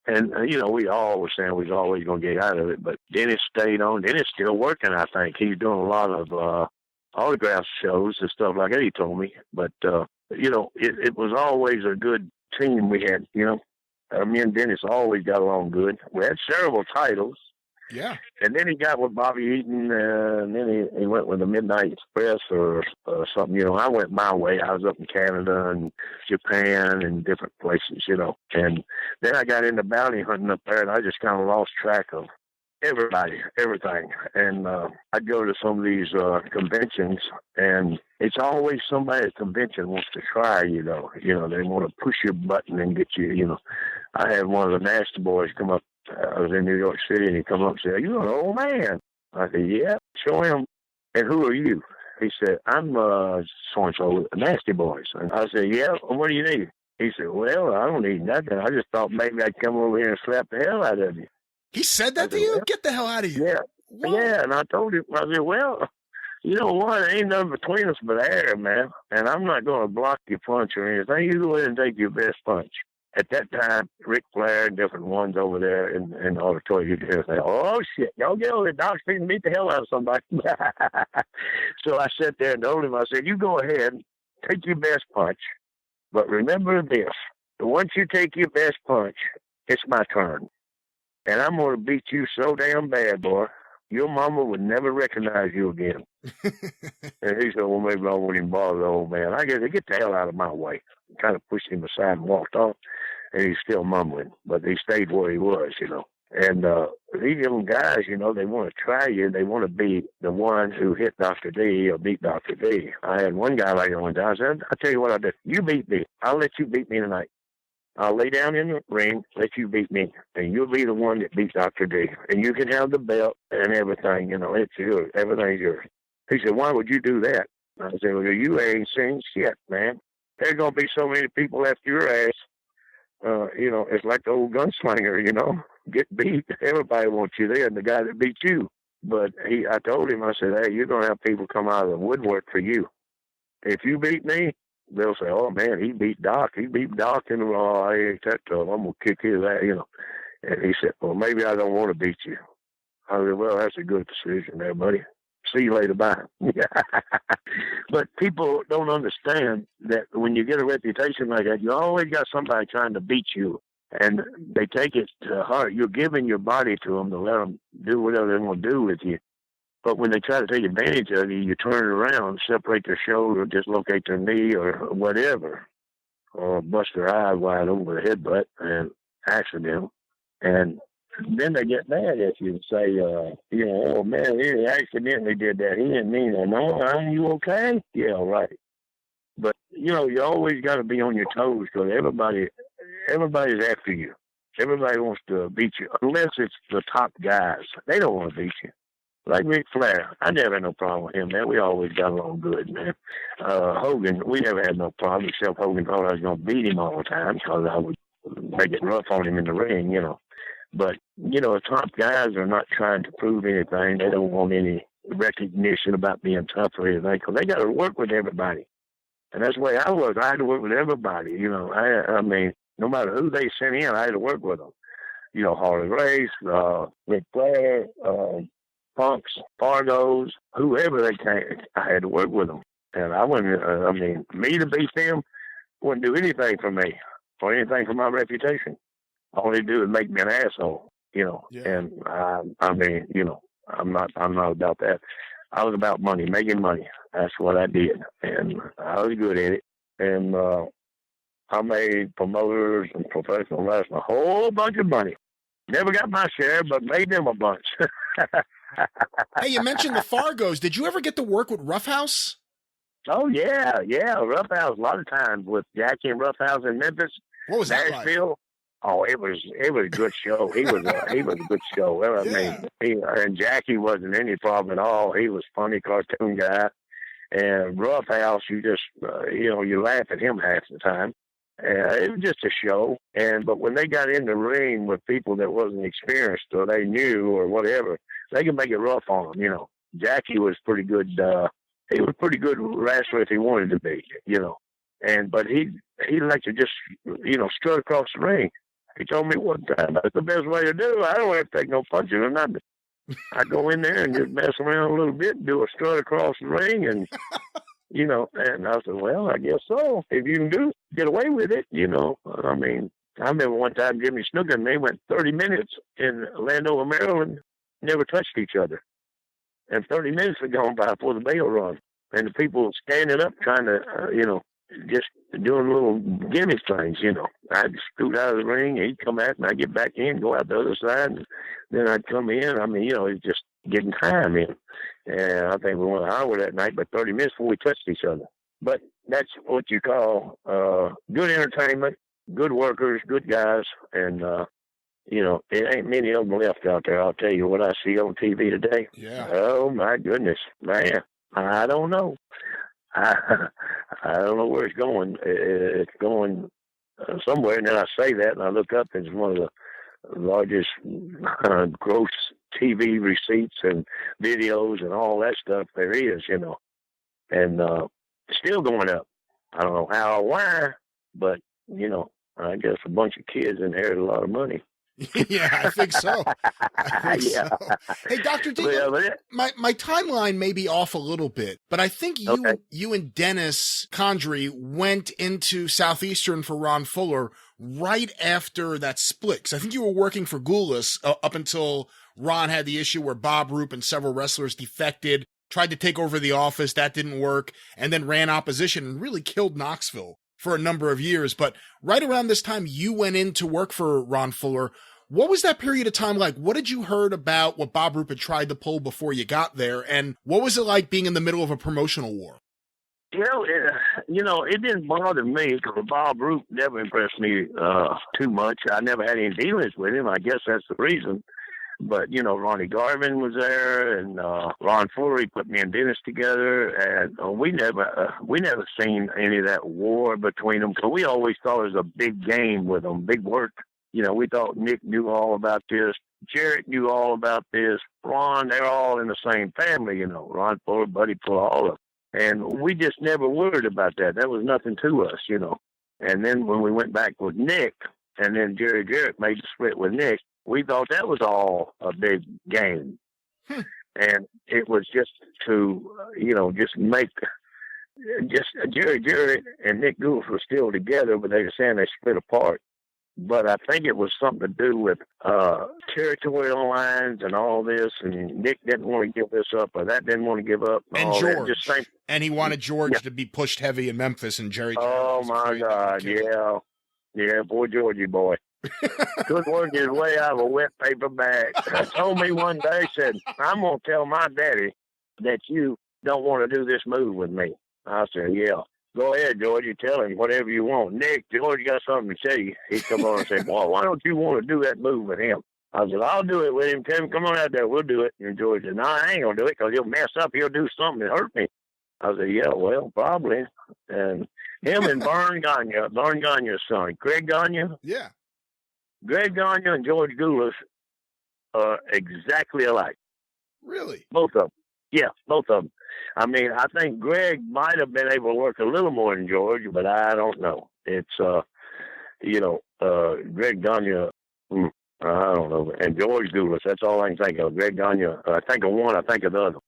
And, you know, we all were saying we was always going to get out of it, but Dennis stayed on. Dennis still working, I think. He's doing a lot of autograph shows and stuff like that, he told me. But, you know, it was always a good team we had, you know. Me and Dennis always got along good. We had several titles. Yeah. And then he got with Bobby Eaton, and then he went with the Midnight Express or something. You know, I went my way. I was up in Canada and Japan and different places, you know. And then I got into bounty hunting up there, and I just kind of lost track of everybody, everything. And I'd go to some of these conventions, and it's always somebody at the convention wants to try, you know. You know, they want to push your button and get you, you know. I had one of the Nasty Boys come up. I was in New York City, and he come up and said, "You're an old man." I said, "Yeah." Show him. And who are you? He said, "I'm so-and-so, Nasty Boys." And I said, "Yeah, well, what do you need?" He said, "Well, I don't need nothing. I just thought maybe I'd come over here and slap the hell out of you." He said that to you? Well, get the hell out of here. Yeah. Whoa. Yeah, and I told him, I said, "Well, you know what? There ain't nothing between us but air, man. And I'm not going to block your punch or anything. You go ahead and take your best punch." At that time, Ric Flair and different ones over there in the auditorium, you could say, "Oh, shit, y'all get over there. Doc's going to beat the hell out of somebody." So I sat there and told him, I said, "You go ahead, take your best punch. But remember this, once you take your best punch, it's my turn. And I'm going to beat you so damn bad, boy, your mama would never recognize you again." And he said, "Well, maybe I wouldn't even bother the old man. I guess get the hell out of my way." Kind of pushed him aside and walked off. And he's still mumbling, but he stayed where he was, you know. And these young guys, you know, they want to try you. They want to be the one who hit Dr. D or beat Dr. D. I had one guy like that one time. I said, "I'll tell you what I'll do. You beat me. I'll let you beat me tonight. I'll lay down in the ring, let you beat me, and you'll be the one that beats Dr. D. And you can have the belt and everything, you know, it's yours. Everything's yours." He said, "Why would you do that?" I said, "Well, you ain't seen shit, man. There's going to be so many people after your ass. You know, it's like the old gunslinger, you know, get beat. Everybody wants you there, and the guy that beat you." But I told him, I said, "Hey, you're going to have people come out of the woodwork for you. If you beat me, they'll say, 'Oh, man, he beat Doc. He beat Doc, and I ain't that tough. I'm going to kick his ass,' you know." And he said, "Well, maybe I don't want to beat you." I said, "Well, that's a good decision there, buddy. See you later, bye." But people don't understand that when you get a reputation like that, you always got somebody trying to beat you, and they take it to heart. You're giving your body to them to let them do whatever they want to do with you. But when they try to take advantage of you, you turn it around, separate their shoulder, dislocate their knee or whatever, or bust their eye wide open with a headbutt and accident. And then they get mad at you and say, you know, "Oh, man, he accidentally did that. He didn't mean that." "No, are you okay?" "Yeah, right." But, you know, you always got to be on your toes because everybody's after you. Everybody wants to beat you, unless it's the top guys. They don't want to beat you. Like Ric Flair, I never had no problem with him, man. We always got along good, man. Hogan, we never had no problem, except Hogan thought I was going to beat him all the time because I would make it rough on him in the ring, you know. But, you know, the top guys are not trying to prove anything. They don't want any recognition about being tough or anything because they got to work with everybody. And that's the way I was. I had to work with everybody, you know. I mean, no matter who they sent in, I had to work with them. You know, Harley Race, Ric Flair, Punks, Fargos, whoever they came, I had to work with them. And I wouldn't, I mean, me to beat them wouldn't do anything for me or anything for my reputation. All they do is make me an asshole, you know. Yeah. And I mean, you know, I'm not about that. I was about money, making money. That's what I did. And I was good at it. And I made promoters and professional wrestling a whole bunch of money. Never got my share, but made them a bunch. Hey, you mentioned the Fargos. Did you ever get to work with Roughhouse? Oh, yeah. Roughhouse, a lot of times with Jackie and Roughhouse in Memphis. What was that Nashville. Like? Oh, it was a good show. He was a good show. I mean, and Jackie wasn't any problem at all. He was a funny cartoon guy. And Roughhouse, you just, you know, you laugh at him half the time. It was just a show. But when they got in the ring with people that wasn't experienced or they knew or whatever, they could make it rough on them, you know. Jackie was pretty good. He was pretty good wrestler if he wanted to be, you know. But he liked to just, you know, strut across the ring. He told me one time, that's the best way to do it. I don't have to take no punches or nothing. I go in there and just mess around a little bit, and do a strut across the ring, and, you know, and I said, well, I guess so. If you can get away with it, you know. I mean, I remember one time Jimmy Snuka and they went 30 minutes in Landover, Maryland, never touched each other. And 30 minutes had gone by before the bell rung. And the people standing up trying to, you know, just doing little gimmick things, you know. I'd scoot out of the ring, he'd come out, and I'd get back in, go out the other side, and then I'd come in. I mean, you know, it's just getting time in. And I think we went an hour that night, but 30 minutes before we touched each other. But that's what you call good entertainment, good workers, good guys, and, you know, it ain't many of them left out there. I'll tell you what I see on TV today. Yeah. Oh, my goodness, man. I don't know. I don't know where it's going. It's going somewhere, and then I say that, and I look up, and it's one of the largest gross TV receipts and videos and all that stuff there is, you know. And still going up. I don't know how or why, but, you know, I guess a bunch of kids inherit a lot of money. Yeah, I think so. So. Hey, Dr. D, my timeline may be off a little bit, but I think you and Dennis Condrey went into Southeastern for Ron Fuller right after that split. 'Cause I think you were working for Goulas up until Ron had the issue where Bob Roop and several wrestlers defected, tried to take over the office, that didn't work, and then ran opposition and really killed Knoxville for a number of years. But right around this time, you went in to work for Ron Fuller. What was that period of time like? What did you heard about what Bob Roop had tried to pull before you got there? And what was it like being in the middle of a promotional war? Well, it didn't bother me because Bob Roop never impressed me too much. I never had any dealings with him. I guess that's the reason. But, you know, Ronnie Garvin was there, and Ron Fuller, he put me and Dennis together, and we never seen any of that war between them, because we always thought it was a big game with them, big work. You know, we thought Nick knew all about this, Jarrett knew all about this, Ron, they're all in the same family, you know, Ron Fuller, Buddy Fuller, all of them. And we just never worried about that. That was nothing to us, you know. And then when we went back with Nick, and then Jerry Jarrett made the split with Nick, we thought that was all a big game. And it was just to, just make, Jerry Jarrett and Nick Goulas were still together, but they were saying they split apart. But I think it was something to do with territorial lines and all this, and Nick didn't want to give this up, or that didn't want to give up. And George. And he wanted George to be pushed heavy in Memphis, and Jerry. Oh, my God, yeah. Yeah, boy, Georgie boy. Couldn't work his way out of a wet paper bag. He told me one day, said, I'm going to tell my daddy that you don't want to do this move with me. I said, yeah. Go ahead, George. You tell him whatever you want. Nick, George got something to say. He come on and say, well, why don't you want to do that move with him? I said, I'll do it with him. Tell him, come on out there. We'll do it. And George said, no, I ain't going to do it because he'll mess up. He'll do something that hurt me. I said, yeah, well, probably. And him and Verne Gagne's son, Greg Gagne. Yeah. Greg Gagne and George Goulas are exactly alike. Really? Both of them. Yeah, both of them. I mean, I think Greg might have been able to work a little more than George, but I don't know. It's, Greg Gagne, I don't know. And George Goulas, that's all I can think of. Greg Gagne, I think of one, I think of the other.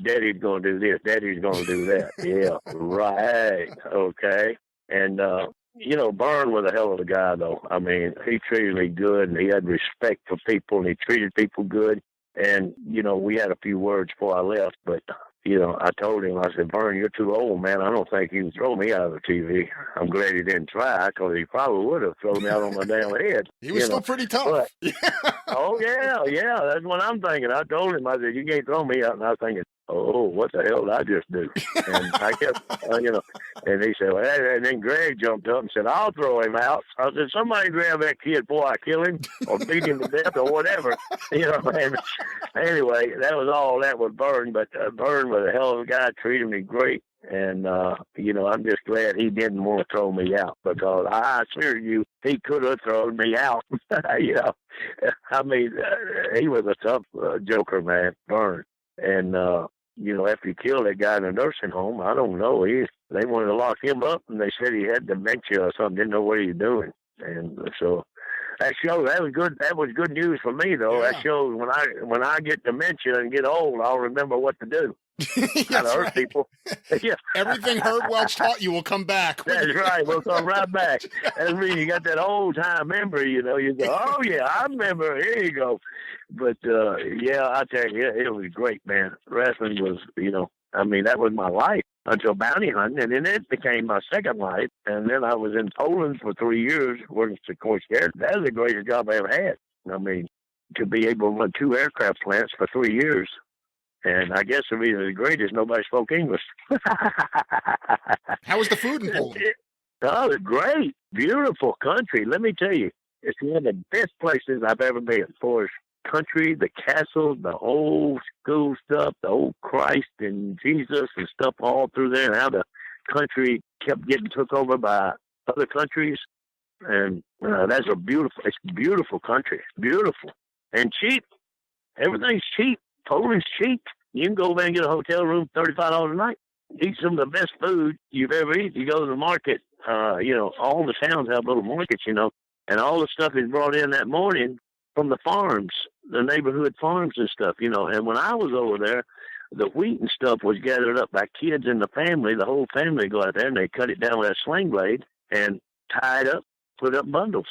Daddy's going to do this. Daddy's going to do that. Yeah, right. Okay. And, Verne was a hell of a guy, though. I mean, he treated me good, and he had respect for people, and he treated people good. And, we had a few words before I left, but, I told him, I said, Verne, you're too old, man. I don't think you can throw me out of the TV. I'm glad he didn't try, because he probably would have thrown me out on my damn head. He was still pretty tough. But, oh, yeah, that's what I'm thinking. I told him, I said, you can't throw me out. And I was thinking, oh, what the hell did I just do? And I kept, and he said, well, and then Greg jumped up and said, I'll throw him out. I said, somebody grab that kid before I kill him or beat him to death or whatever. And anyway, that was all that with Verne, but Verne was a hell of a guy, treated me great. And, I'm just glad he didn't want to throw me out because I assure you, he could have thrown me out. I mean, he was a tough joker, man, Verne. And, after he killed that guy in the nursing home, I don't know. They wanted to lock him up, and they said he had dementia or something. Didn't know what he was doing, and so that was good. That was good news for me, though. Yeah. That shows when I get dementia and get old, I'll remember what to do. How to hurt people. Yeah. Everything Herb Welch taught you will come back. That's right. We'll come right back. That means you got that old time memory. You go, oh yeah, I remember. Here you go. But I tell you, it was great, man. Wrestling was, that was my life until bounty hunting, and then it became my second life. And then I was in Poland for 3 years working for Coach Garrett. That was the greatest job I ever had. I mean, to be able to run 2 aircraft plants for 3 years. And I guess the reason it's great is nobody spoke English. How was the food in Poland? Oh, it's great. Beautiful country. Let me tell you, it's one of the best places I've ever been. For country, the castles, the old school stuff, the old Christ and Jesus and stuff all through there, and how the country kept getting took over by other countries. And it's a beautiful country. Beautiful. And cheap. Everything's cheap. Poland's cheap. You can go over there and get a hotel room $35 a night. Eat some of the best food you've ever eaten. You go to the market, all the towns have little markets, and all the stuff is brought in that morning from the farms, the neighborhood farms and stuff, And when I was over there, the wheat and stuff was gathered up by kids in the family. The whole family go out there and they cut it down with a sling blade and tie it up, put up bundles.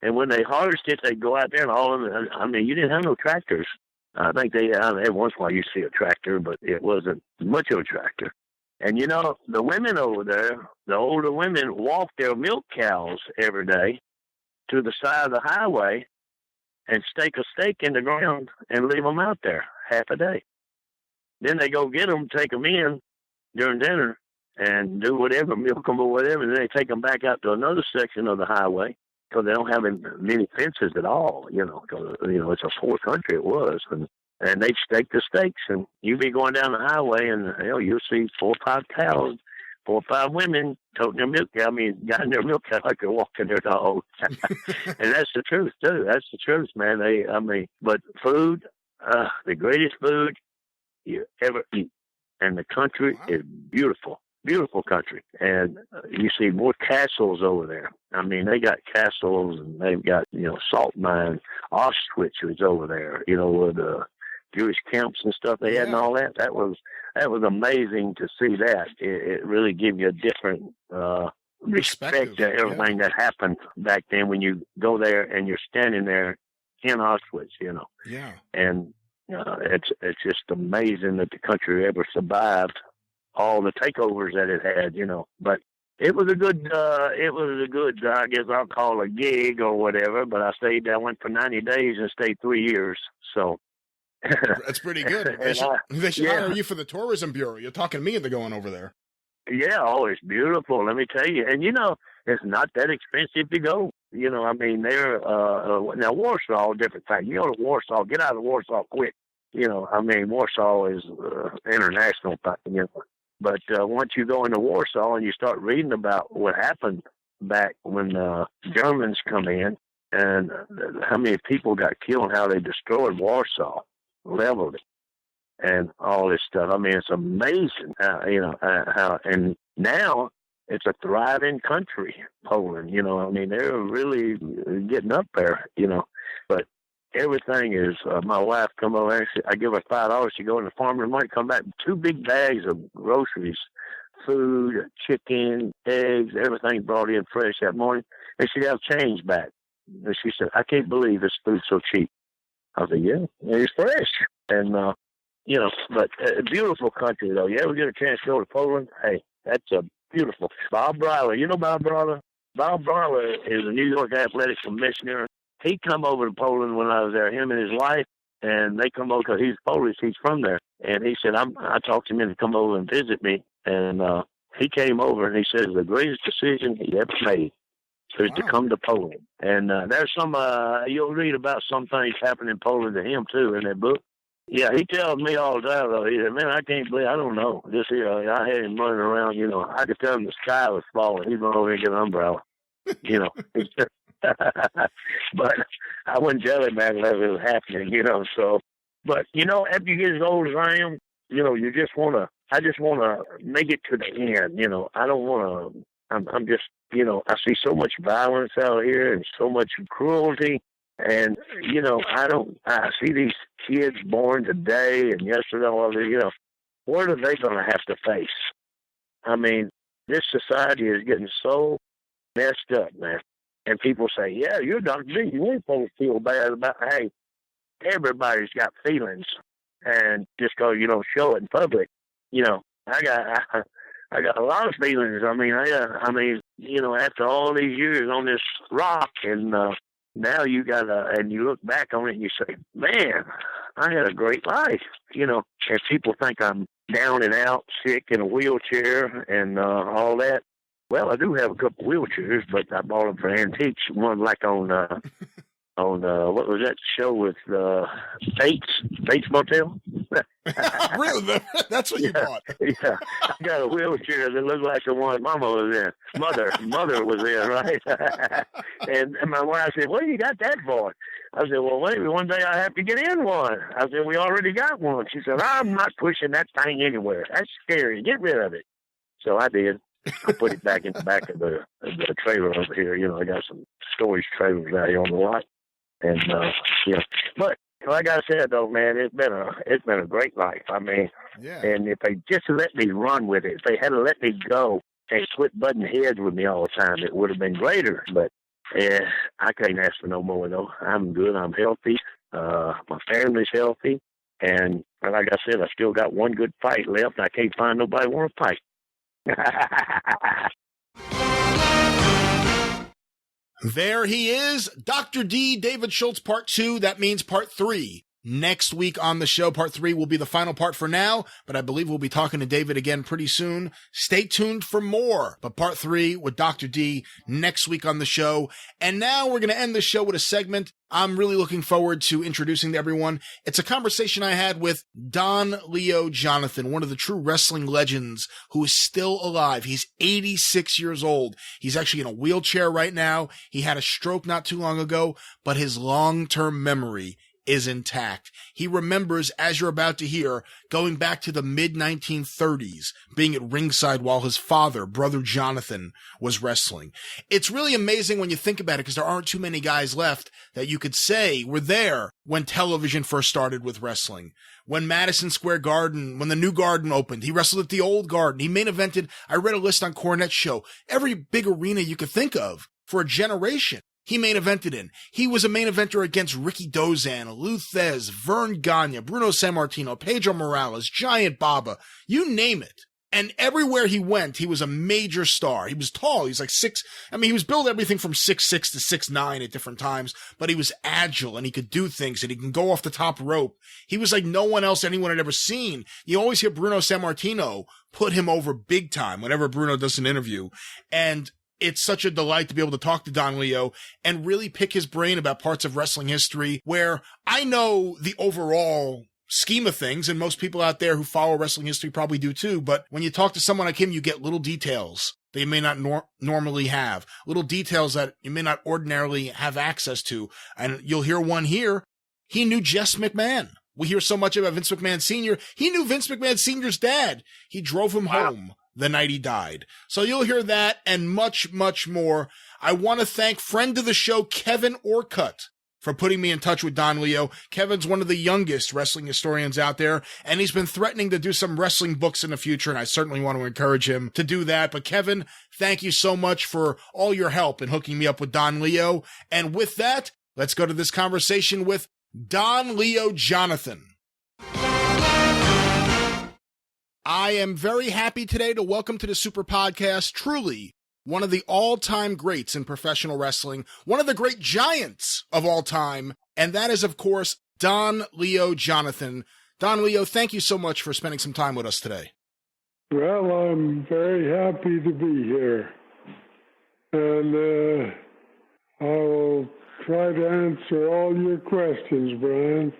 And when they harvest it, they go out there and all of them, you didn't have no tractors. I think every once in a while you see a tractor, but it wasn't much of a tractor. And, the women over there, the older women, walk their milk cows every day to the side of the highway and stake a stake in the ground and leave them out there half a day. Then they go get them, take them in during dinner and do whatever, milk them or whatever, and then they take them back out to another section of the highway because they don't have many fences at all, because, it's a poor country it was. And they stake the stakes, and you be going down the highway, and you'll see 4 or 5 cows, 4 or 5 women toting their milk. Got their milk out like they're walking their dog. And that's the truth too. That's the truth, man. But food, the greatest food you ever eat, and the country is beautiful. Beautiful country. And you see more castles over there. They got castles, and they've got, salt mines. Auschwitz was over there, with the Jewish camps and stuff they had and all that. That was amazing to see that. It really gave you a different respect to everything that happened back then when you go there and you're standing there in Auschwitz, Yeah. And it's just amazing that the country ever survived all the takeovers that it had, But it was a good, I guess I'll call it a gig or whatever. But I went for 90 days and stayed 3 years. So that's pretty good. They should hire you for the tourism bureau. You're talking me into going over there. Yeah, oh, it's beautiful. Let me tell you. And, it's not that expensive to go. I mean, they're, now Warsaw, different thing. You go to Warsaw, get out of Warsaw quick. I mean, Warsaw is international thing, But once you go into Warsaw and you start reading about what happened back when Germans come in and how many people got killed and how they destroyed Warsaw, leveled it, and all this stuff. I mean, it's amazing, how, and now it's a thriving country, Poland, I mean, they're really getting up there, but everything is, my wife come over, actually, I give her $5, she go in the farmer's market, come back with 2 big bags of groceries, food, chicken, eggs, everything brought in fresh that morning, and she got change back. And she said, I can't believe this food's so cheap. I said, yeah, it's fresh. And, but a beautiful country, though. You ever get a chance to go to Poland? Hey, that's a beautiful. Bob Bryler, you know Bob Bryler? Bob Bryler is a New York athletic commissioner. He come over to Poland when I was there, him and his wife, and they come over because he's Polish. He's from there. And he said, I talked him in to come over and visit me. And he came over, and he said the greatest decision he ever made was to come to Poland. And there's some, you'll read about some things happening in Poland to him, too, in that book. Yeah, he tells me all the time, though. He said, man, I can't believe, I don't know. This here, I had him running around, I could tell him the sky was falling. He'd run over and get an umbrella, But I wasn't jelly back if it was happening, so. But, after you get as old as I am, you just I just want to make it to the end, I don't want to, I'm just, I see so much violence out here and so much cruelty. And, I see these kids born today and yesterday, what are they going to have to face? I mean, this society is getting so messed up, man. And people say, yeah, you're Dr. D. You ain't supposed to feel bad about, hey, everybody's got feelings. And just because you don't show it in public, I got a lot of feelings. I mean, after all these years on this rock and, now you and you look back on it and you say, man, I had a great life, and people think I'm down and out, sick in a wheelchair and all that. Well, I do have a couple wheelchairs, but I bought them for antiques. One like on what was that show with Bates Motel? Really? That's what you bought? Yeah. I got a wheelchair that looked like the one Mama was in. Mother was in, right? and my wife said, what do you got that for? I said, well, maybe one day I have to get in one. I said, we already got one. She said, I'm not pushing that thing anywhere. That's scary. Get rid of it. So I did. I put it back in the back of the trailer over here. I got some storage trailers out here on the lot. And, but like I said, though, man, it's been a great life. I mean, yeah. And if they just let me run with it, if they had to let me go and quit butting heads with me all the time, it would have been greater. But I can't ask for no more, though. I'm good. I'm healthy. My family's healthy. And like I said, I still got one good fight left. I can't find nobody who want to fight. There he is, Dr. D, David Schultz, part 2. That means part 3. Next week on the show, part 3 will be the final part for now, but I believe we'll be talking to David again pretty soon. Stay tuned for more, but part 3 with Dr. D next week on the show. And now we're going to end the show with a segment I'm really looking forward to introducing to everyone. It's a conversation I had with Don Leo Jonathan, one of the true wrestling legends who is still alive. He's 86 years old. He's actually in a wheelchair right now. He had a stroke not too long ago, but his long-term memory is intact. He remembers, as you're about to hear, going back to the mid-1930s, being at ringside while his father, Brother Jonathan, was wrestling. It's really amazing when you think about it, because there aren't too many guys left that you could say were there when television first started with wrestling. When Madison Square Garden, when the new Garden opened, he wrestled at the old Garden. He main evented, I read a list on Cornette's show, every big arena you could think of for a generation. He main evented in. He was a main eventer against Rikidozan, Lou Thez, Verne Gagne, Bruno Sammartino, Pedro Morales, Giant Baba, you name it. And everywhere he went, he was a major star. He was tall. He was like he was built everything from 6'6" to 6'9" at different times, but he was agile and he could do things and he can go off the top rope. He was like no one else anyone had ever seen. You always hear Bruno Sammartino put him over big time whenever Bruno does an interview. And it's such a delight to be able to talk to Don Leo and really pick his brain about parts of wrestling history where I know the overall scheme of things, and most people out there who follow wrestling history probably do too, but when you talk to someone like him, you get little details that you may not normally have, little details that you may not ordinarily have access to, and you'll hear one here. He knew Jess McMahon. We hear so much about Vince McMahon Sr. He knew Vince McMahon Sr.'s dad. He drove him home the night he died. So you'll hear that and much, much more. I want to thank friend of the show, Kevin Orcutt, for putting me in touch with Don Leo. Kevin's one of the youngest wrestling historians out there, and he's been threatening to do some wrestling books in the future, and I certainly want to encourage him to do that. But Kevin, thank you so much for all your help in hooking me up with Don Leo. And with that, let's go to this conversation with Don Leo Jonathan. I am very happy today to welcome to the Super Podcast, truly one of the all-time greats in professional wrestling, one of the great giants of all time, and that is, of course, Don Leo Jonathan. Don Leo, thank you so much for spending some time with us today. Well, I'm very happy to be here, and I will try to answer all your questions, Brian.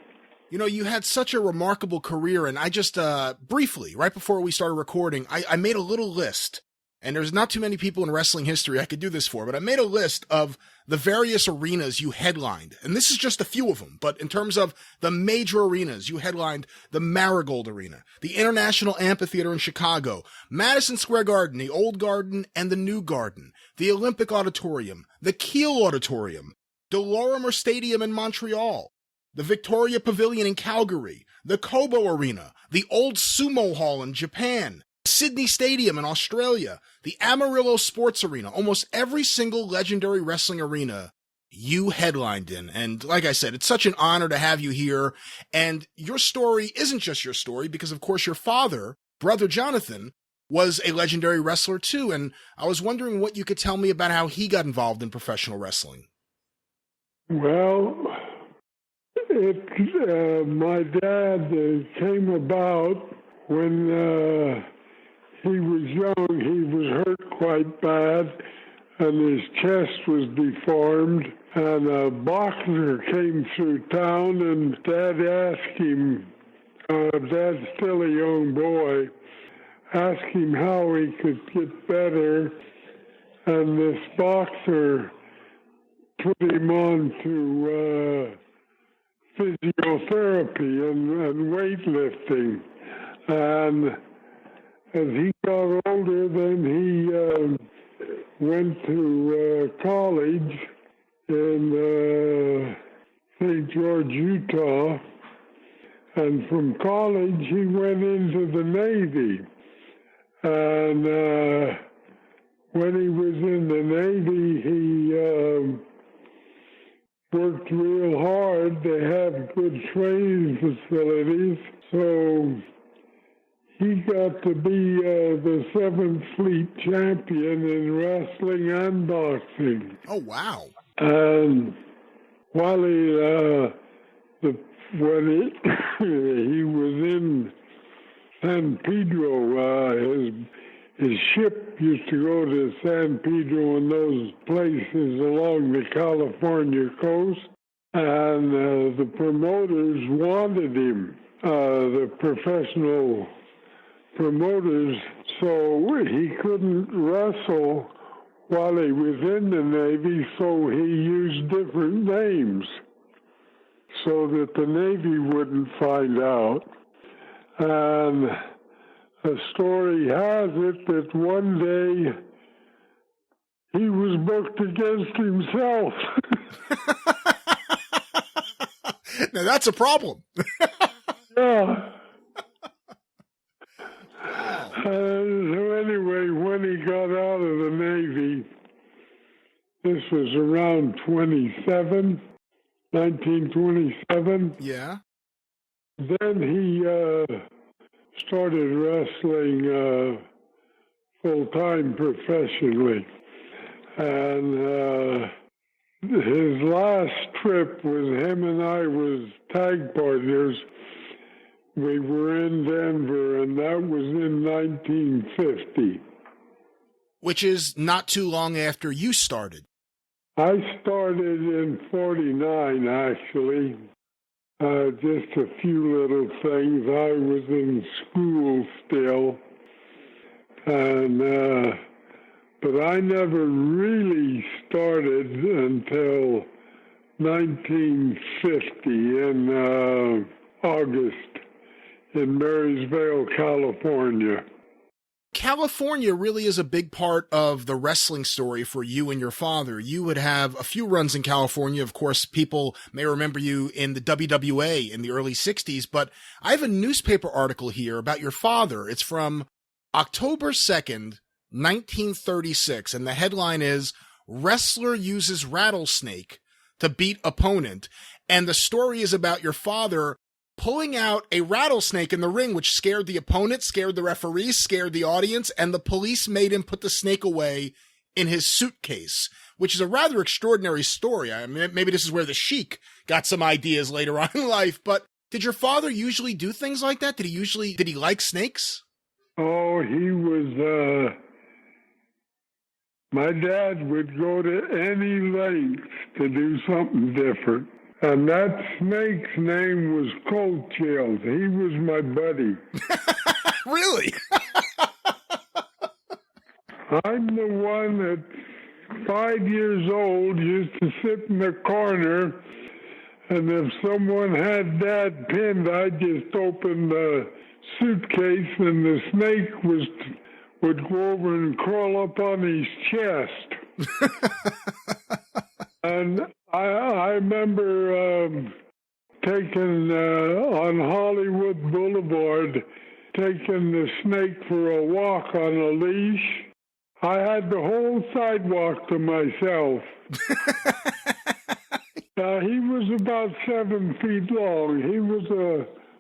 You know, you had such a remarkable career, and I just, briefly, right before we started recording, I made a little list. And there's not too many people in wrestling history I could do this for, but I made a list of the various arenas you headlined. And this is just a few of them, but in terms of the major arenas, you headlined the Marigold Arena, the International Amphitheater in Chicago, Madison Square Garden, the Old Garden and the New Garden, the Olympic Auditorium, the Kiel Auditorium, the Lorimer Stadium in Montreal, the Victoria Pavilion in Calgary, the Kobo Arena, the Old Sumo Hall in Japan, Sydney Stadium in Australia, the Amarillo Sports Arena, almost every single legendary wrestling arena you headlined in. And like I said, it's such an honor to have you here. And your story isn't just your story because, of course, your father, Brother Jonathan, was a legendary wrestler too. And I was wondering what you could tell me about how he got involved in professional wrestling. Well, my dad came about when he was young. He was hurt quite bad, and his chest was deformed. And a boxer came through town, and Dad asked him, Dad's still a young boy, asked him how he could get better. And this boxer put him on to physiotherapy and weightlifting. And as he got older, then he went to college in St. George, Utah. And from college, he went into the Navy. And when he was in the Navy, he worked real hard. They had good training facilities. So he got to be the 7th Fleet champion in wrestling and boxing. Oh, wow. And while when he was in San Pedro, his ship used to go to San Pedro and those places along the California coast, and the promoters wanted him, the professional promoters, so he couldn't wrestle while he was in the Navy, so he used different names so that the Navy wouldn't find out. And the story has it that one day he was booked against himself. Now that's a problem. Yeah. So anyway, when he got out of the Navy, this was around 1927. Yeah. Then he started wrestling full-time professionally. And his last trip was him and I was tag partners. We were in Denver, and that was in 1950. Which is not too long after you started. I started in 49, actually. Just a few little things. I was in school still. And, but I never really started until 1950 in August in Marysville, California. California really is a big part of the wrestling story for you and your father. You would have a few runs in California. Of course, people may remember you in the WWA in the early 60s, but I have a newspaper article here about your father. It's from October 2nd, 1936, and the headline is, "Wrestler Uses Rattlesnake to Beat Opponent." And the story is about your father pulling out a rattlesnake in the ring, which scared the opponent, scared the referees, scared the audience, and the police made him put the snake away in his suitcase, which is a rather extraordinary story. I mean, maybe this is where the Sheik got some ideas later on in life, but did your father usually do things like that? Did he like snakes? Oh, he was, my dad would go to any lengths to do something different. And that snake's name was Cold Chills. He was my buddy. Really? I'm the one that 5 years old used to sit in the corner, and if someone had Dad pinned, I'd just open the suitcase and the snake would go over and crawl up on his chest. And I remember taking on Hollywood Boulevard, taking the snake for a walk on a leash. I had the whole sidewalk to myself. He was about 7 feet long. He was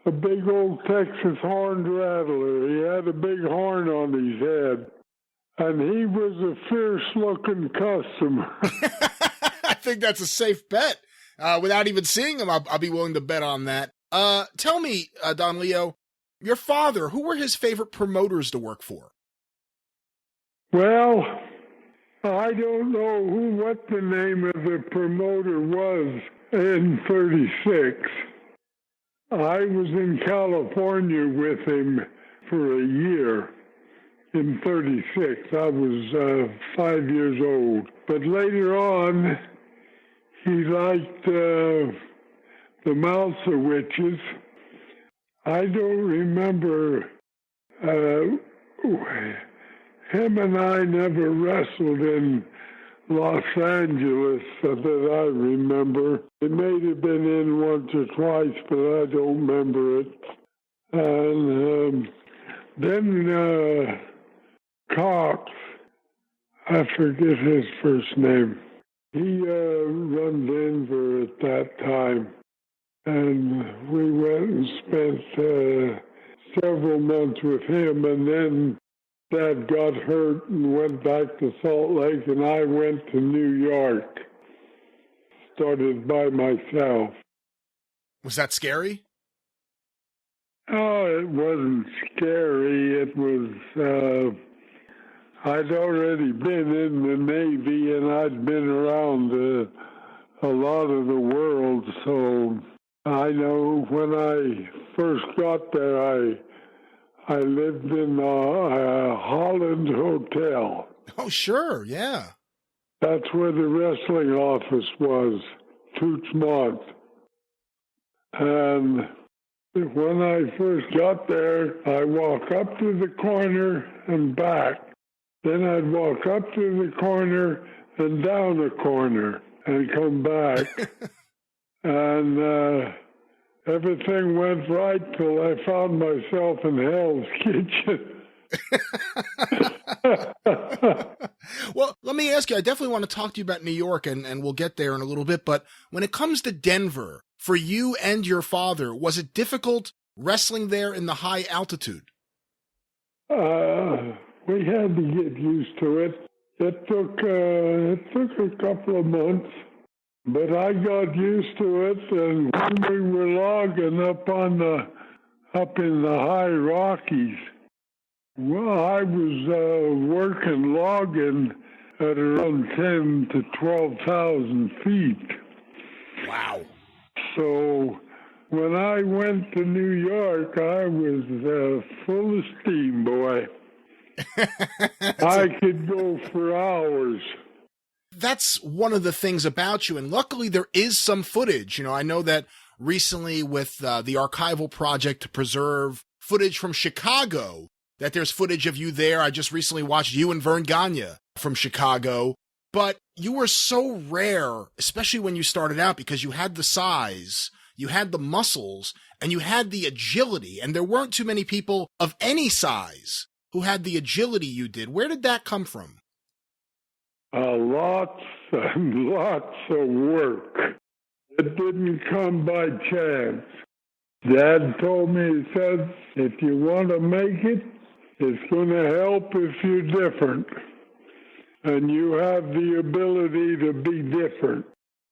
a big old Texas horned rattler. He had a big horn on his head. And he was a fierce-looking customer. I think that's a safe bet. Without even seeing him, I'll be willing to bet on that. Tell me, Don Leo, your father, who were his favorite promoters to work for? Well, I don't know what the name of the promoter was in 36. I was in California with him for a year. In 36, I was 5 years old. But later on, he liked the Mousewiches. I don't remember. Him and I never wrestled in Los Angeles that I remember. It may have been in once or twice, but I don't remember it. And then Cox, I forget his first name. He run Denver at that time. And we went and spent several months with him. And then Dad got hurt and went back to Salt Lake, and I went to New York. Started by myself. Was that scary? Oh, it wasn't scary. It was, I'd already been in the Navy, and I'd been around a lot of the world, so I know when I first got there, I lived in a Holland Hotel. Oh, sure, yeah. That's where the wrestling office was, Tootsmont. And when I first got there, I walk up to the corner and back. Then I'd walk up to the corner and down the corner and come back. And everything went right till I found myself in Hell's Kitchen. Well, let me ask you, I definitely want to talk to you about New York, and we'll get there in a little bit, but when it comes to Denver, for you and your father, was it difficult wrestling there in the high altitude? We had to get used to it. It took a couple of months, but I got used to it. And when we were logging up in the high Rockies, well, I was working logging at around 10 to 12,000 feet. Wow. So when I went to New York, I was full of steam, boy. I could go for hours. That's one of the things about you, and luckily there is some footage. You know, I know that recently with the archival project to preserve footage from Chicago, that there's footage of you there. I just recently watched you and Verne Gagne from Chicago, but you were so rare, especially when you started out, because you had the size, you had the muscles, and you had the agility, and there weren't too many people of any size who had the agility you did. Where did that come from? Lots and lots of work. It didn't come by chance. Dad told me, he said, if you want to make it, it's going to help if you're different. And you have the ability to be different.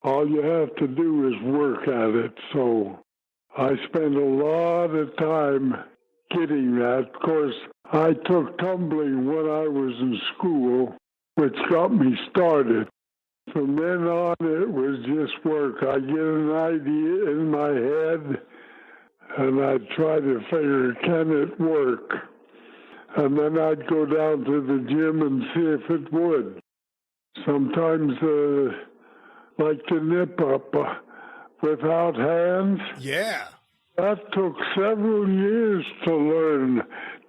All you have to do is work at it. So I spent a lot of time getting that. Of course, I took tumbling when I was in school, which got me started. From then on, it was just work. I get an idea in my head, and I'd try to figure, can it work? And then I'd go down to the gym and see if it would. Sometimes, like the nip up without hands. Yeah. That took several years to learn,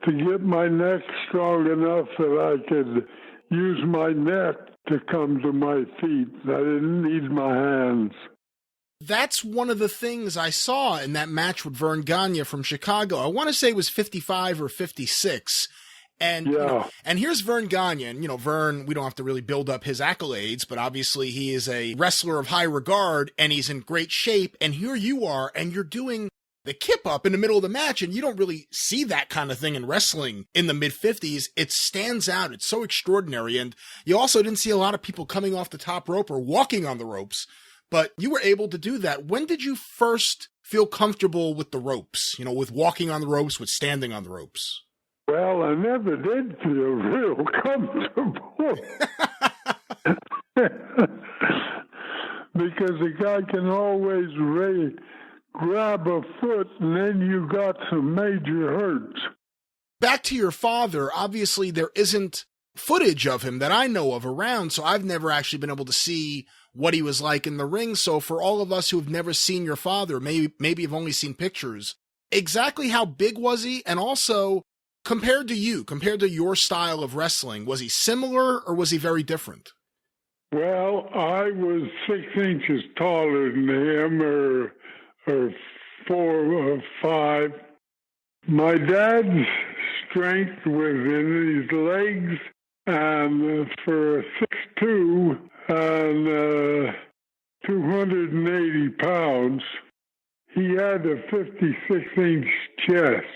to get my neck strong enough that I could use my neck to come to my feet. I didn't need my hands. That's one of the things I saw in that match with Verne Gagne from Chicago. I want to say it was 55 or 56. And, yeah. You know, and here's Verne Gagne. And, you know, Verne, we don't have to really build up his accolades, but obviously he is a wrestler of high regard and he's in great shape. And here you are, and you're doing the kip up in the middle of the match, and you don't really see that kind of thing in wrestling in the mid-50s. It stands out. It's so extraordinary. And you also didn't see a lot of people coming off the top rope or walking on the ropes, but you were able to do that. When did you first feel comfortable with the ropes, you know, with walking on the ropes, with standing on the ropes? Well, I never did feel real comfortable. Because a guy can always grab a foot, and then you got some major hurts. Back to your father, obviously there isn't footage of him that I know of around, so I've never actually been able to see what he was like in the ring. So for all of us who have never seen your father, maybe have only seen pictures, exactly how big was he? And also, compared to your style of wrestling, was he similar or was he very different? Well, I was 6 inches taller than him, or 4 or 5. My dad's strength was in his legs, and for a 6'2" and 280 pounds, he had a 56-inch chest.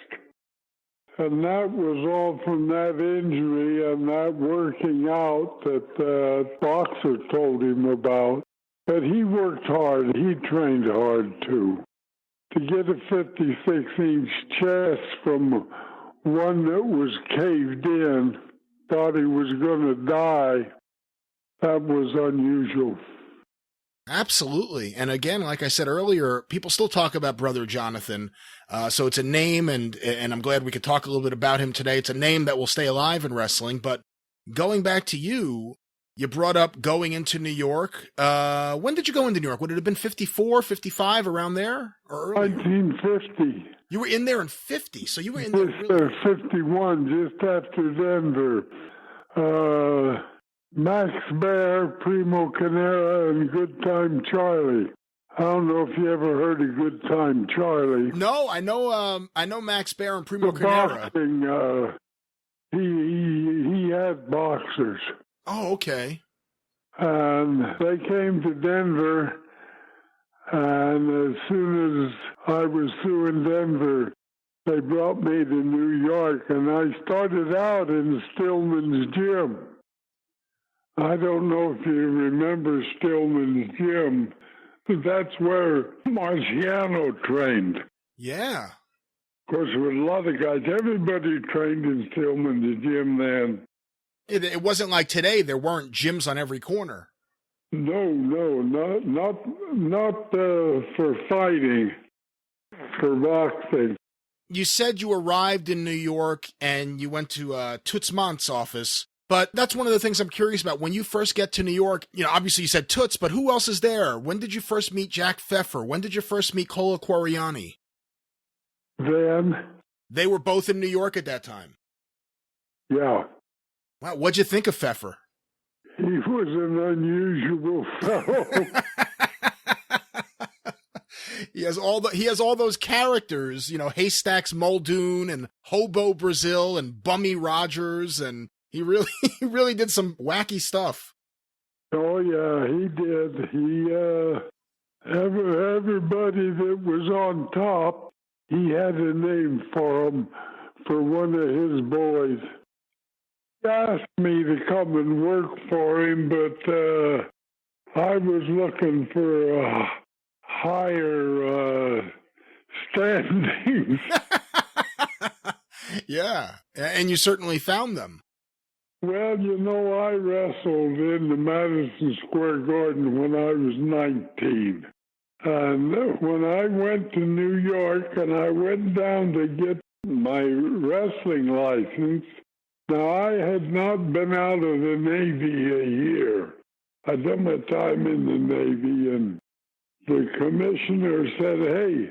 And that was all from that injury and that working out that the boxer told him about. But he worked hard. He trained hard, too. To get a 56-inch chest from one that was caved in, thought he was going to die, that was unusual. Absolutely. And again, like I said earlier, people still talk about Brother Jonathan. So it's a name, and I'm glad we could talk a little bit about him today. It's a name that will stay alive in wrestling. But going back to you, you brought up going into New York. When did you go into New York? Would it have been 54, 55, around there? Or earlier? 1950. You were in there in 50, so you were in there really... 51, just after Denver. Max Baer, Primo Canera, and Good Time Charlie. I don't know if you ever heard of Good Time Charlie. No, I know Max Baer and Primo Canera. Boxing, he had boxers. Oh, okay. And they came to Denver, and as soon as I was through in Denver, they brought me to New York, and I started out in Stillman's gym. I don't know if you remember Stillman's gym. That's where Marciano trained. Yeah. Of course, there were a lot of guys. Everybody trained in Stillman's gym then. It wasn't like today. There weren't gyms on every corner. No, not for fighting, for boxing. You said you arrived in New York and you went to Toots Mont's office. But that's one of the things I'm curious about. When you first get to New York, obviously you said Toots, but who else is there? When did you first meet Jack Pfeffer? When did you first meet Cola Quariani? Then. They were both in New York at that time. Yeah. Wow, what'd you think of Pfeffer? He was an unusual fellow. He has all those characters, Haystacks Muldoon and Hobo Brazil and Bummy Rogers, and he really did some wacky stuff. Oh yeah, he did. Everybody that was on top, he had a name for him, for one of his boys. He asked me to come and work for him, but I was looking for higher standings. Yeah, and you certainly found them. Well, I wrestled in the Madison Square Garden when I was 19. And when I went to New York and I went down to get my wrestling license, now I had not been out of the Navy a year. I'd done my time in the Navy, and the commissioner said, "Hey,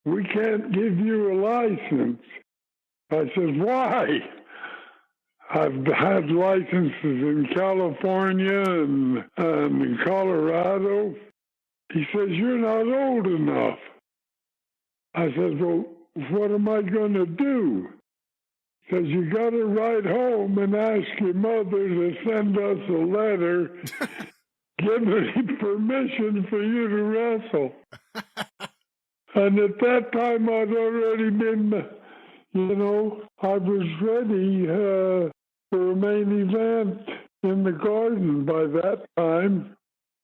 we can't give you a license." I said, "Why? I've had licenses in California and in Colorado." He says, "You're not old enough." I said, "Well, what am I going to do?" He says, "You got to write home and ask your mother to send us a letter giving permission for you to wrestle." And at that time, I'd already been, I was ready for a main event in the Garden by that time.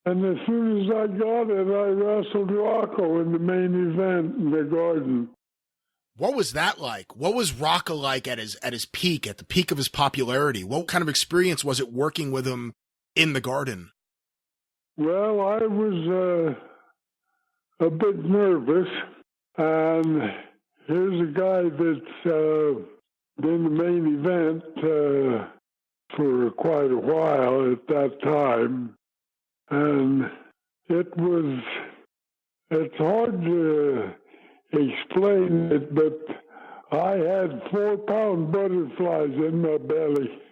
And as soon as I got it, I wrestled Rocco in the main event in the Garden. What was that like? What was Rocca like at his peak, at the peak of his popularity? What kind of experience was it working with him in the Garden? Well, I was a bit nervous, and here's a guy that's been the main event for quite a while at that time, and it's hard to explain it, but I had 4-pound butterflies in my belly.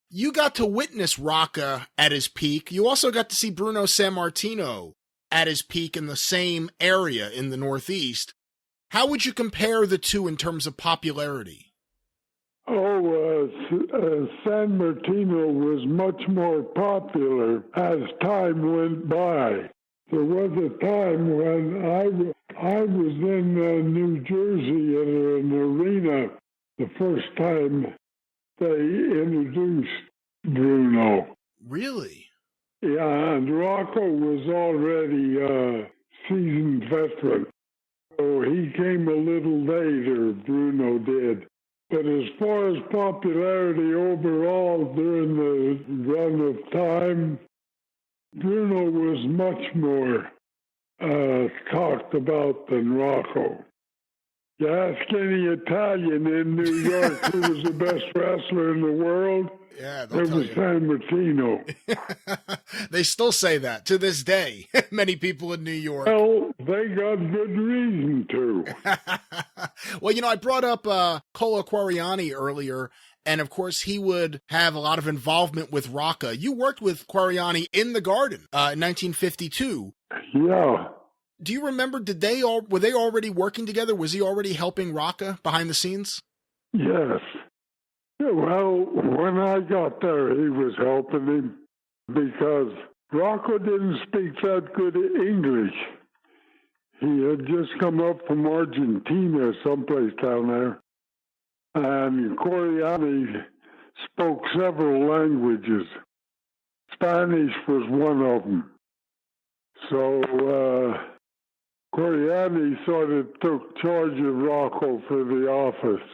You got to witness Rocca at his peak. You also got to see Bruno Sammartino at his peak in the same area in the Northeast. How would you compare the two in terms of popularity? San Martino was much more popular as time went by. There was a time when I was in New Jersey at an arena the first time they introduced Bruno. Really? Yeah, and Rocco was already a seasoned veteran. So he came a little later, Bruno did. But as far as popularity overall during the run of time, Bruno was much more talked about than Rocco. You ask any Italian in New York who was the best wrestler in the world, it was San Martino. They still say that to this day. Many people in New York. Well, they got good reason to. Well, I brought up Cola Quariani earlier, and of course he would have a lot of involvement with Rocca. You worked with Quariani in the Garden in 1952. Yeah. Do you remember, were they already working together? Was he already helping Rocca behind the scenes? Yes. Yeah, well, when I got there, he was helping him because Rocco didn't speak that good English. He had just come up from Argentina, someplace down there. And Coriani spoke several languages. Spanish was one of them. So Coriani sort of took charge of Rocco for the office.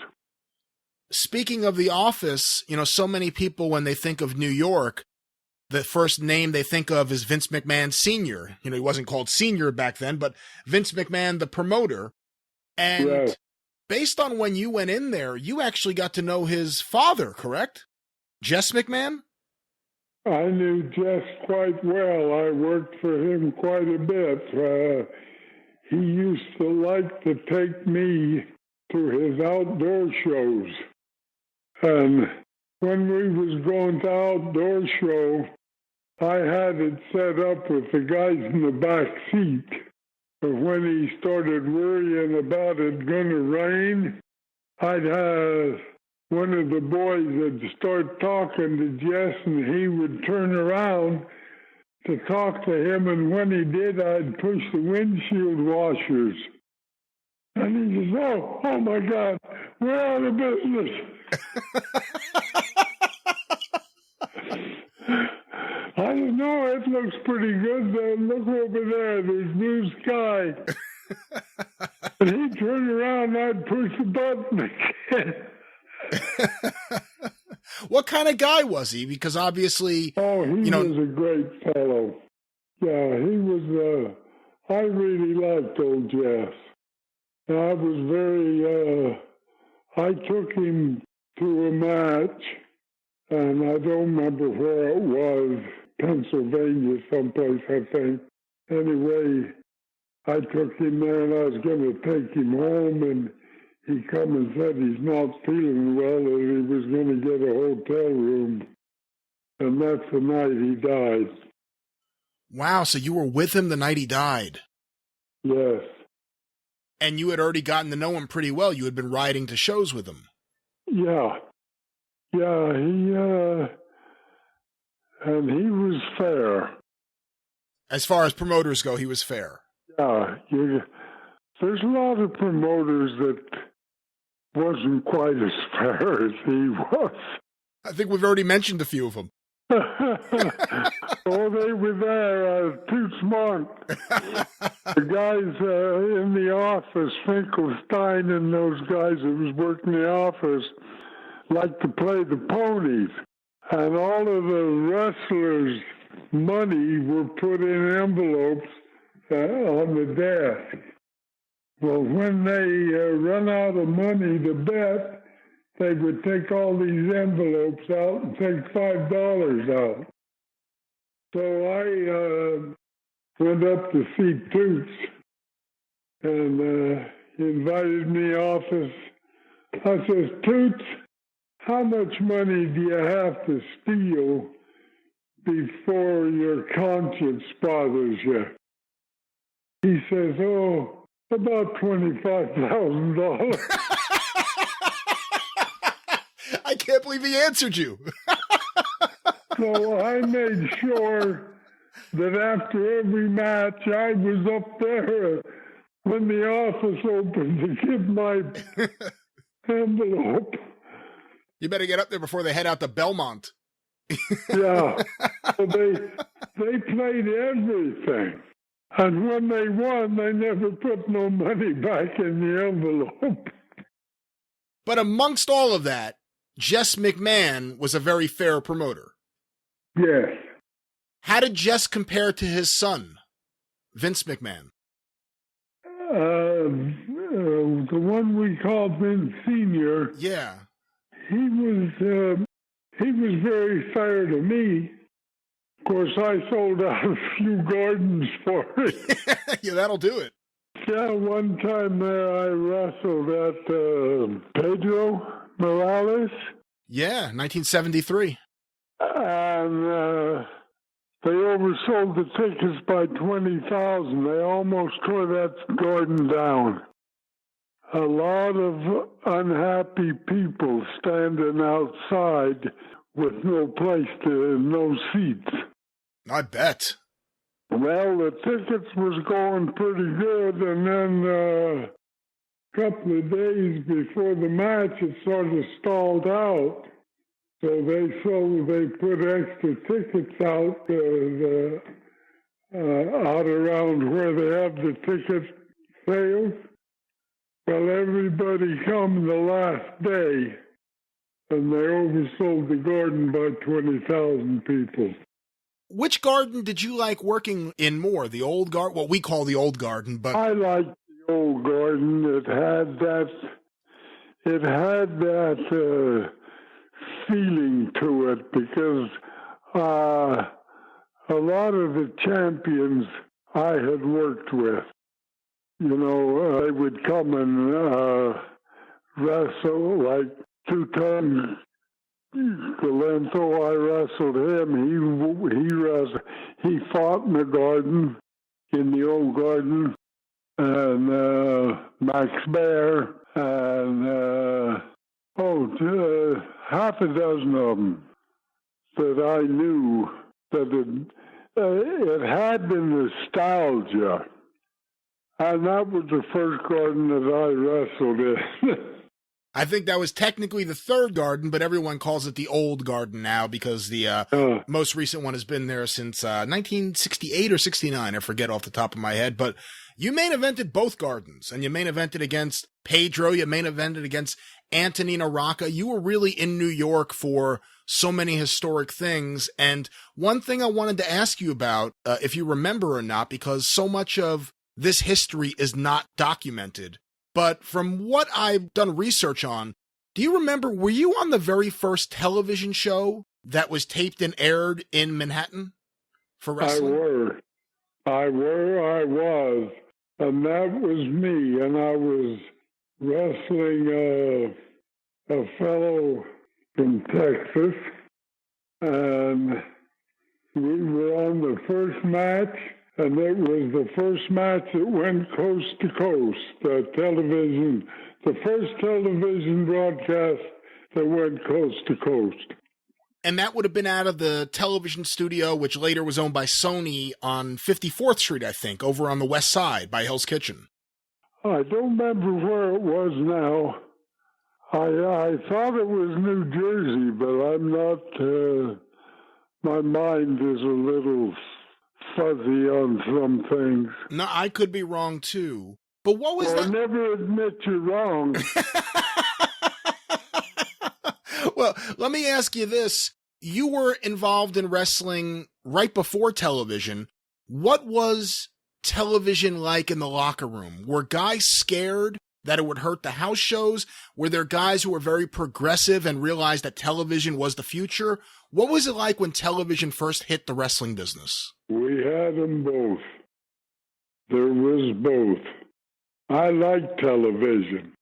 Speaking of the office, so many people, when they think of New York, the first name they think of is Vince McMahon Sr. He wasn't called Senior back then, but Vince McMahon, the promoter. And right. Based on when you went in there, you actually got to know his father, correct? Jess McMahon? I knew Jess quite well. I worked for him quite a bit. He used to like to take me to his outdoor shows. And when we was going to outdoor show, I had it set up with the guys in the back seat. But when he started worrying about it going to rain, I'd have one of the boys would start talking to Jess, and he would turn around to talk to him, and when he did, I'd push the windshield washers. And he says, oh my God, we're out of business. I said, no, it looks pretty good. Look over there, there's blue sky. And he'd turn around, and I'd push the button again. What kind of guy was he? Because obviously, he was a great fellow. Yeah, he was. I really liked old Jess. I was very. I took him to a match, and I don't remember where it was. Pennsylvania, someplace, I think. Anyway, I took him there, and I was going to take him home, and he come and said he's not feeling well, and he was going to get a hotel room. And that's the night he died. Wow, so you were with him the night he died? Yes. And you had already gotten to know him pretty well. You had been riding to shows with him. Yeah. Yeah, and he was fair. As far as promoters go, he was fair. Yeah, there's a lot of promoters that wasn't quite as fair as he was. I think we've already mentioned a few of them. Oh, they were there, too smart. The guys in the office, Finkelstein and those guys that was working the office, liked to play the ponies. And all of the wrestlers' money were put in envelopes on the desk. Well, when they run out of money to bet, they would take all these envelopes out and take $5 out. So I went up to see Toots, and he invited me office. I says, Toots, how much money do you have to steal before your conscience bothers you? He says, oh, about $25,000. I can't believe he answered you. So I made sure that after every match, I was up there when the office opened to give my envelope. You better get up there before they head out to Belmont. Yeah. So they played everything. And when they won, they never put no money back in the envelope. But amongst all of that, Jess McMahon was a very fair promoter. Yes. How did Jess compare to his son, Vince McMahon? The one we called Vince Sr. Yeah. He was very fair to me. Of course, I sold out a few gardens for it. Yeah, that'll do it. Yeah, one time there I wrestled at Pedro Morales. Yeah, 1973. And they oversold the tickets by 20,000. They almost tore that garden down. A lot of unhappy people standing outside with no place no seats. I bet. Well, the tickets was going pretty good, and then a couple of days before the match, it sort of stalled out. So they put extra tickets out out around where they have the ticket sales. Well, everybody come the last day, and they oversold the garden by 20,000 people. Which garden did you like working in more? The old garden, what we call the old garden, but I liked the old garden. It had that feeling to it because a lot of the champions I had worked with, they would come and wrestle like 2 times. Galento, I wrestled him. He fought in the garden, in the old garden, and Max Bear, and half a dozen of them that I knew that it had the nostalgia, and that was the first garden that I wrestled in. I think that was technically the third garden, but everyone calls it the old garden now because the most recent one has been there since 1968 or 69. I forget off the top of my head, but you main evented both gardens, and you main evented against Pedro. You main evented against Antonino Rocca. You were really in New York for so many historic things. And one thing I wanted to ask you about, if you remember or not, because so much of this history is not documented. But from what I've done research on, do you remember, were you on the very first television show that was taped and aired in Manhattan for wrestling? I was. And that was me. And I was wrestling a fellow from Texas. And we were on the first match. And it was the first match that went coast to coast, the first television broadcast that went coast to coast. And that would have been out of the television studio, which later was owned by Sony on 54th Street, I think, over on the west side by Hell's Kitchen. I don't remember where it was now. I thought it was New Jersey, but I'm not, my mind is a little fuzzy on some things. No, I could be wrong too. But what was that? Never admit you're wrong. Well, let me ask you this. You were involved in wrestling right before television. What was television like in the locker room? Were guys scared that it would hurt the house shows? Were there guys who were very progressive and realized that television was the future? What was it like when television first hit the wrestling business? We had them both. There was both. I like television.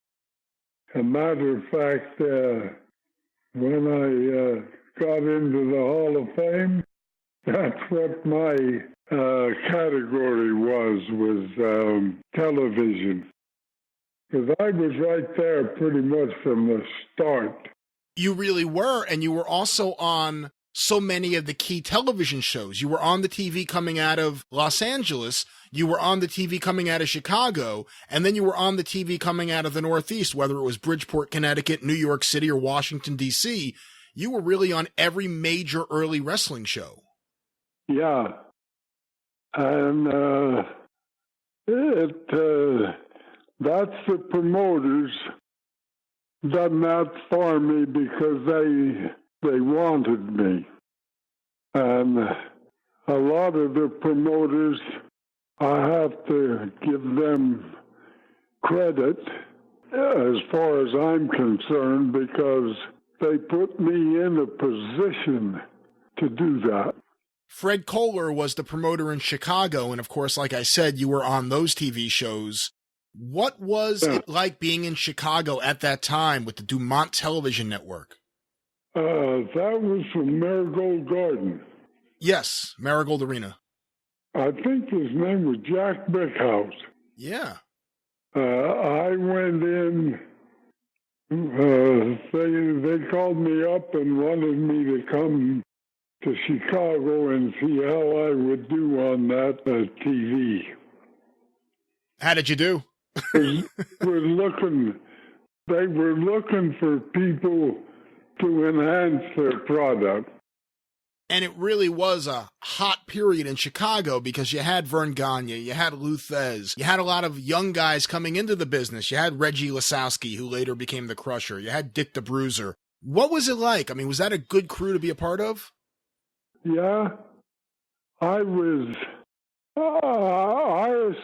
As a matter of fact, when I got into the Hall of Fame, that's what my category was television. Because I was right there pretty much from the start. You really were, and you were also on so many of the key television shows. You were on the TV coming out of Los Angeles, you were on the TV coming out of Chicago, and then you were on the TV coming out of the Northeast, whether it was Bridgeport, Connecticut, New York City, or Washington, D.C. You were really on every major early wrestling show. Yeah. And that's the promoters done that for me because they wanted me. And a lot of the promoters, I have to give them credit as far as I'm concerned because they put me in a position to do that. Fred Kohler was the promoter in Chicago, and of course, like I said, you were on those TV shows. What was it like being in Chicago at that time with the Dumont Television Network? That was from Marigold Garden. Yes, Marigold Arena. I think his name was Jack Brickhouse. Yeah. I went in, they called me up and wanted me to come to Chicago and see how I would do on that TV. How did you do? They were looking for people to enhance their product. And it really was a hot period in Chicago because you had Verne Gagne, you had Lou Thez, you had a lot of young guys coming into the business. You had Reggie Lasowski, who later became the Crusher. You had Dick the Bruiser. What was it like? I mean, was that a good crew to be a part of? Yeah, I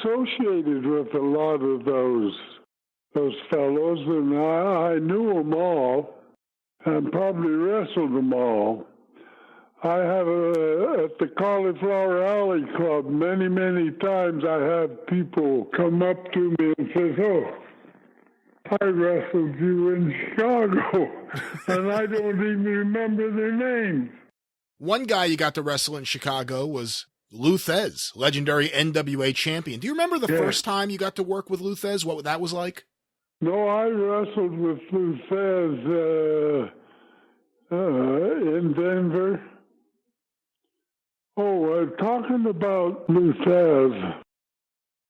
associated with a lot of those fellows, and I knew them all and probably wrestled them all. I have at the Cauliflower Alley Club many, many times I have people come up to me and says, "Oh, I wrestled you in Chicago," and I don't even remember their names. One guy you got to wrestle in Chicago was Lou Thez, legendary NWA champion. Do you remember the first time you got to work with Lou Thez, what that was like? No, I wrestled with Lou Thez in Denver. Oh, talking about Lou Thez,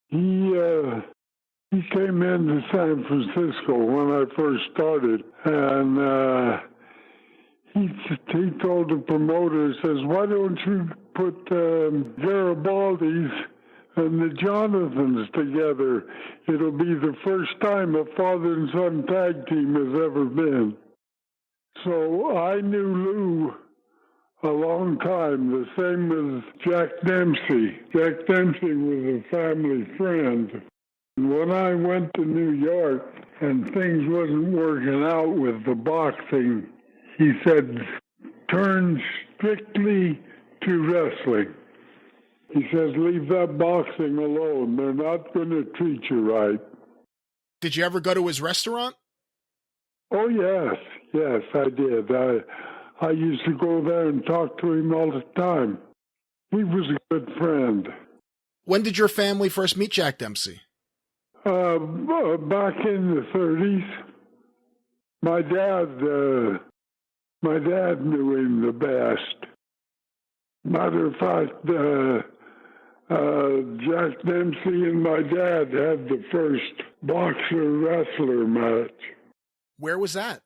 he came into San Francisco when I first started, and he told the promoter, he says, "Why don't you put Garibaldi's and the Jonathans together? It'll be the first time a father and son tag team has ever been." So I knew Lou a long time, the same as Jack Dempsey. Jack Dempsey was a family friend. When I went to New York and things wasn't working out with the boxing, he said, "Turn strictly to wrestling." He says, "Leave that boxing alone. They're not going to treat you right." Did you ever go to his restaurant? Oh, yes, I did. I used to go there and talk to him all the time. He was a good friend. When did your family first meet Jack Dempsey? Back in the 30s. My dad knew him the best. Matter of fact, Jack Dempsey and my dad had the first boxer-wrestler match. Where was that?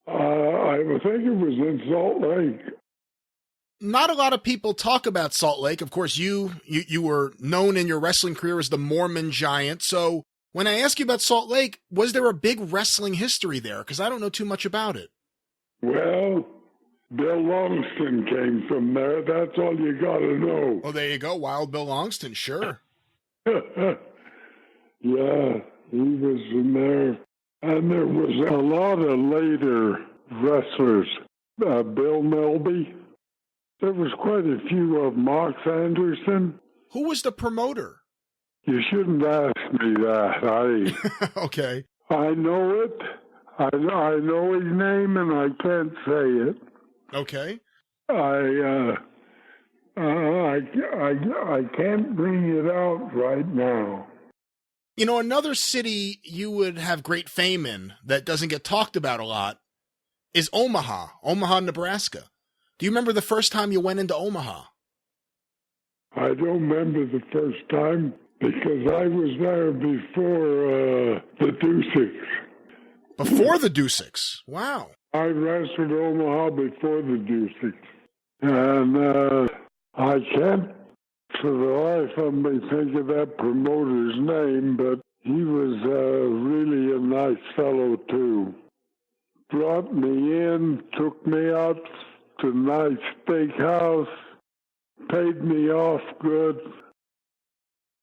I think it was in Salt Lake. Not a lot of people talk about Salt Lake. Of course, you were known in your wrestling career as the Mormon Giant. So when I ask you about Salt Lake, was there a big wrestling history there? Because I don't know too much about it. Well, Bill Longston came from there. That's all you got to know. Oh, there you go. Wild Bill Longston, sure. Yeah, he was in there. And there was a lot of later wrestlers. Bill Melby. There was quite a few of Mox Anderson. Who was the promoter? You shouldn't ask me that. Okay. I know it. I know his name, and I can't say it. Okay. I can't bring it out right now. You know, another city you would have great fame in that doesn't get talked about a lot is Omaha, Nebraska. Do you remember the first time you went into Omaha? I don't remember the first time because I was there before the Duseks. Before the Duseks? Wow. I wrestled Omaha before the Duseks. And I can't for the life of me think of that promoter's name, but he was really a nice fellow, too. Brought me in, took me out to a nice steakhouse, paid me off good.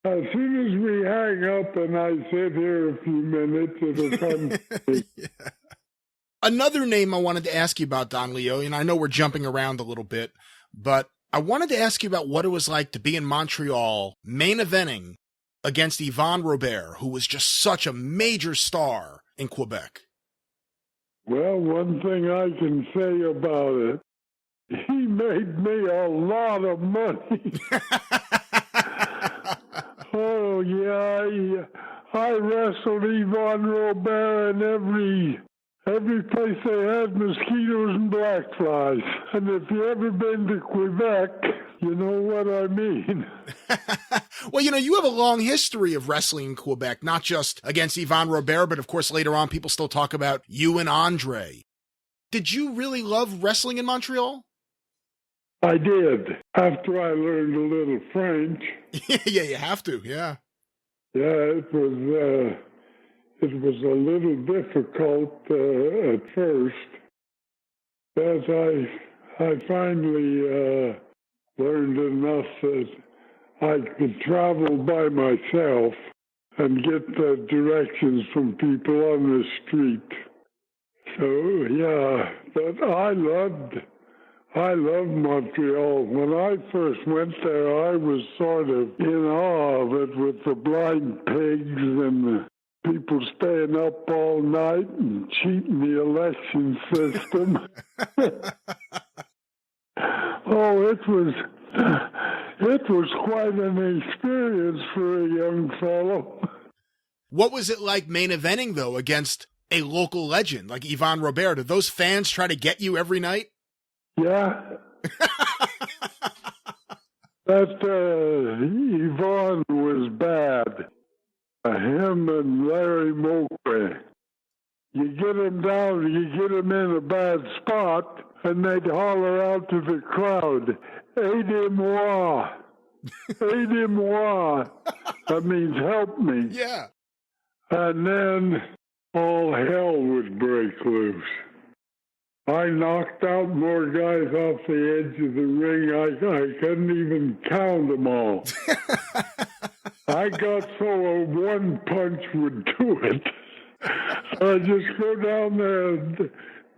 As soon as we hang up and I sit here a few minutes, it'll come. Yeah. Another name I wanted to ask you about, Don Leo, and I know we're jumping around a little bit, but I wanted to ask you about what it was like to be in Montreal, main eventing against Yvon Robert, who was just such a major star in Quebec. Well, one thing I can say about it, he made me a lot of money. Oh, yeah, I wrestled Yvon Robert in every every place they had mosquitoes and black flies. And if you ever been to Quebec, you know what I mean. Well, you have a long history of wrestling in Quebec, not just against Yvan Robert, but of course later on people still talk about you and Andre. Did you really love wrestling in Montreal? I did, after I learned a little French. Yeah, you have to, yeah. Yeah, it was a little difficult at first, but I finally learned enough that I could travel by myself and get the directions from people on the street. So yeah, but I loved Montreal. When I first went there, I was sort of in awe of it, with the blind pigs and the people staying up all night and cheating the election system. Oh, it was quite an experience for a young fellow. What was it like main eventing, though, against a local legend like Yvan Robert? Did those fans try to get you every night? Yeah. That Yvonne was bad. Him and Larry Moquet. You get him down, you get him in a bad spot, and they'd holler out to the crowd, aidez-moi, aidez-moi. That means help me. Yeah. And then all hell would break loose. I knocked out more guys off the edge of the ring. I couldn't even count them all. I got so a one punch would do it. I just go down there,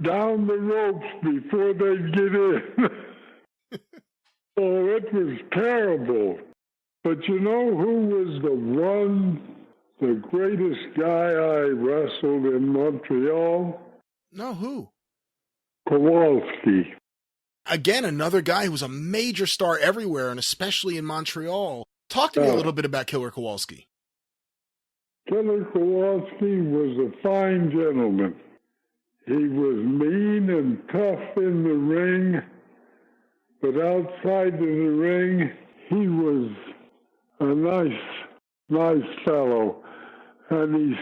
down the ropes before they'd get in. Oh, it was terrible. But you know who was the greatest guy I wrestled in Montreal? No, who? Kowalski. Again, another guy who was a major star everywhere, and especially in Montreal. Talk to me a little bit about Killer Kowalski. Killer Kowalski was a fine gentleman. He was mean and tough in the ring, but outside of the ring, he was a nice fellow. And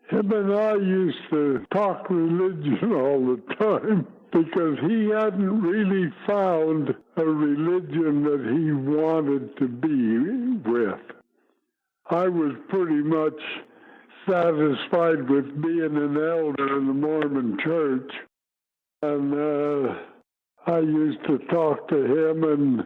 him and I used to talk religion all the time, because he hadn't really found a religion that he wanted to be with. I was pretty much satisfied with being an elder in the Mormon church, and I used to talk to him, and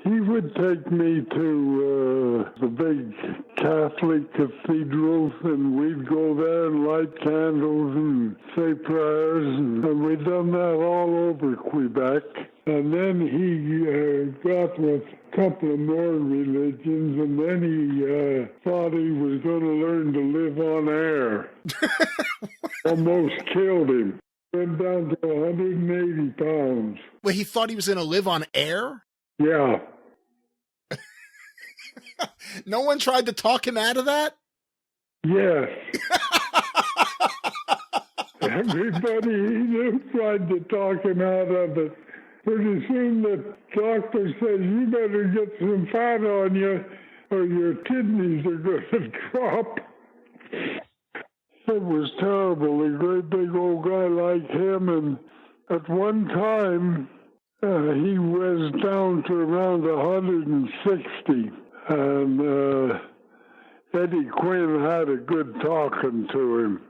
he would take me to the big Catholic cathedrals, and we'd go there and light candles and say prayers, and we'd done that all over Quebec. And then he got with a couple of more religions, and then he thought he was going to learn to live on air. Almost killed him. Went down to 180 pounds. Wait, he thought he was going to live on air? Yeah. No one tried to talk him out of that? Yes. Everybody he knew tried to talk him out of it. Pretty soon the doctor said, you better get some fat on you or your kidneys are going to drop. It was terrible, a great big old guy like him. And at one time, he was down to around 160. And Eddie Quinn had a good talking to him.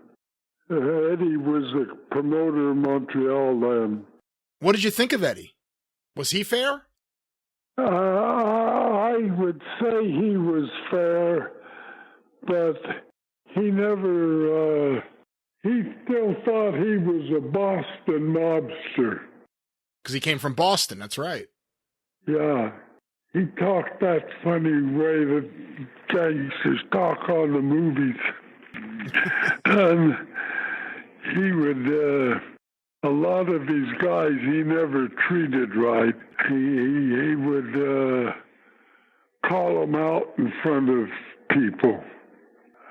Eddie was the promoter of Montreal then. What did you think of Eddie? Was he fair? I would say he was fair, but he never, he still thought he was a Boston mobster. Because he came from Boston, that's right. Yeah. He talked that funny way that gangsters talk on the movies. And he would, a lot of these guys he never treated right. He would call them out in front of people.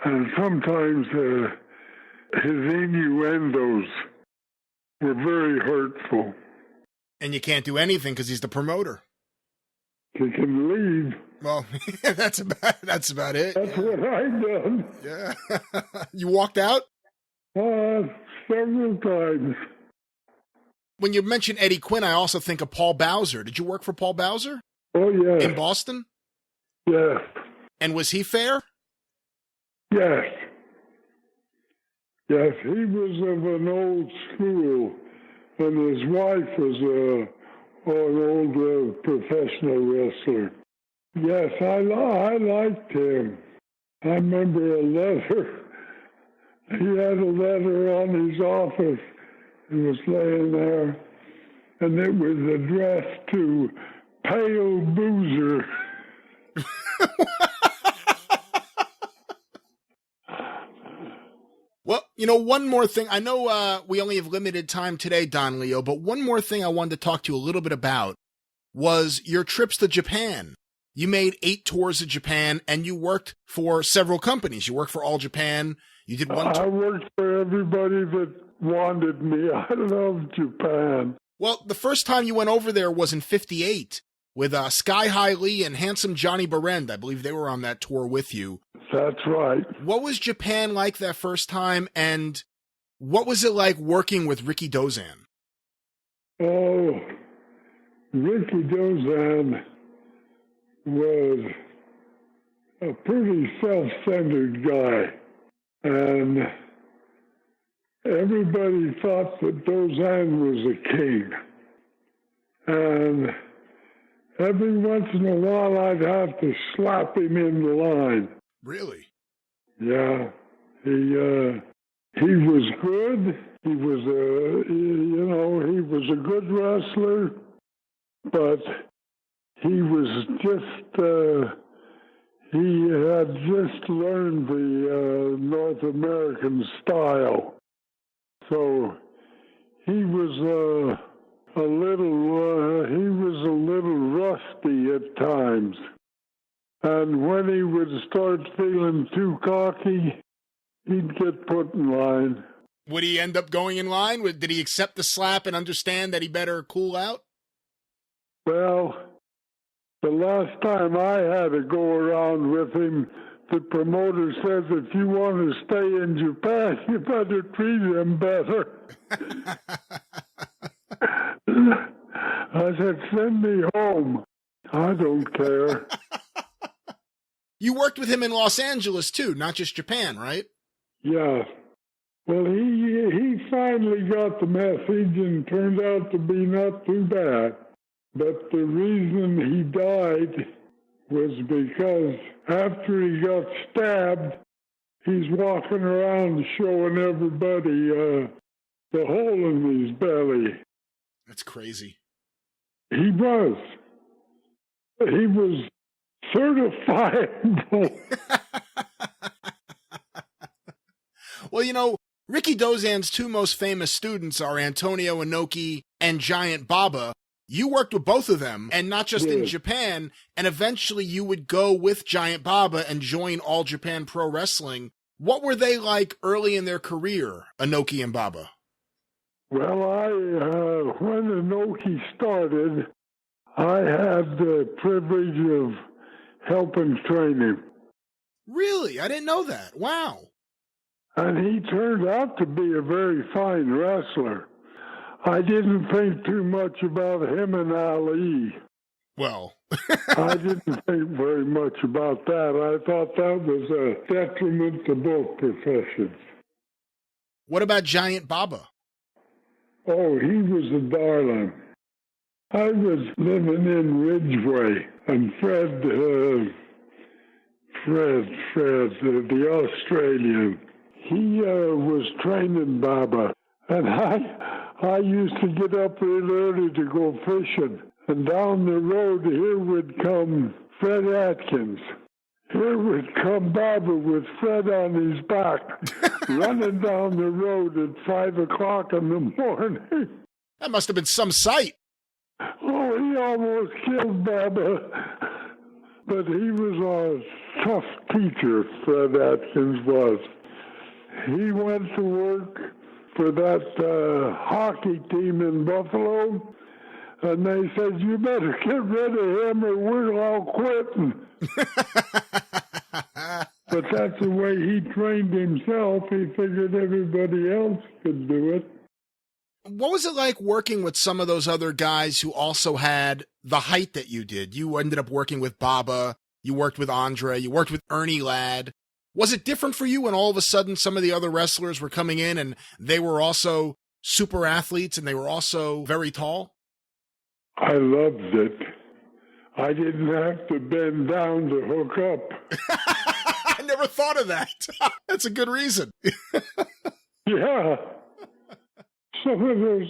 And sometimes his innuendos were very hurtful. And you can't do anything because he's the promoter. He can leave. Well, that's about it. That's what I've done. Yeah. You walked out? Several times. When you mention Eddie Quinn, I also think of Paul Bowser. Did you work for Paul Bowser? Oh, yeah. In Boston? Yes. And was he fair? Yes. Yes, he was of an old school, and his wife was an old professional wrestler. Yes, I liked him. I remember a letter. He had a letter on his office. It was laying there, and it was addressed to Pale Boozer. Well, one more thing. I know we only have limited time today, Don Leo, but one more thing I wanted to talk to you a little bit about was your trips to Japan. You made 8 tours of Japan, and you worked for several companies. You worked for All Japan. You did one. I worked for everybody that wanted me. I love Japan. Well, the first time you went over there was in '58 with Sky High Lee and Handsome Johnny Barend. I believe they were on that tour with you. That's right. What was Japan like that first time, and what was it like working with Rikidozan? Oh, Rikidozan was a pretty self-centered guy, and everybody thought that Dozan was a king. And every once in a while, I'd have to slap him in the line. Really? Yeah. He was good. He was he was a good wrestler, but he was just, he had just learned the North American style. So he was a little rusty at times. And when he would start feeling too cocky, he'd get put in line. Would he end up going in line? Did he accept the slap and understand that he better cool out? Well, the last time I had to go around with him, the promoter says, if you want to stay in Japan, you better treat him better. I said, send me home. I don't care. You worked with him in Los Angeles, too, not just Japan, right? Yeah. Well, he finally got the message and turned out to be not too bad. But the reason he died was because after he got stabbed, he's walking around showing everybody the hole in his belly. That's crazy. He was certifiable. Well, Rikidozan's 2 most famous students are Antonio Inoki and Giant Baba. You worked with both of them, and not just in Japan, and eventually you would go with Giant Baba and join All Japan Pro Wrestling. What were they like early in their career, Inoki and Baba? Well, when Inoki started, I had the privilege of helping train him. Really? I didn't know that. Wow. And he turned out to be a very fine wrestler. I didn't think too much about him and Ali. Well, I didn't think very much about that. I thought that was a detriment to both professions. What about Giant Baba? Oh, he was a darling. I was living in Ridgeway, and Fred, the Australian, he was training Baba. And I used to get up real early to go fishing. And down the road, here would come Fred Atkins. Here would come Baba with Fred on his back, running down the road at 5 o'clock in the morning. That must have been some sight. Oh, he almost killed Baba. But he was a tough teacher, Fred Atkins was. he went to work for that hockey team in Buffalo, and they said, you better get rid of him or we're all quitting. But that's the way he trained himself. He figured everybody else could do it. What was it like working with some of those other guys who also had the height that you did? You ended up working with Baba, you worked with Andre, you worked with Ernie Ladd. Was it different for you when all of a sudden some of the other wrestlers were coming in and they were also super athletes and they were also very tall? I loved it. I didn't have to bend down to hook up. I never thought of that. That's a good reason. Yeah. Some of those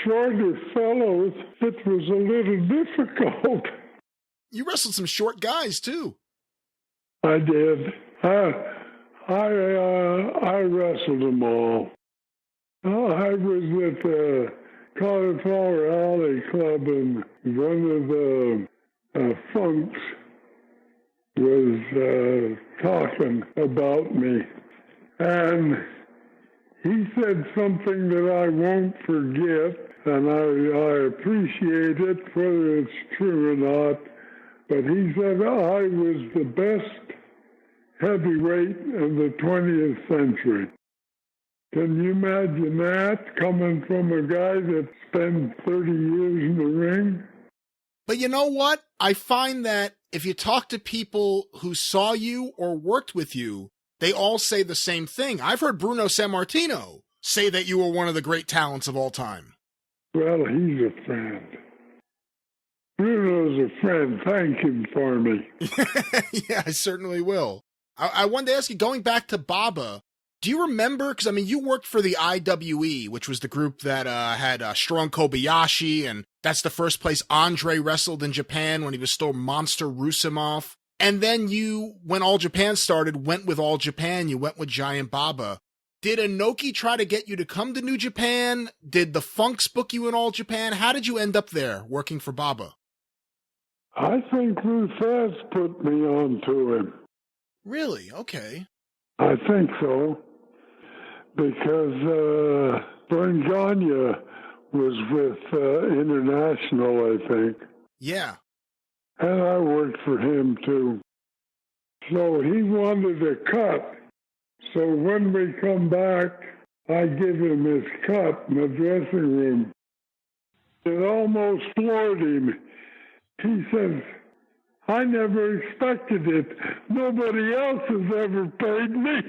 shorter fellows, it was a little difficult. You wrestled some short guys, too. I did. I wrestled them all. I was at the Cauliflower Alley Club, and one of the funks was talking about me. And he said something that I won't forget, and I appreciate it, whether it's true or not. But he said I was the best heavyweight in the 20th century. Can you imagine that, coming from a guy that spent 30 years in the ring? But you know what? I find that if you talk to people who saw you or worked with you, they all say the same thing. I've heard Bruno Sammartino say that you were one of the great talents of all time. Well, he's a friend. Bruno's a friend. Thank him for me. Yeah, I certainly will. I wanted to ask you, going back to Baba, do you remember, because, I mean, you worked for the IWE, which was the group that had Strong Kobayashi, and that's the first place Andre wrestled in Japan when he was still Monster Rusimov. And then you, when All Japan started, went with All Japan. You went with Giant Baba. Did Inoki try to get you to come to New Japan? Did the Funks book you in All Japan? How did you end up there working for Baba? I think Ruth put me on to him. Really? Okay. I think so. Because Verne Gagne was with International, I think. Yeah. And I worked for him, too. So he wanted a cut. So when we come back, I give him his cut in the dressing room. It almost floored him. He says, I never expected it. Nobody else has ever paid me.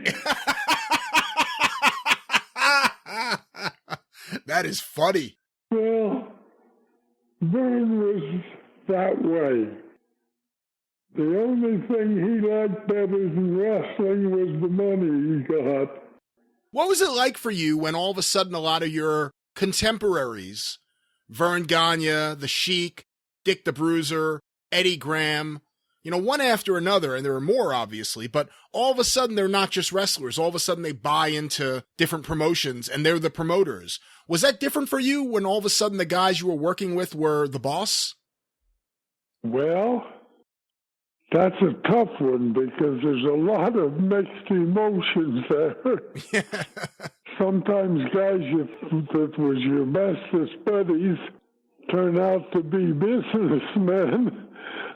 That is funny. Well, Verne was that way. The only thing he liked better than wrestling was the money he got. What was it like for you when all of a sudden a lot of your contemporaries, Verne Gagne, The Sheik, Dick the Bruiser, Eddie Graham, you know, one after another, and there are more obviously, but all of a sudden they're not just wrestlers. All of a sudden they buy into different promotions and they're the promoters. Was that different for you when all of a sudden the guys you were working with were the boss? Well, that's a tough one because there's a lot of mixed emotions there. Sometimes guys that was your bestest buddies turn out to be businessmen,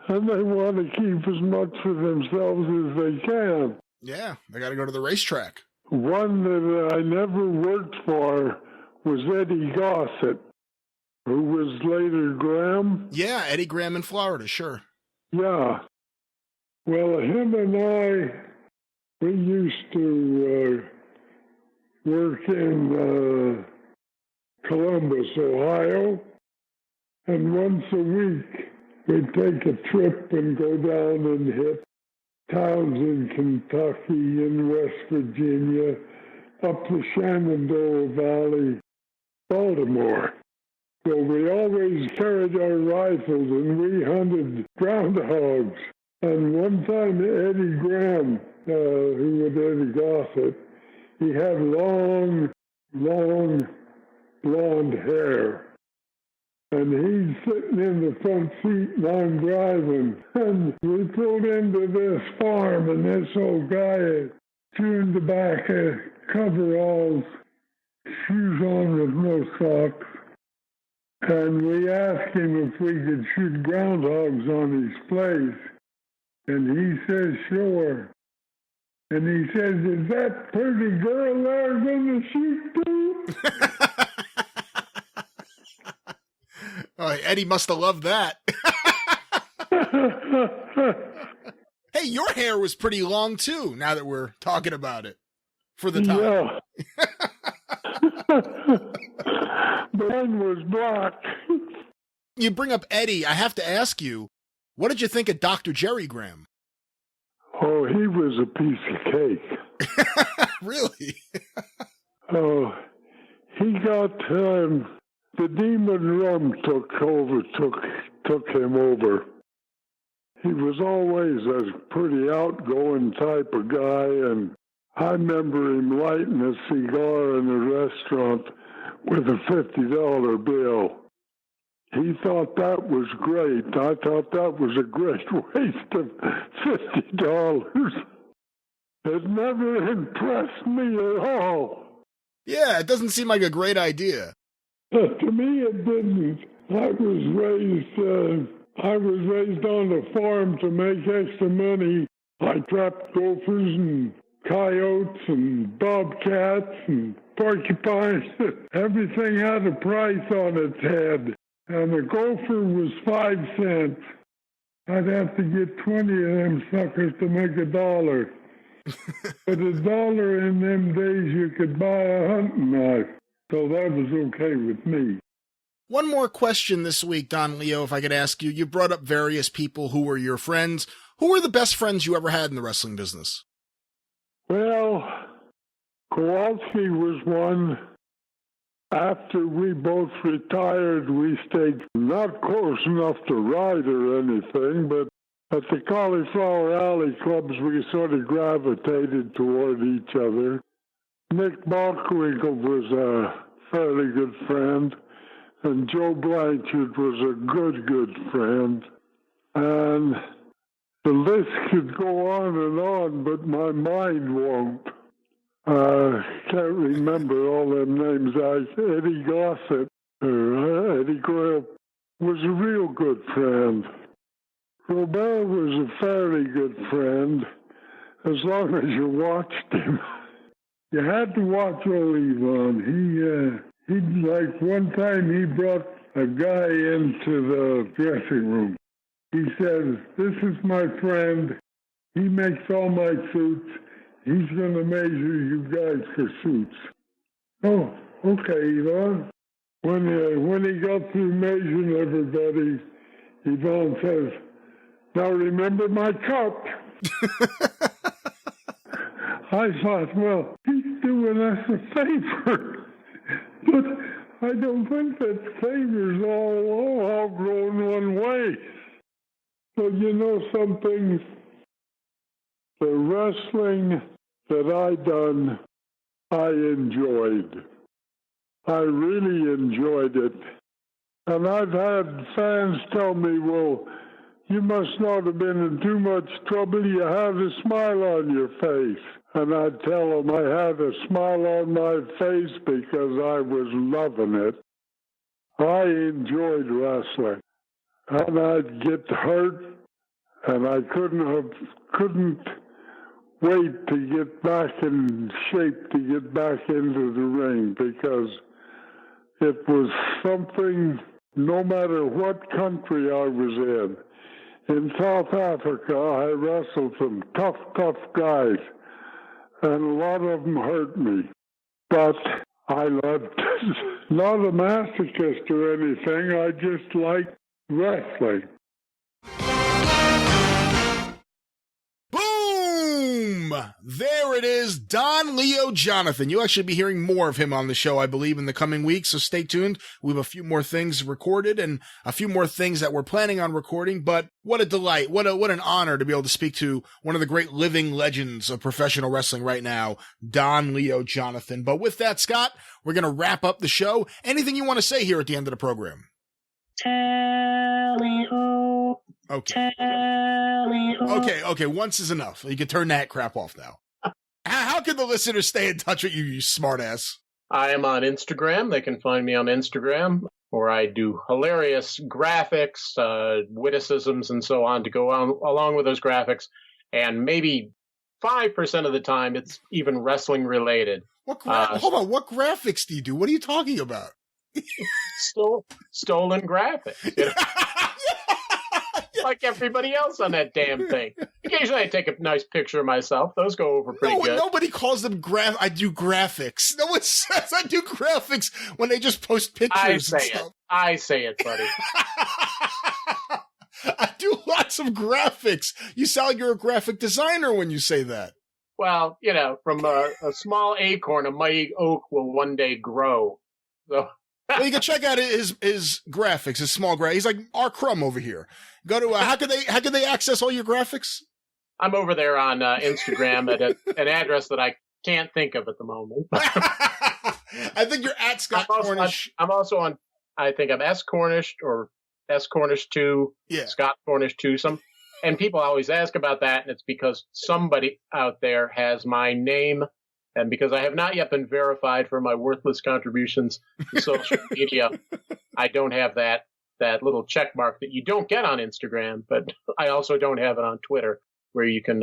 and they want to keep as much for themselves as they can. Yeah, they got to go to the racetrack. One that I never worked for was Eddie Gossett, who was later Graham. Yeah, Eddie Graham in Florida, sure. Yeah. Well, him and I, we used to work in Columbus, Ohio, and once a week we'd take a trip and go down and hit towns in Kentucky and West Virginia, up the Shenandoah Valley, Baltimore. So we always carried our rifles and we hunted groundhogs. And one time Eddie Graham, who was Eddie Gossett, he had long blonde hair. And he's sitting in the front seat and I'm driving. And we pulled into this farm and this old guy chewing tobacco coveralls, shoes on with no socks. And we asked him if we could shoot groundhogs on his place. And he says, sure. And he says, is that pretty girl there going to shoot too? Oh, Eddie must have loved that. Hey, your hair was pretty long too, now that we're talking about it. For the time. Yeah. Mine was black. You bring up Eddie, I have to ask you, what did you think of Dr. Jerry Graham? Oh, he was a piece of cake. Really? Oh, he got the demon rum took him over. He was always a pretty outgoing type of guy, and I remember him lighting a cigar in a restaurant with a $50 bill. He thought that was great. I thought that was a great waste of $50. It never impressed me at all. Yeah, it doesn't seem like a great idea. To me, it didn't. I was raised on a farm to make extra money. I trapped gophers and coyotes and bobcats and porcupines. Everything had a price on its head. And a gopher was 5 cents. I'd have to get 20 of them suckers to make $1. But $1 in them days, you could buy a hunting knife. So that was okay with me. One more question this week, Don Leo, if I could ask you. You brought up various people who were your friends. Who were the best friends you ever had in the wrestling business? Well, Kowalski was one. After we both retired, we stayed not close enough to ride or anything, but at the Cauliflower Alley clubs, we sort of gravitated toward each other. Nick Bockwinkel was a fairly good friend, and Joe Blanchard was a good friend. And the list could go on, but my mind won't. Can't remember all them names. Eddie Gossett, Eddie Graham, was a real good friend. Robert was a fairly good friend, as long as you watched him. You had to watch old Yvonne. He like one time he brought a guy into the dressing room. He says, "This is my friend. He makes all my suits. He's going to measure you guys for suits." Oh, okay, Yvonne. When he got through measuring everybody, Yvonne says, "Now remember my cup." I thought, well, he's doing us a favor. But I don't think that favor's all grown one way. So you know something? The wrestling that I done, I enjoyed. I really enjoyed it. And I've had fans tell me, well, you must not have been in too much trouble. You had a smile on your face. And I'd tell them I had a smile on my face because I was loving it. I enjoyed wrestling. And I'd get hurt, and I couldn't wait to get back in shape to get back into the ring because it was something, no matter what country I was in. In South Africa, I wrestled some tough guys, and a lot of them hurt me. But I loved it. Not a masochist or anything, I just liked wrestling. Boom! There it is, Don Leo Jonathan. You'll actually be hearing more of him on the show, I believe, in the coming weeks, so stay tuned. We have a few more things recorded and a few more things that we're planning on recording, but what a delight, what an honor to be able to speak to one of the great living legends of professional wrestling right now, Don Leo Jonathan. But with that, Scott, we're going to wrap up the show. Anything you want to say here at the end of the program? Tally-ho. Okay. Tally-ho. Okay, once is enough. You can turn that crap off now. How can the listeners stay in touch with you, you smartass? I am on Instagram. They can find me on Instagram, where I do hilarious graphics, witticisms, and so on to go on along with those graphics. And maybe 5% of the time, it's even wrestling related. Hold on, what graphics do you do? What are you talking about? Stolen graphics. You know? Like everybody else on that damn thing. Occasionally I take a nice picture of myself. Those go over pretty good. Nobody calls them I do graphics. No one says I do graphics when they just post pictures. I say it, buddy. I do lots of graphics. You sound like you're a graphic designer when you say that. Well, you know, from a small acorn, a mighty oak will one day grow. So... Well, you can check out his graphics, his small graphics. He's like R. Crumb over here. Go to how can they access all your graphics? I'm over there on Instagram at an address that I can't think of at the moment. I think you're at Scott Cornish. I'm also on. I think I'm S Cornish or S Cornish 2. Yeah. Scott Cornish 2. And people always ask about that, and it's because somebody out there has my name. And because I have not yet been verified for my worthless contributions to social media, I don't have that little check mark that you don't get on Instagram. But I also don't have it on Twitter, where you can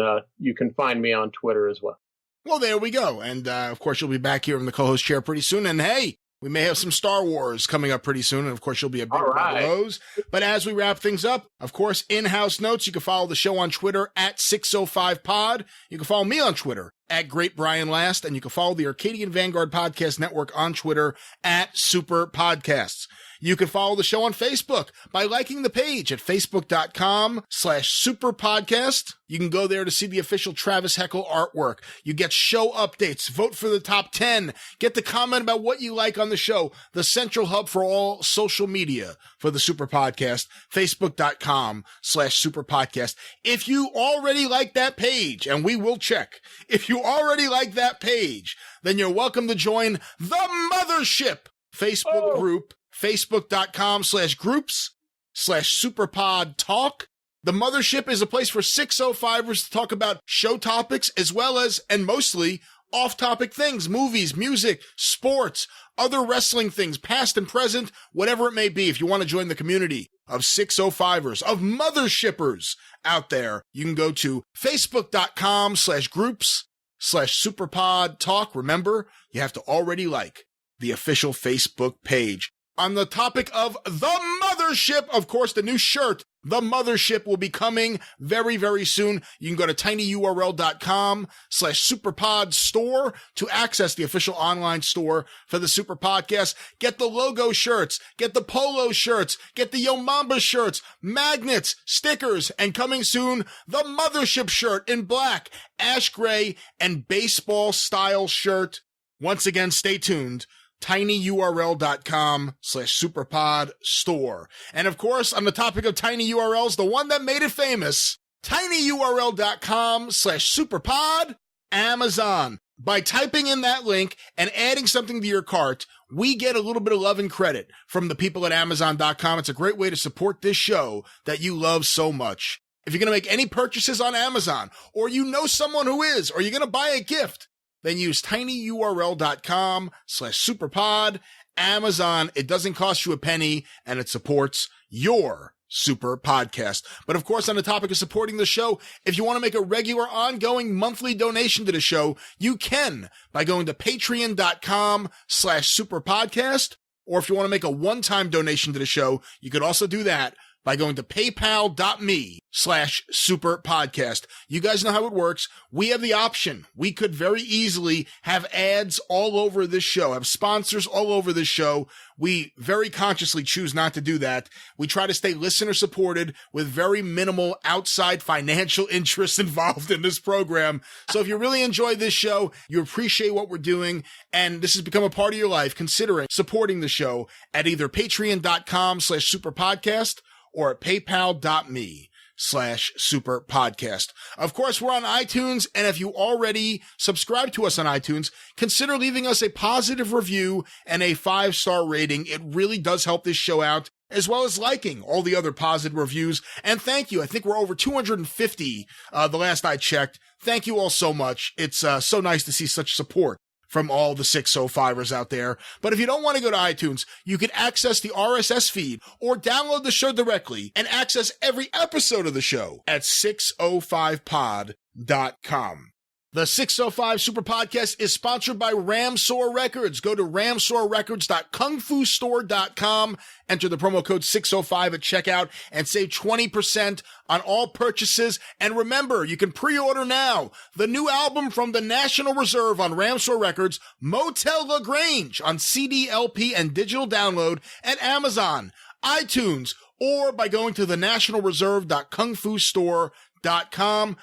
find me on Twitter as well. Well, there we go. And of course, you'll be back here in the co-host chair pretty soon. And hey, we may have some Star Wars coming up pretty soon. And of course, you'll be a big part of those. But as we wrap things up, of course, in-house notes, you can follow the show on Twitter at 605pod. You can follow me on Twitter at Great Brian Last, and you can follow the Arcadian Vanguard Podcast Network on Twitter at Superpodcasts. You can follow the show on Facebook by liking the page at facebook.com/superpodcast. You can go there to see the official Travis Heckle artwork. You get show updates, vote for the top 10, get to comment about what you like on the show, the central hub for all social media for the Super Podcast, facebook.com/superpodcast. If you already like that page, and we will check, if you already like that page, then you're welcome to join the Mothership Facebook group, facebook.com/groups/superpod talk. The Mothership is a place for 605ers to talk about show topics as well as, and mostly, off-topic things, movies, music, sports, other wrestling things, past and present, whatever it may be. If you want to join the community of 605ers, of Mothershippers out there, you can go to facebook.com/groups/superpod talk. Remember, you have to already like the official Facebook page. On the topic of the Mothership, of course, the new shirt, the Mothership, will be coming very, very soon. You can go to tinyurl.com/superpod store to access the official online store for the Super Podcast. Get the logo shirts, get the polo shirts, get the Yo Mamba shirts, magnets, stickers, and coming soon, the Mothership shirt in black, ash gray, and baseball style shirt. Once again, stay tuned. tinyurl.com/superpod store. And of course, on the topic of tiny URLs, the one that made it famous, tinyurl.com/superpod Amazon. By typing in that link and adding something to your cart, we get a little bit of love and credit from the people at Amazon.com. It's a great way to support this show that you love so much. If you're going to make any purchases on Amazon, or you know someone who is, or you're going to buy a gift, then use tinyurl.com/superpod Amazon. It doesn't cost you a penny, and it supports your Super Podcast. But of course, on the topic of supporting the show, if you want to make a regular, ongoing monthly donation to the show, you can by going to patreon.com/superpodcast. Or if you want to make a one-time donation to the show, you could also do that by going to paypal.me/superpodcast. You guys know how it works. We have the option. We could very easily have ads all over this show, have sponsors all over this show. We very consciously choose not to do that. We try to stay listener supported with very minimal outside financial interests involved in this program. So if you really enjoy this show, you appreciate what we're doing, and this has become a part of your life, considering supporting the show at either patreon.com/superpodcast or at paypal.me/superpodcast. Of course, we're on iTunes, and if you already subscribe to us on iTunes, consider leaving us a positive review and a 5-star rating. It really does help this show out. as well as liking all the other positive reviews. And thank you. I think we're over 250 the last I checked. Thank you all so much. It's so nice to see such support from all the 605ers out there. But if you don't want to go to iTunes, you can access the RSS feed or download the show directly and access every episode of the show at 605pod.com. The 605 Super Podcast is sponsored by Ramsour Records. Go to ramsourrecords.kungfustore.com, enter the promo code 605 at checkout, and save 20% on all purchases. And remember, you can pre-order now the new album from the National Reserve on Ramsour Records, Motel LaGrange, on CD, LP, and digital download at Amazon, iTunes, or by going to thenationalreserve.kungfustore.com.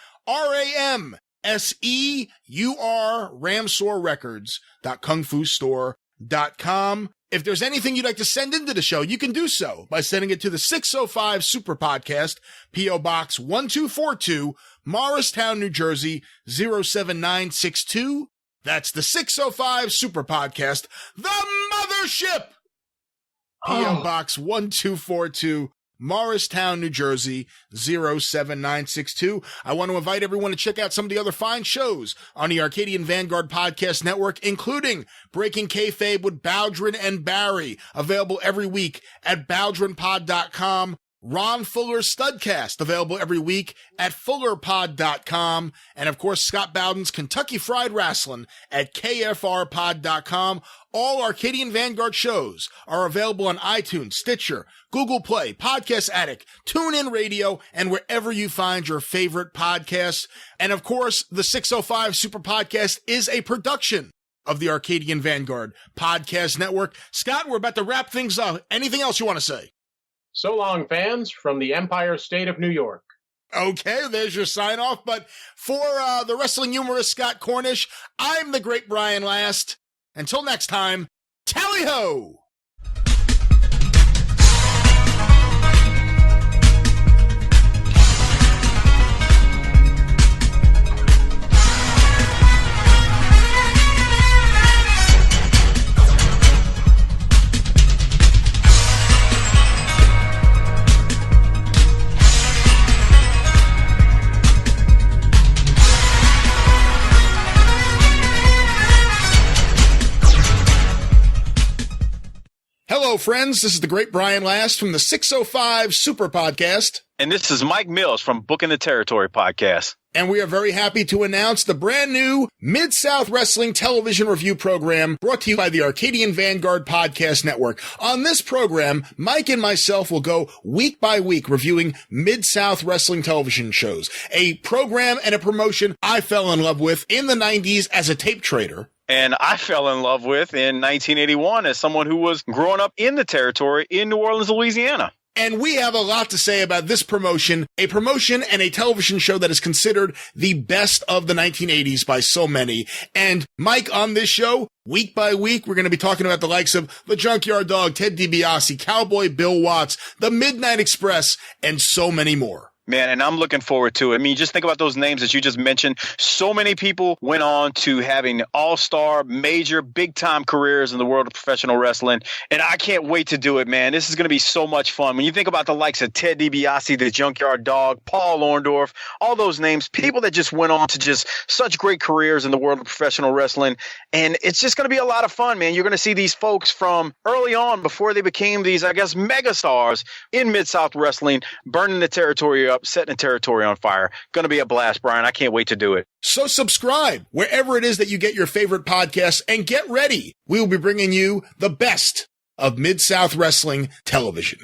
RAMSEUR, ramsourrecords.kungfustore.com. If there's anything you'd like to send into the show, you can do so by sending it to the 605 Super Podcast, P.O. Box 1242, Morristown, New Jersey, 07962. That's the 605 Super Podcast, the Mothership! P.O. Box 1242, Morristown, New Jersey, 07962. I want to invite everyone to check out some of the other fine shows on the Arcadian Vanguard Podcast Network, including Breaking Kayfabe with Bowdrin and Barry, available every week at bowdrinpod.com. Ron Fuller's Studcast, available every week at fullerpod.com. And of course, Scott Bowden's Kentucky Fried Wrestling at kfrpod.com. All Arcadian Vanguard shows are available on iTunes, Stitcher, Google Play, Podcast Addict, TuneIn Radio, and wherever you find your favorite podcasts. And of course, the 605 Super Podcast is a production of the Arcadian Vanguard Podcast Network. Scott, we're about to wrap things up. Anything else you want to say? So long, fans, from the Empire State of New York. Okay, there's your sign off. But for the wrestling humorist Scott Cornish, I'm the great Brian Last. Until next time, tally ho! Hello, friends. This is the great Brian Last from the 605 Super Podcast. And this is Mike Mills from Booking the Territory Podcast. And we are very happy to announce the brand new Mid-South Wrestling television review program brought to you by the Arcadian Vanguard Podcast Network. On this program, Mike and myself will go week by week reviewing Mid-South Wrestling television shows, a program and a promotion I fell in love with in the 90s as a tape trader. And I fell in love with in 1981 as someone who was growing up in the territory in New Orleans, Louisiana. And we have a lot to say about this promotion, a promotion and a television show that is considered the best of the 1980s by so many. And Mike, on this show, week by week, we're going to be talking about the likes of the Junkyard Dog, Ted DiBiase, Cowboy Bill Watts, the Midnight Express, and so many more. Man, and I'm looking forward to it. I mean, just think about those names that you just mentioned. So many people went on to having all-star, major, big-time careers in the world of professional wrestling, and I can't wait to do it, man. This is going to be so much fun. When you think about the likes of Ted DiBiase, the Junkyard Dog, Paul Orndorff, all those names, people that just went on to just such great careers in the world of professional wrestling, and it's just going to be a lot of fun, man. You're going to see these folks from early on, before they became these, I guess, megastars in Mid-South Wrestling, burning the territory up, setting the territory on fire. Going to be a blast, Brian. I can't wait to do it. So subscribe wherever it is that you get your favorite podcasts and get ready. We will be bringing you the best of Mid-South Wrestling television.